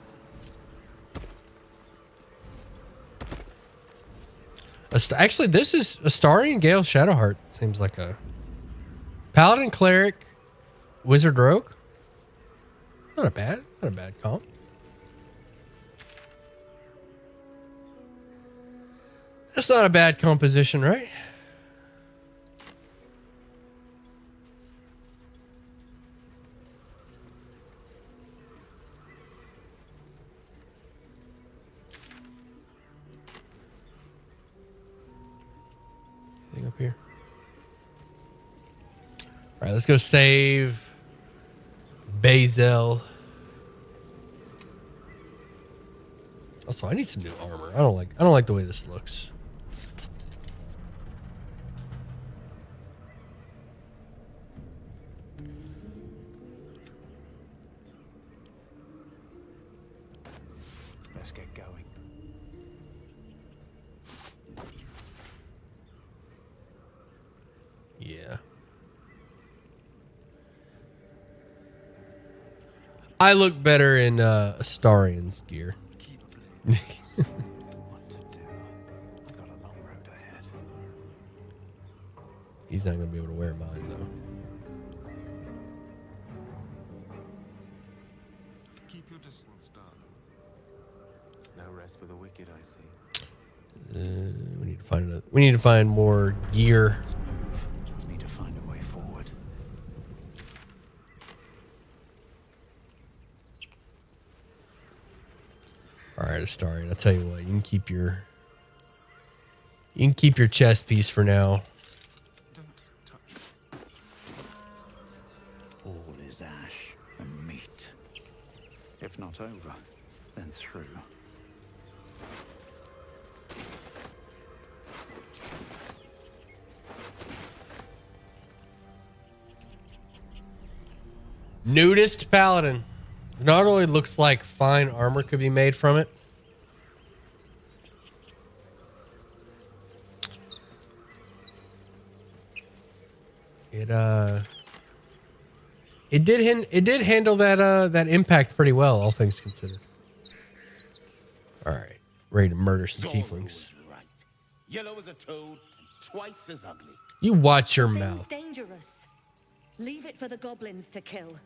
Actually, this is Astarion, Gale, Shadowheart. Seems like a Paladin, Cleric, Wizard, Rogue. Not a bad comp. That's not a bad composition, right? Anything up here? All right, let's go save Lazelle. Also, I need some new armor. I don't like the way this looks. Let's get going. Yeah. I look better in Astarion's gear. What to do? I've got a long road ahead. He's not going to be able to wear mine, though. Keep your distance, darling. No rest for the wicked, I see. We need to find more gear. Let's move. Need to find a way forward. All right, Astarion. I'll tell you what. You can keep your chest piece for now. Don't touch. All is ash and If not over, then through. Nudist paladin. Not only looks like fine armor could be made from it. It did handle that impact pretty well, all things considered. All right, ready to murder some tieflings. Right. Yellow as a toad, twice as ugly. You watch your Thing's mouth. dangerous. Leave it for the goblins to kill.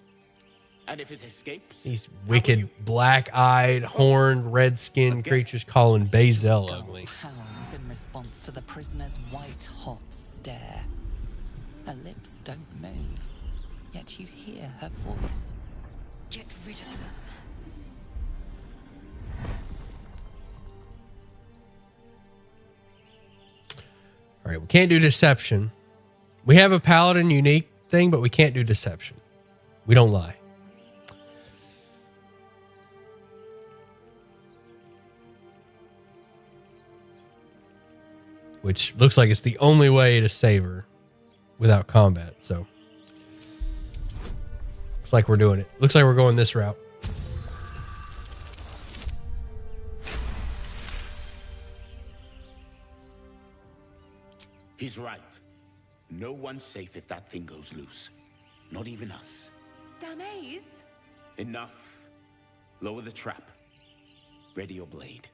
And if it escapes, These wicked, black-eyed, horned, red-skinned creatures calling Lazelle ugly. Pounds in response to the prisoner's white-hot stare. Her lips don't move, yet you hear her voice. Get rid of them. All right, we can't do deception. We have a paladin unique thing, but we can't do deception. We don't lie. Which looks like it's the only way to save her without combat. So looks like we're doing it. Looks like we're going this route. he's right. No one's safe if that thing goes loose. Not even us. Danaes? Enough. Lower the trap. Ready your blade.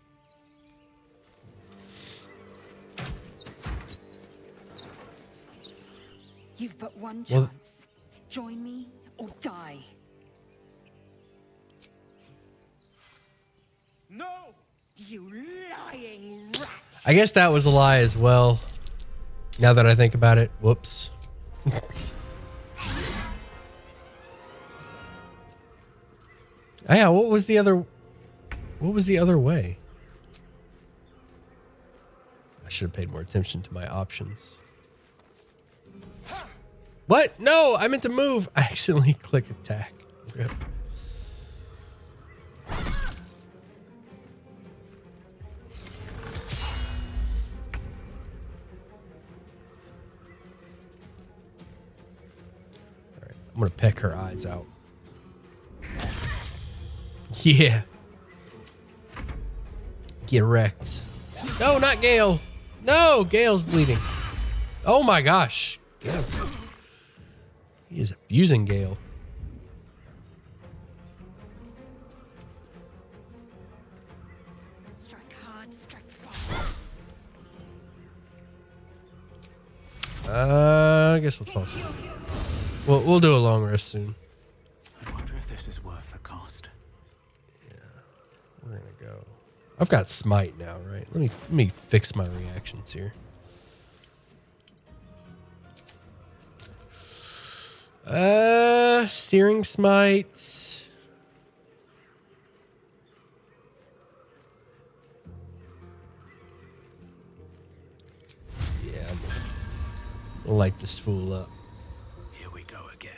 You've but one chance. Join me or die. No! You lying rat! I guess that was a lie as well. Now that I think about it. Whoops. Oh, yeah, what was the other way? I should have paid more attention to my options. What? No, I meant to move. I accidentally click attack. Rip. I'm gonna peck her eyes out. Yeah. Get wrecked. No, not Gale. No, Gale's bleeding. Oh my gosh. Yes. He is abusing Gale. Strike hard, strike fast. I guess we'll toss it. We'll do a long rest soon. I wonder if this is worth the cost. Yeah, we're gonna go. I've got smite now, right? Let me fix my reactions here. Searing smite. Yeah, we'll light this fool up. Here we go again.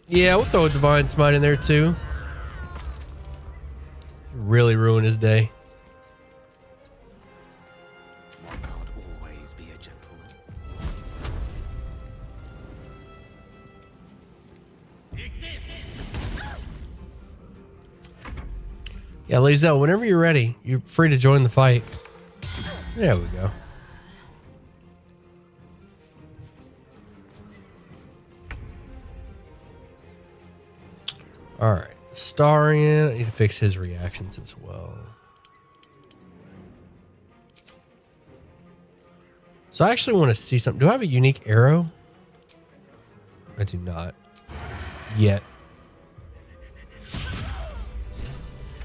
Yeah, we'll throw a divine smite in there too. Really ruin his day. One can't always be a gentleman. Yeah, Lazelle, whenever you're ready, you're free to join the fight. There we go. All right, Starian. I need to fix his reactions as well. So I actually want to see something. Do I have a unique arrow? I do not. Yet.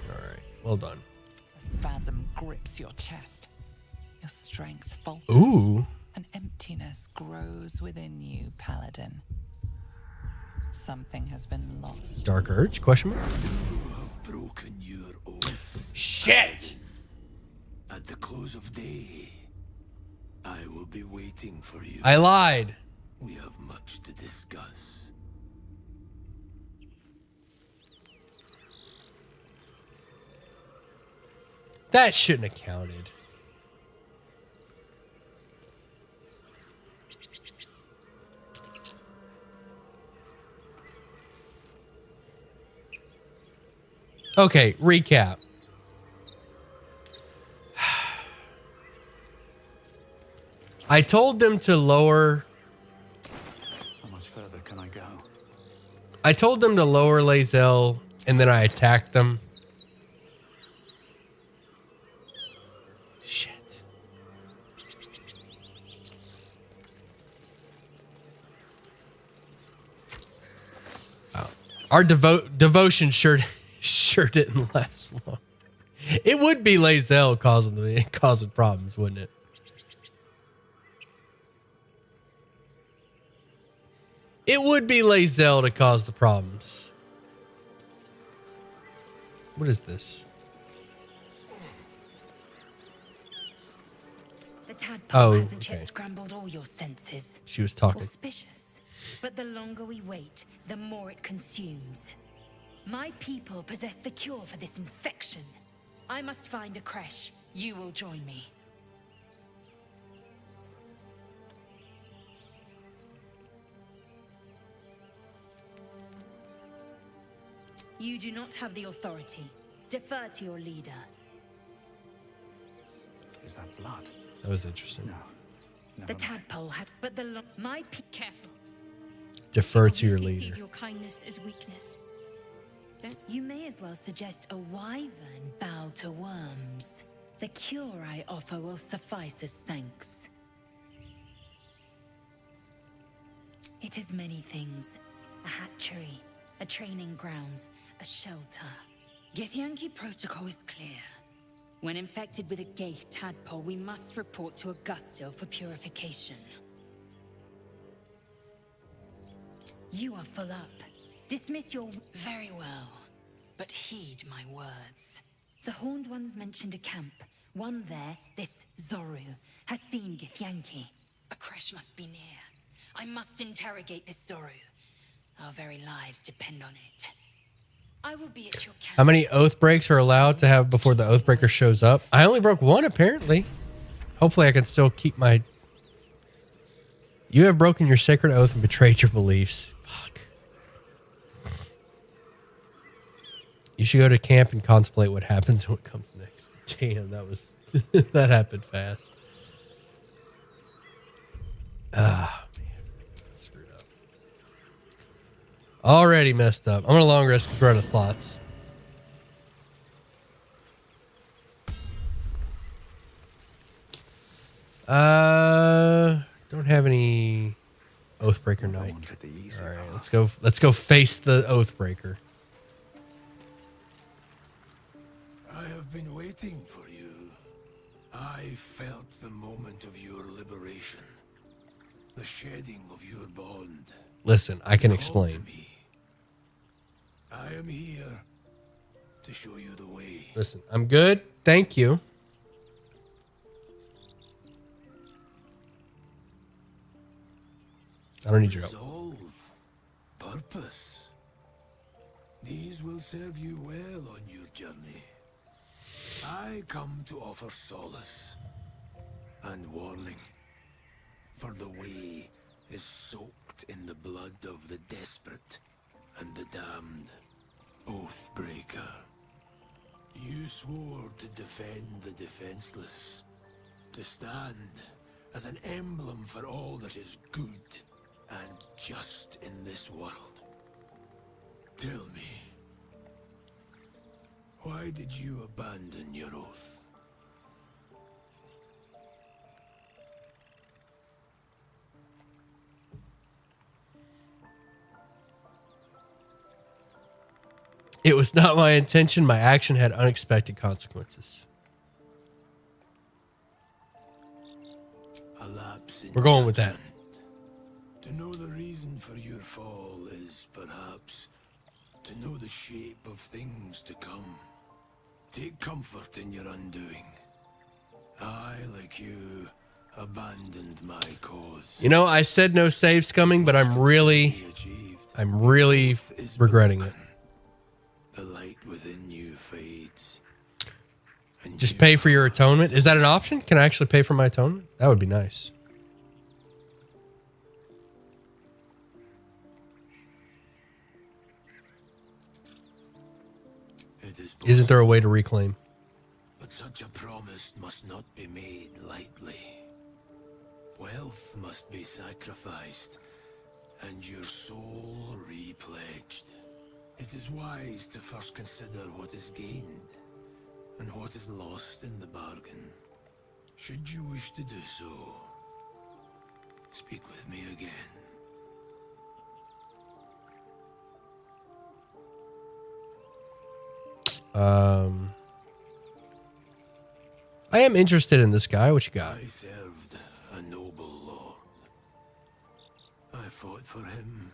All right, well done. A spasm grips your chest. Your strength falters. Ooh. An emptiness grows within you, Paladin. Something has been lost. Dark Urge? Question mark? You have broken your oath. Shit! At the close of day, I will be waiting for you. I lied. We have much to discuss. That shouldn't have counted. Okay, recap. I told them to lower. How much further can I go? I told them to lower Lazelle, and then I attacked them. Shit. Oh. Our devotion sure didn't last long. It would be Lazelle causing problems, wouldn't it? It would be Lazelle to cause the problems. What is this? The tadpole Oh, hasn't okay. yet scrambled all your senses. She was talking. Auspicious. But the longer we wait, the more it consumes. My people possess the cure for this infection. I must find a creche. You will join me. You do not have the authority. Defer to your leader. Is that blood? That was interesting. No. The tadpole has, but the Careful. Defer to your Obviously leader. sees your kindness as weakness. You may as well suggest a wyvern bow to worms. The cure I offer will suffice as thanks. It is many things. A hatchery, a training grounds, a shelter. Githyanki protocol is clear. When infected with a Gaith tadpole, we must report to Augustil for purification. You are full up. Dismiss your... Very well, but heed my words. The Horned Ones mentioned a camp. One there, this Zoru, has seen Githyanki. A creche must be near. I must interrogate this Zoru. Our very lives depend on it. I will be at your camp. How many oath breaks are allowed to have before the Oathbreaker shows up? I only broke one, apparently. Hopefully I can still keep my... You have broken your sacred oath and betrayed your beliefs. Fuck. You should go to camp and contemplate what happens and what comes next. Damn, that was... that happened fast. Ah, man. Screwed up. Already messed up. I'm going to long rest because we're out of slots. Don't have any Oathbreaker Knight. All right, let's go face the Oathbreaker. I have been waiting for you. I felt the moment of your liberation. The shedding of your bond. Listen, I can Call explain. to me. I am here to show you the way. Listen, I'm good. Thank you. I don't need your help. Resolve, purpose. These will serve you well on your journey. I come to offer solace and warning. For the way is soaked in the blood of the desperate and the damned. Oathbreaker. You swore to defend the defenseless. To stand as an emblem for all that is good and just in this world. Tell me, why did you abandon your oath? It was not my intention. My action had unexpected consequences. A lapse in We're going with that. judgment. To know the reason for your fall is perhaps to know the shape of things to come. Take comfort in your undoing. I, like you, abandoned my cause. You know, I said no saves coming, but I'm really regretting it. The light within you fades. Just pay for your atonement. Is that an option? Can I actually pay for my atonement? That would be nice. Isn't there a way to reclaim? But such a promise must not be made lightly. Wealth must be sacrificed, and your soul repledged. It is wise to first consider what is gained, and what is lost in the bargain. Should you wish to do so, speak with me again. I am interested in this guy. What you got? I served a noble lord. I fought for him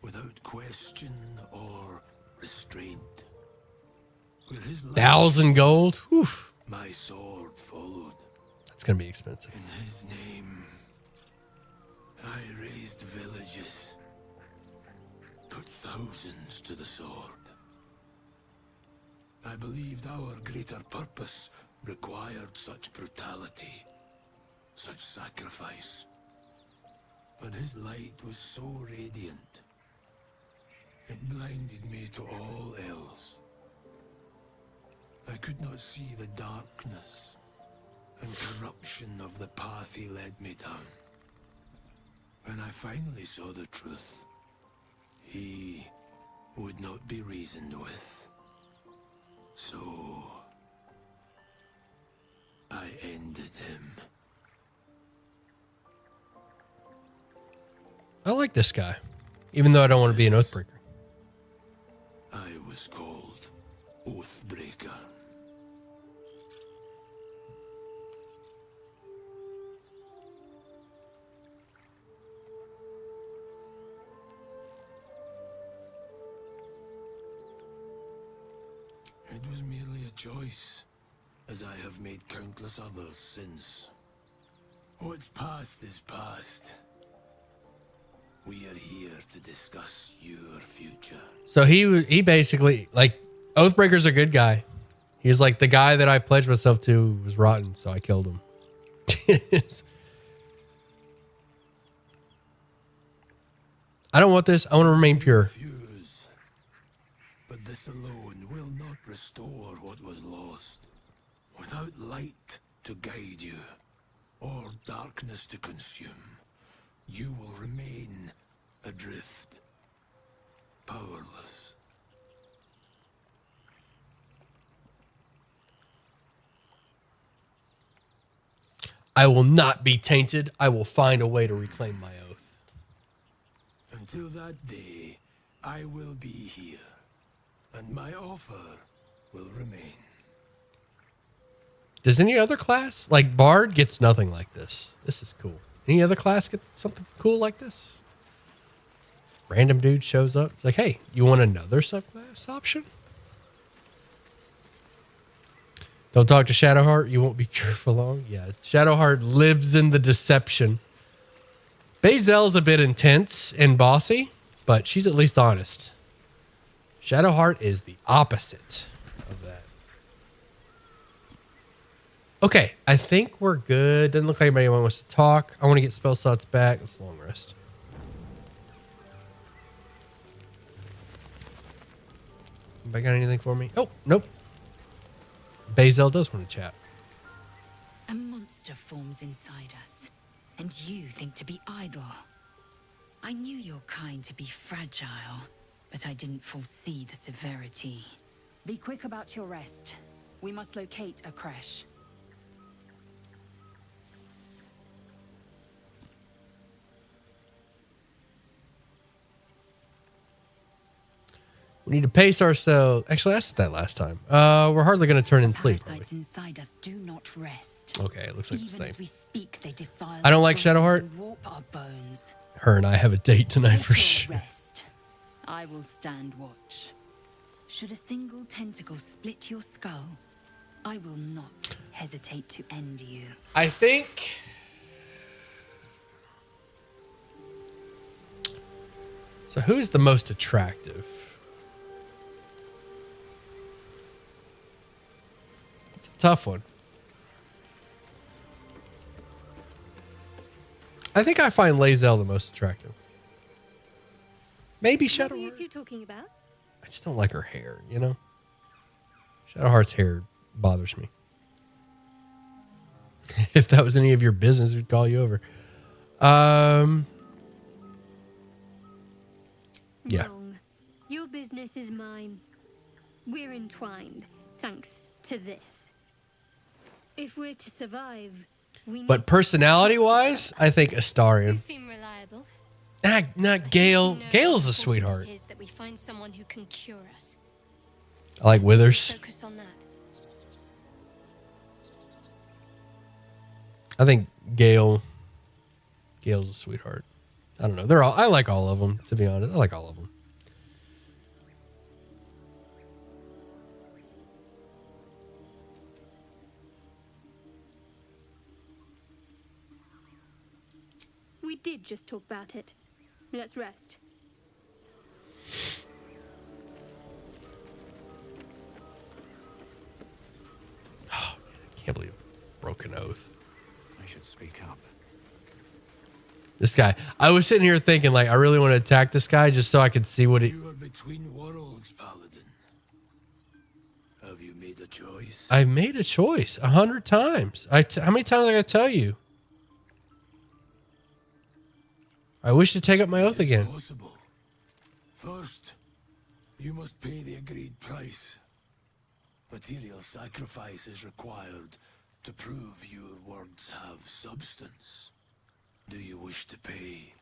without question or restraint. With his 1,000 gold? Oof. My sword followed. That's gonna be expensive. In his name, I raised villages, put thousands to the sword. I believed our greater purpose required such brutality, such sacrifice. But his light was so radiant, it blinded me to all else. I could not see the darkness and corruption of the path he led me down. When I finally saw the truth, he would not be reasoned with. So I ended him. I like this guy, even though I don't want to be an Oathbreaker. I was called Oathbreaker. It was merely a choice, as I have made countless others since. What's past is past. We are here to discuss your future. So he basically, like, Oathbreaker's a good guy. He's like, the guy that I pledged myself to was rotten, so I killed him. I don't want this. I want to remain pure. But this alone will not restore what was lost. Without light to guide you, or darkness to consume, you will remain adrift, powerless. I will not be tainted. I will find a way to reclaim my oath. Until that day, I will be here, and my offer will remain. Does any other class, like Bard, gets nothing like this? This is cool. Any other class get something cool like this? Random dude shows up. It's like, hey, you want another subclass option? Don't talk to Shadowheart. You won't be pure for long. Yeah, Shadowheart lives in the deception. Bazelle's a bit intense and bossy, but she's at least honest. Shadowheart is the opposite of that. Okay, I think we're good. Doesn't look like anybody wants to talk. I want to get spell slots back. Let's long rest. Anybody got anything for me? Oh, nope. Bazelle does want to chat. A monster forms inside us, and you think to be idle. I knew your kind to be fragile, but I didn't foresee the severity. Be quick about your rest. We must locate a creche. We need to pace ourselves. Actually, I said that last time. We're hardly going to turn in sleep. Parasites inside us do not rest. Okay, it looks like the Even same. as we speak, they defile I don't like our Shadowheart. bones and warp our bones. Her and I have a date tonight Take for your sure. Rest. I will stand watch. Should a single tentacle split your skull, I will not hesitate to end you. I think So who's the most attractive? It's a tough one. I think I find Lazelle the most attractive. Maybe What were you Shadowheart. two talking about? I just don't like her hair, you know? Shadowheart's hair bothers me. If that was any of your business, we'd call you over. Yeah. Wrong. Your business is mine. We're entwined, thanks to this. If we're to survive, we But personality-wise, I think You Astarion. seem reliable. Not Gale. You know Gale's a how important sweetheart. It is that we find someone who can cure us. I like Withers. Focus on that. I think Gale's a sweetheart. I don't know. I like all of them, to be honest. I like all of them. We did just talk about it. Let's rest. I can't believe broken oath. I should speak up. This guy. I was sitting here thinking, like, I really want to attack this guy just so I could see what he... You are between worlds, Paladin. Have you made a choice? I've made a choice 100 times. How many times I gotta tell you? I wish to take up my oath again. Possible. First, you must pay the agreed price. Material sacrifice is required to prove your words have substance. Do you wish to pay?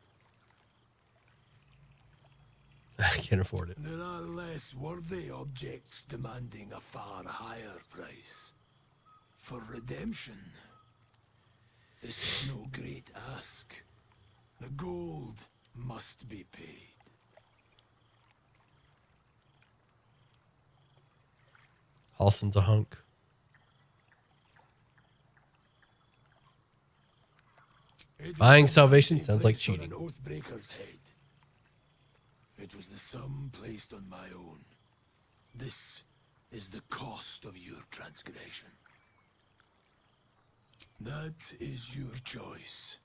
I can't afford it. There are less worthy objects demanding a far higher price. For redemption, this is no great ask. The gold must be paid. Halson's a hunk. Buying salvation sounds like cheating. On an Oathbreaker's head. It was the sum placed on my own. This is the cost of your transgression. That is your choice.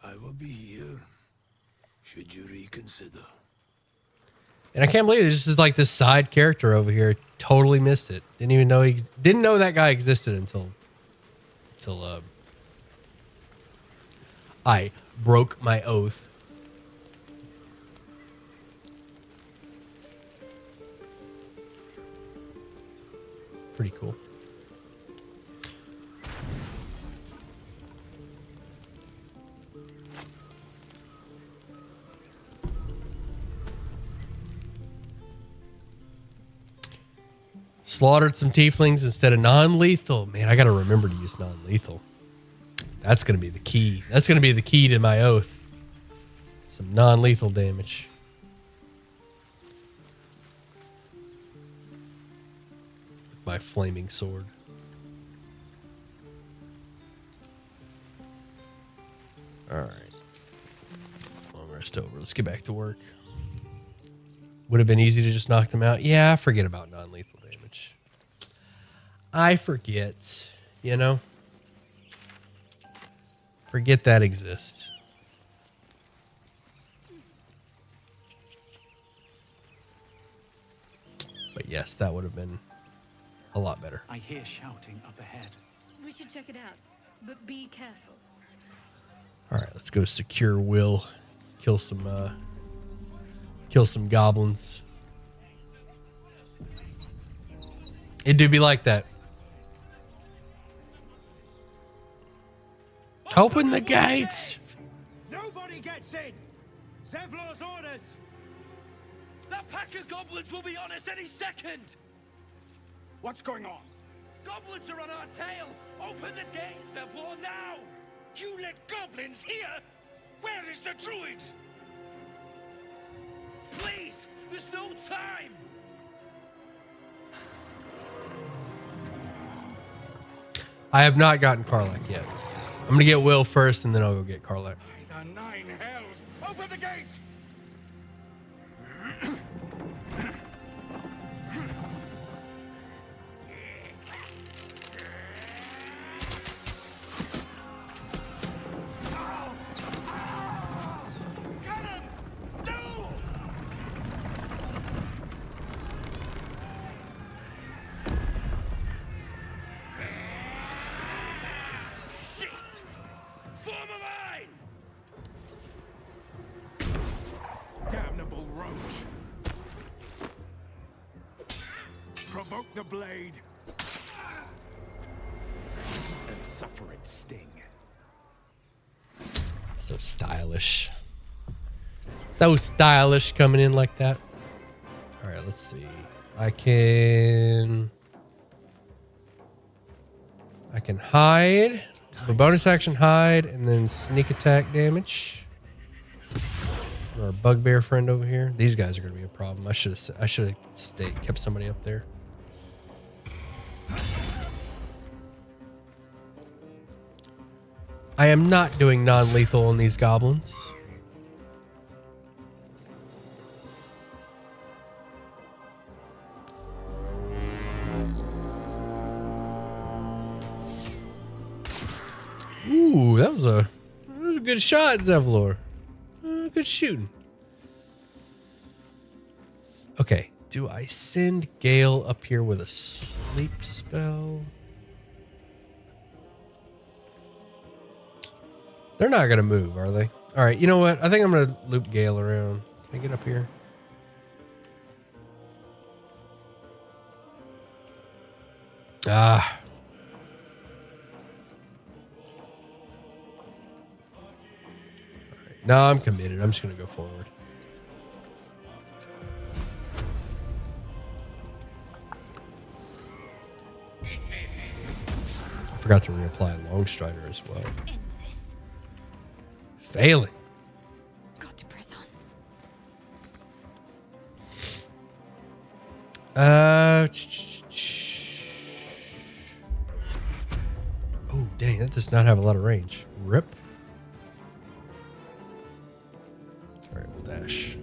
I will be here, should you reconsider. And I can't believe there's just like this side character over here. Totally missed it. Didn't even know didn't know that guy existed until I broke my oath. Pretty cool. Slaughtered some tieflings instead of non-lethal. Man, I got to remember to use non-lethal. That's going to be the key. That's going to be the key to my oath. Some non-lethal damage. With my flaming sword. All right. Long rest over. Let's get back to work. Would have been easy to just knock them out. Yeah, I forget about non-lethal damage. I forget, you know. Forget that exists. But yes, that would have been a lot better. I hear shouting up ahead. We should check it out, but be careful. All right, let's go secure Will. Kill some goblins. It do be like that. Open the gates. Nobody gets in. Zevlor's orders. That pack of goblins will be on us any second. What's going on? Goblins are on our tail. Open the gates, Zevlor, now. You let goblins here? Where is the druid? Please, there's no time. I have not gotten Karlach yet. I'm going to get Will first, and then I'll go get Karlach. By the nine hells! Open the gates! Damnable roach. Provoke the blade and suffer its sting. So stylish. So stylish coming in like that. All right, let's see. I can hide. The bonus action hide and then sneak attack damage. Our bugbear friend over here. These guys are going to be a problem. I should have kept somebody up there. I am not doing non-lethal on these goblins. Ooh, that was a good shot, Zevlor. Good shooting. Okay, do I send Gale up here with a sleep spell? They're not going to move, are they? All right, you know what? I think I'm going to loop Gale around. Can I get up here? Ah. No, I'm committed. I'm just going to go forward. I forgot to reapply Longstrider as well. Failing. Got to press on. Oh, dang. That does not have a lot of range. Rip. All right, we'll dash.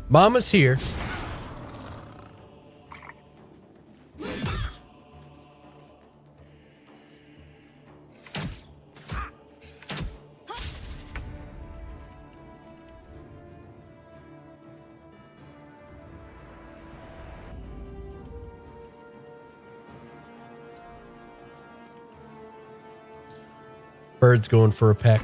Mama's here. Bird's going for a peck.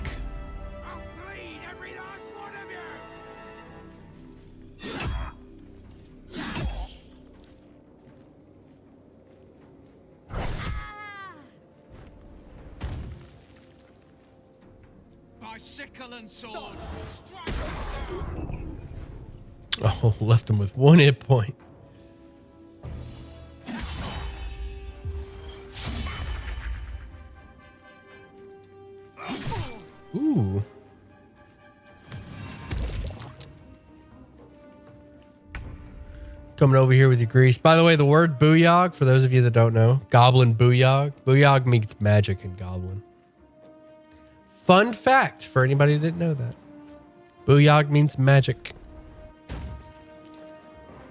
By sickle and sword. Oh, left him with 1 hit point. Ooh. Coming over here with your grease. By the way, the word booyog, for those of you that don't know, goblin booyog. Booyog means magic in goblin. Fun fact for anybody that didn't know that. Booyog means magic.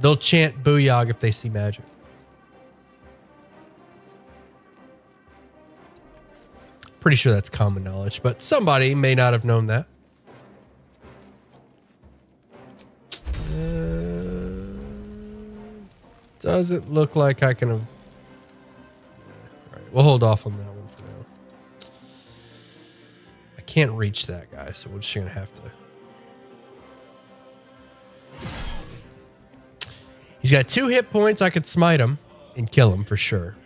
They'll chant booyog if they see magic. Pretty sure that's common knowledge, but somebody may not have known that. Doesn't look like I can have... All right, we'll hold off on that one for now. I can't reach that guy, so we're just going to have to... He's got 2 hit points. I could smite him and kill him for sure.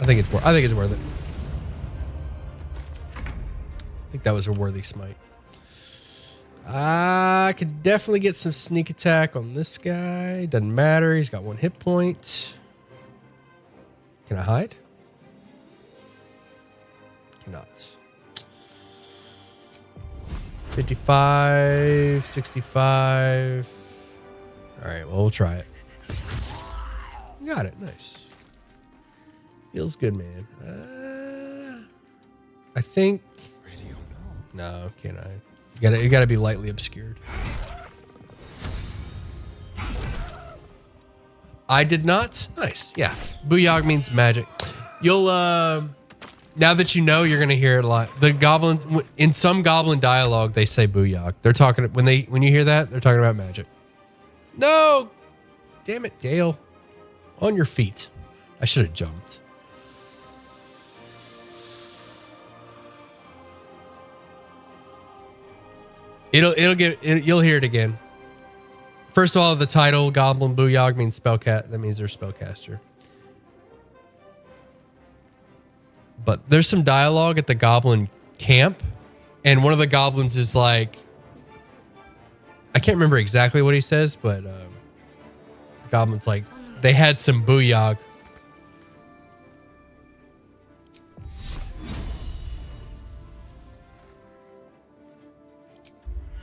I think it's worth it. I think that was a worthy smite. I could definitely get some sneak attack on this guy. Doesn't matter. He's got 1 hit point. Can I hide? Cannot. 55, 65. All right, well, we'll try it. Got it. Nice. Feels good, man. I think... No, can't I? You gotta be lightly obscured. I did not. Nice. Yeah. Booyog means magic. You'll now that you know, you're gonna hear it a lot. The goblins in some goblin dialogue, they say booyog. They're talking when you hear that, they're talking about magic. No! Damn it, Gale. On your feet. I should have jumped. You'll hear it again. First of all, the title Goblin Booyog means spellcast. That means they're spellcaster. But there's some dialogue at the goblin camp, and one of the goblins is like, I can't remember exactly what he says, but the goblin's like, they had some booyog.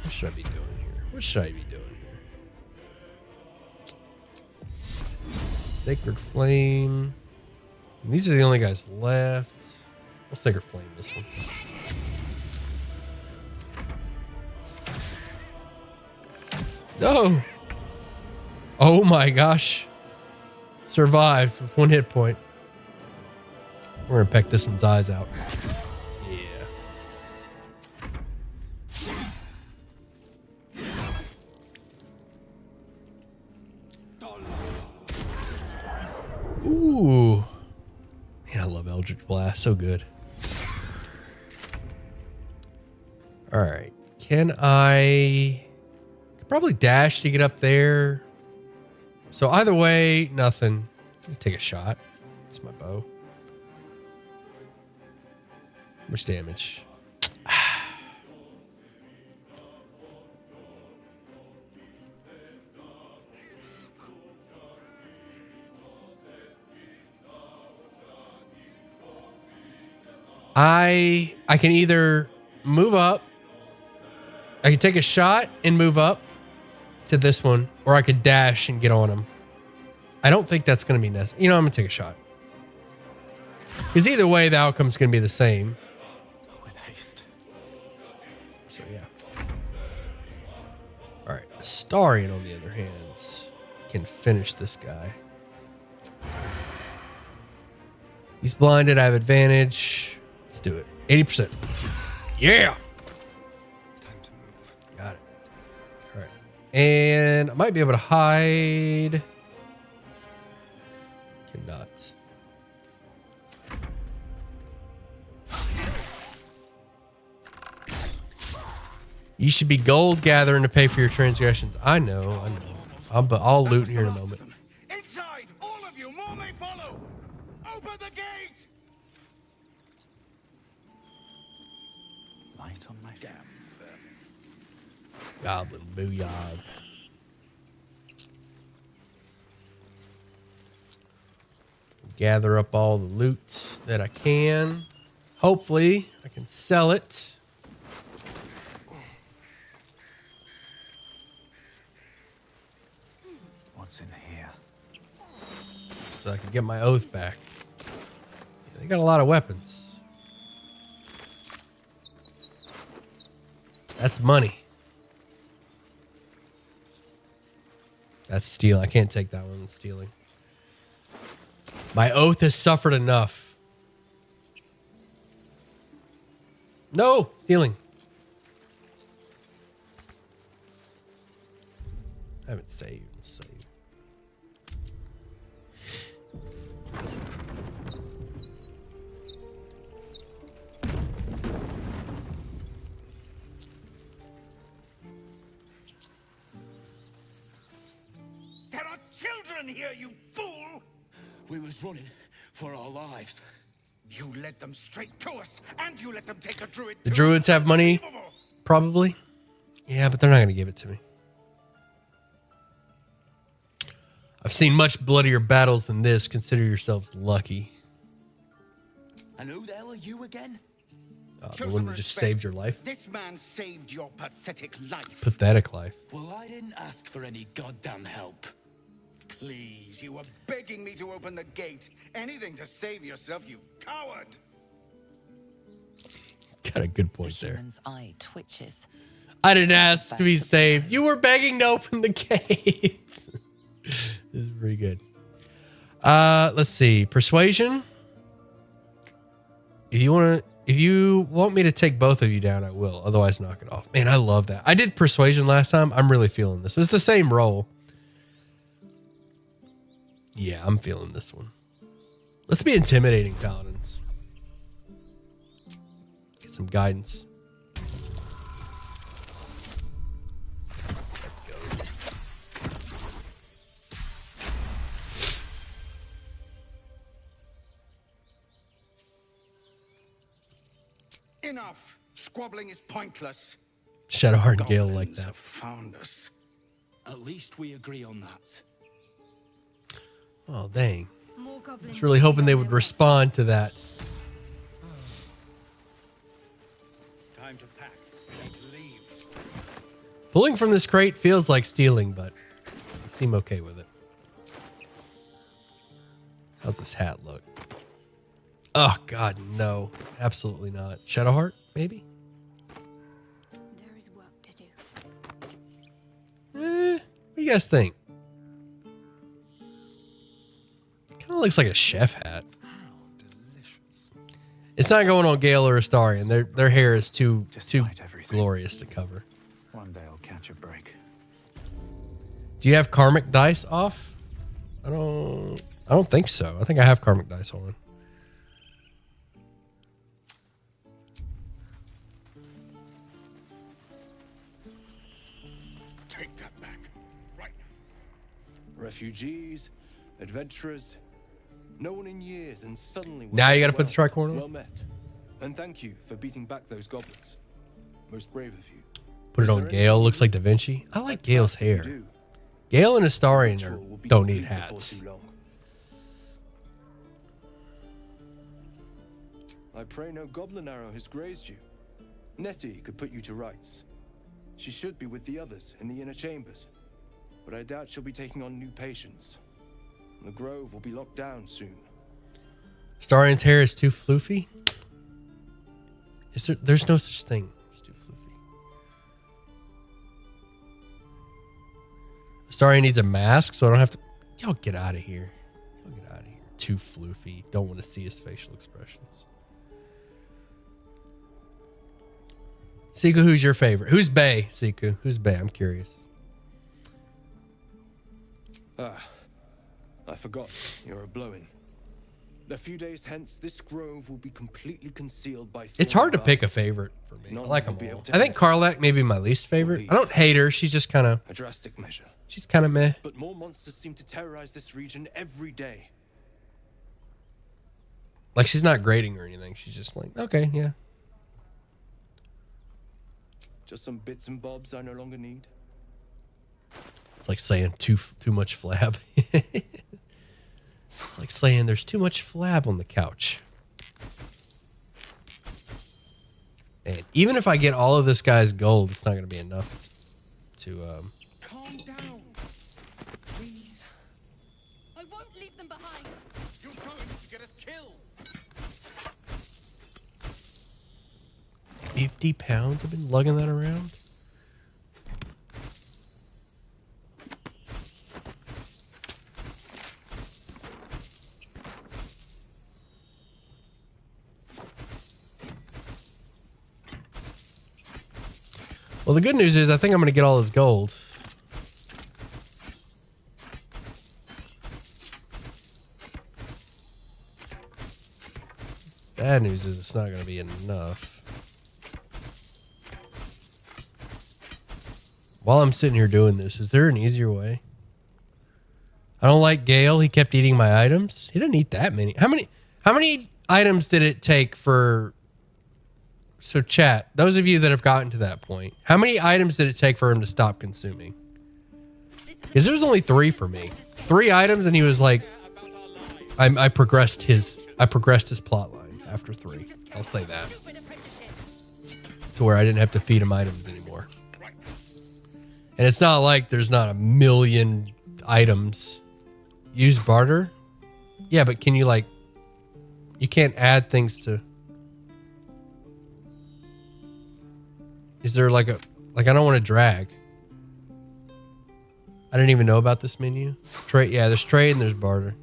What should I be doing here? What should I be doing here? Sacred Flame. And these are the only guys left. We'll Sacred Flame this one. No! Oh my gosh. Survived with 1 hit point. We're gonna peck this one's eyes out. Ooh. Man, I love Eldritch Blast. So good. Alright. Can I... could probably dash to get up there. So either way, nothing. Let me take a shot. It's my bow. How much damage? I can either move up. I can take a shot and move up to this one, or I could dash and get on him. I don't think that's going to be necessary. You know, I'm going to take a shot. Because either way, the outcome's going to be the same. With haste. So, yeah. All right. Astarion, on the other hand, can finish this guy. He's blinded. I have advantage. Let's do it. 80%. Yeah. Time to move. Got it. All right. And I might be able to hide. Cannot. You should be gold gathering to pay for your transgressions. I know. I'll loot here in a moment. Inside, all of you, more may follow. Open the gate. Light on my damn vermin. Goblin booyog. Gather up all the loot that I can. Hopefully, I can sell it. What's in here? So I can get my oath back. Yeah, they got a lot of weapons. That's money. That's steal. I can't take that one. It's stealing. My oath has suffered enough. No! Stealing. I haven't saved. Save. There are children here, you fool! We was running for our lives. You led them straight to us, and you let them take a druid. The druids have money? Probably. Yeah, but they're not going to give it to me. I've seen much bloodier battles than this. Consider yourselves lucky. And who the hell are you again? The one that just saved your life. This man saved your pathetic life. Pathetic life. Well, I didn't ask for any goddamn help. Please, you were begging me to open the gate. Anything to save yourself, you coward. Got a good point The there. human's eye twitches. I didn't ask to be saved. You were begging to open the gate. This is pretty good. Let's see. Persuasion. If you want me to take both of you down, I will. Otherwise, knock it off. Man, I love that. I did persuasion last time. I'm really feeling this. It's the same roll. Yeah, I'm feeling this one. Let's be intimidating, paladins. Get some guidance. Enough. Squabbling is pointless. Shadowheart and Gale like Goblins that. have found us. At least we agree on that. Oh, dang. I was really hoping they would respond to that. Time to pack. We need to leave. Pulling from this crate feels like stealing, but I seem okay with it. How's this hat look? Oh, God, no. Absolutely not. Shadowheart, maybe? There is work to do. What do you guys think? Kind of looks like a chef hat. It's not going on Gale or Astarion. Their hair is too glorious to cover. One day I'll catch a break. Do you have karmic dice off? I don't think so. I think I have karmic dice on. Take that back. Right. Refugees, adventurers, no one in years, and suddenly. Now you got to put the tricorn on. Well met, and thank you for beating back those goblins. Most brave of you. Put it on Gale. Looks like Da Vinci. I like Gale's hair. Gale and Astarion don't need hats. I pray no goblin arrow has grazed you. Nettie could put you to rights. She should be with the others in the inner chambers, but I doubt she'll be taking on new patients. The grove will be locked down soon. Astarion's hair is too floofy. There's no such thing as too floofy. Astarion needs a mask, so I don't have to. Y'all get out of here. Y'all get out of here. Too floofy. Don't want to see his facial expressions. Siku, who's your favorite? Who's Bay, Siku? Who's Bay? I'm curious. I forgot. You're a blow-in. A few days hence, this grove will be completely concealed by. It's hard to pick a favorite for me. I like them all. I think Karlach may be my least favorite. I don't hate her. She's just kind of a drastic measure. She's kind of meh. But more monsters seem to terrorize this region every day. Like she's not grating or anything. She's just like, okay, yeah. Just some bits and bobs I no longer need. It's like saying too much flab. It's like saying there's too much flab on the couch. And even if I get all of this guy's gold, it's not going to be enough to Calm down, please. I won't leave them behind. You're going to get us killed. 50 pounds. I've been lugging that around. Well, the good news is I think I'm going to get all his gold. Bad news is it's not going to be enough. While I'm sitting here doing this, is there an easier way? I don't like Gale. He kept eating my items. He didn't eat that many. How many items did it take for... So chat, those of you that have gotten to that point, how many items did it take for him to stop consuming? Because there was only 3 for me. 3 items, and he was like, I progressed his plot line after 3. I'll say that. To where I didn't have to feed him items anymore. And it's not like there's not a million items. Use barter? Yeah, but can you like... You can't add things to... Is there like a... Like, I don't want to drag. I didn't even know about this menu. Trade, yeah, there's trade and there's barter.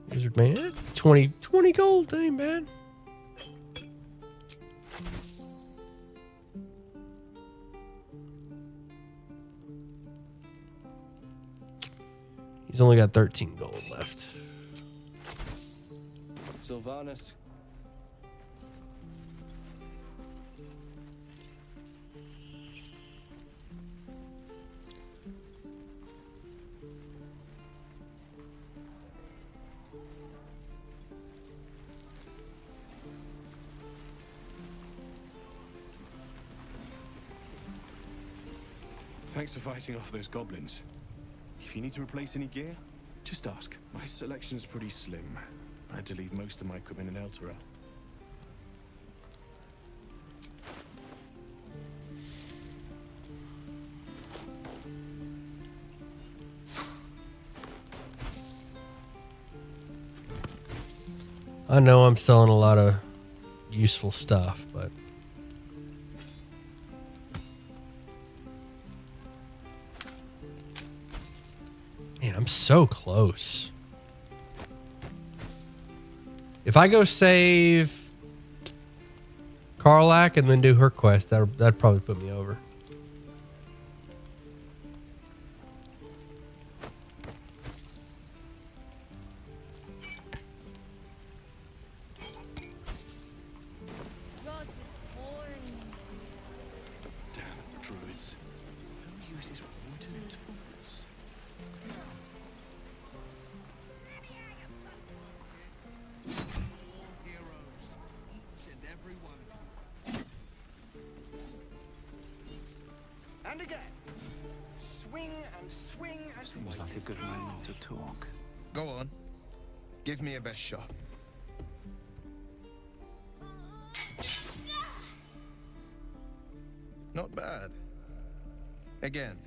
Wizard man, 20 gold, that ain't bad. He's only got 13 gold left. Sylvanas. Thanks for fighting off those goblins. If you need to replace any gear, just ask. My selection's pretty slim. I had to leave most of my equipment in Elturel. I know I'm selling a lot of useful stuff, but man, I'm so close. If I go save Karlach and then do her quest, that'd probably put me over. Damn druids. Who uses wooden tools? And again. Swing and swing as Seems like a good moment to talk. Go on. Give me a best shot. Not bad. Again.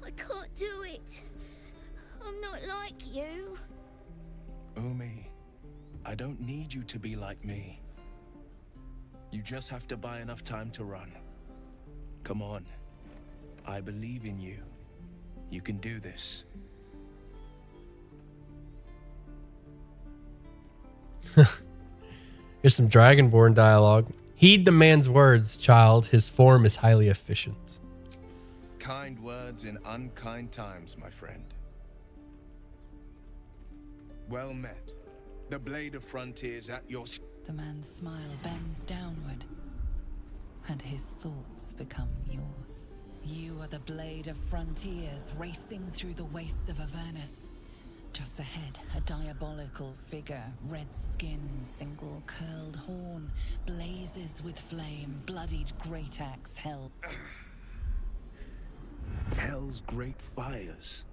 I can't do it. I'm not like you. Umi, I don't need you to be like me. You just have to buy enough time to run. Come on. I believe in you. You can do this. Here's some Dragonborn dialogue. Heed the man's words, child. His form is highly efficient. Kind words in unkind times, my friend. Well met. The blade of frontiers at your... The man's smile bends downward, and his thoughts become yours. You are the blade of frontiers racing through the wastes of Avernus. Just ahead, a diabolical figure, red skin, single curled horn, blazes with flame, bloodied great axe held. Hell's great fires.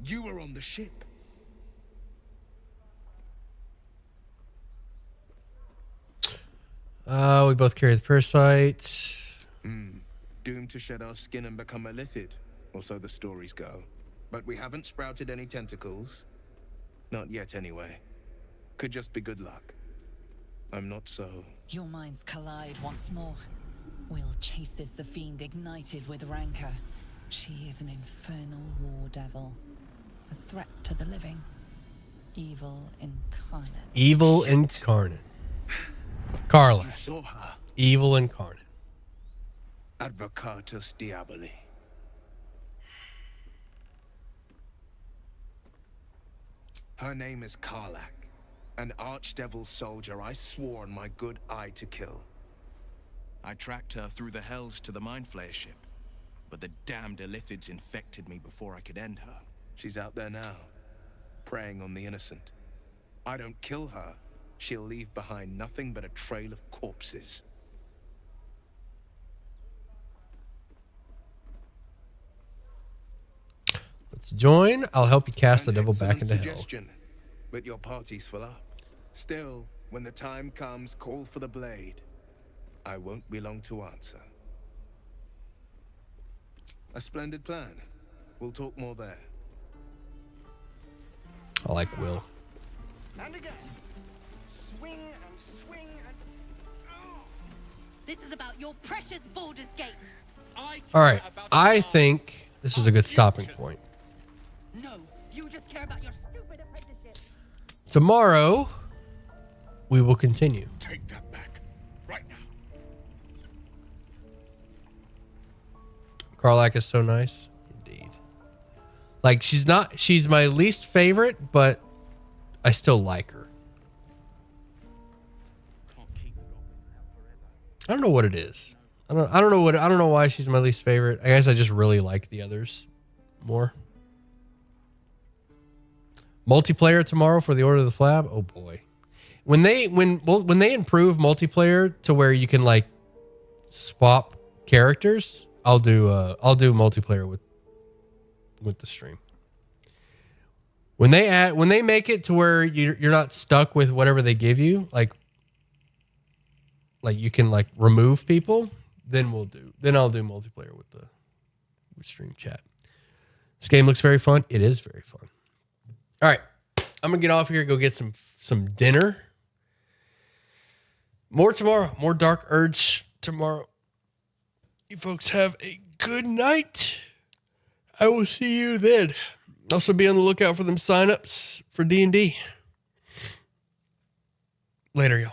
You were on the ship. We both carry the parasite. Doomed to shed our skin and become a lithid, or so the stories go. But we haven't sprouted any tentacles. Not yet, anyway. Could just be good luck. I'm not so... Your minds collide once more. Will chases the fiend ignited with rancor. She is an infernal war devil. A threat to the living. Evil incarnate. Evil incarnate. Karlach. You saw her. Evil incarnate. Advocatus Diaboli. Her name is Karlach, an archdevil soldier I swore on my good eye to kill. I tracked her through the hells to the Mind Flayer ship, but the damned Illithids infected me before I could end her. She's out there now, preying on the innocent. I don't kill her, she'll leave behind nothing but a trail of corpses. Let's join. I'll help you cast the devil back into hell. Suggestion, but your party's full up. Still, when the time comes, call for the blade. I won't be long to answer. A splendid plan. We'll talk more there. I like Will. And again. Swing and swing and... This is about your precious Baldur's Gate. All right. I think this is a good stopping point. No, you just care about your stupid apprenticeship. Tomorrow, we will continue. Take that back. Right now. Karlak is so nice. Indeed. Like, she's my least favorite, but I still like her. I don't know what it is. I don't know why she's my least favorite. I guess I just really like the others more. Multiplayer tomorrow for the Order of the Flab. Oh boy. When they improve multiplayer to where you can like swap characters, I'll do multiplayer with the stream. When they make it to where you're not stuck with whatever they give you, like you can like remove people, then I'll do multiplayer with stream chat. This game looks very fun. It is very fun. All right, I'm gonna get off here, go get some dinner. More tomorrow, more Dark Urge tomorrow. You folks have a good night. I will see you then. Also be on the lookout for them signups for D&D. Later, y'all.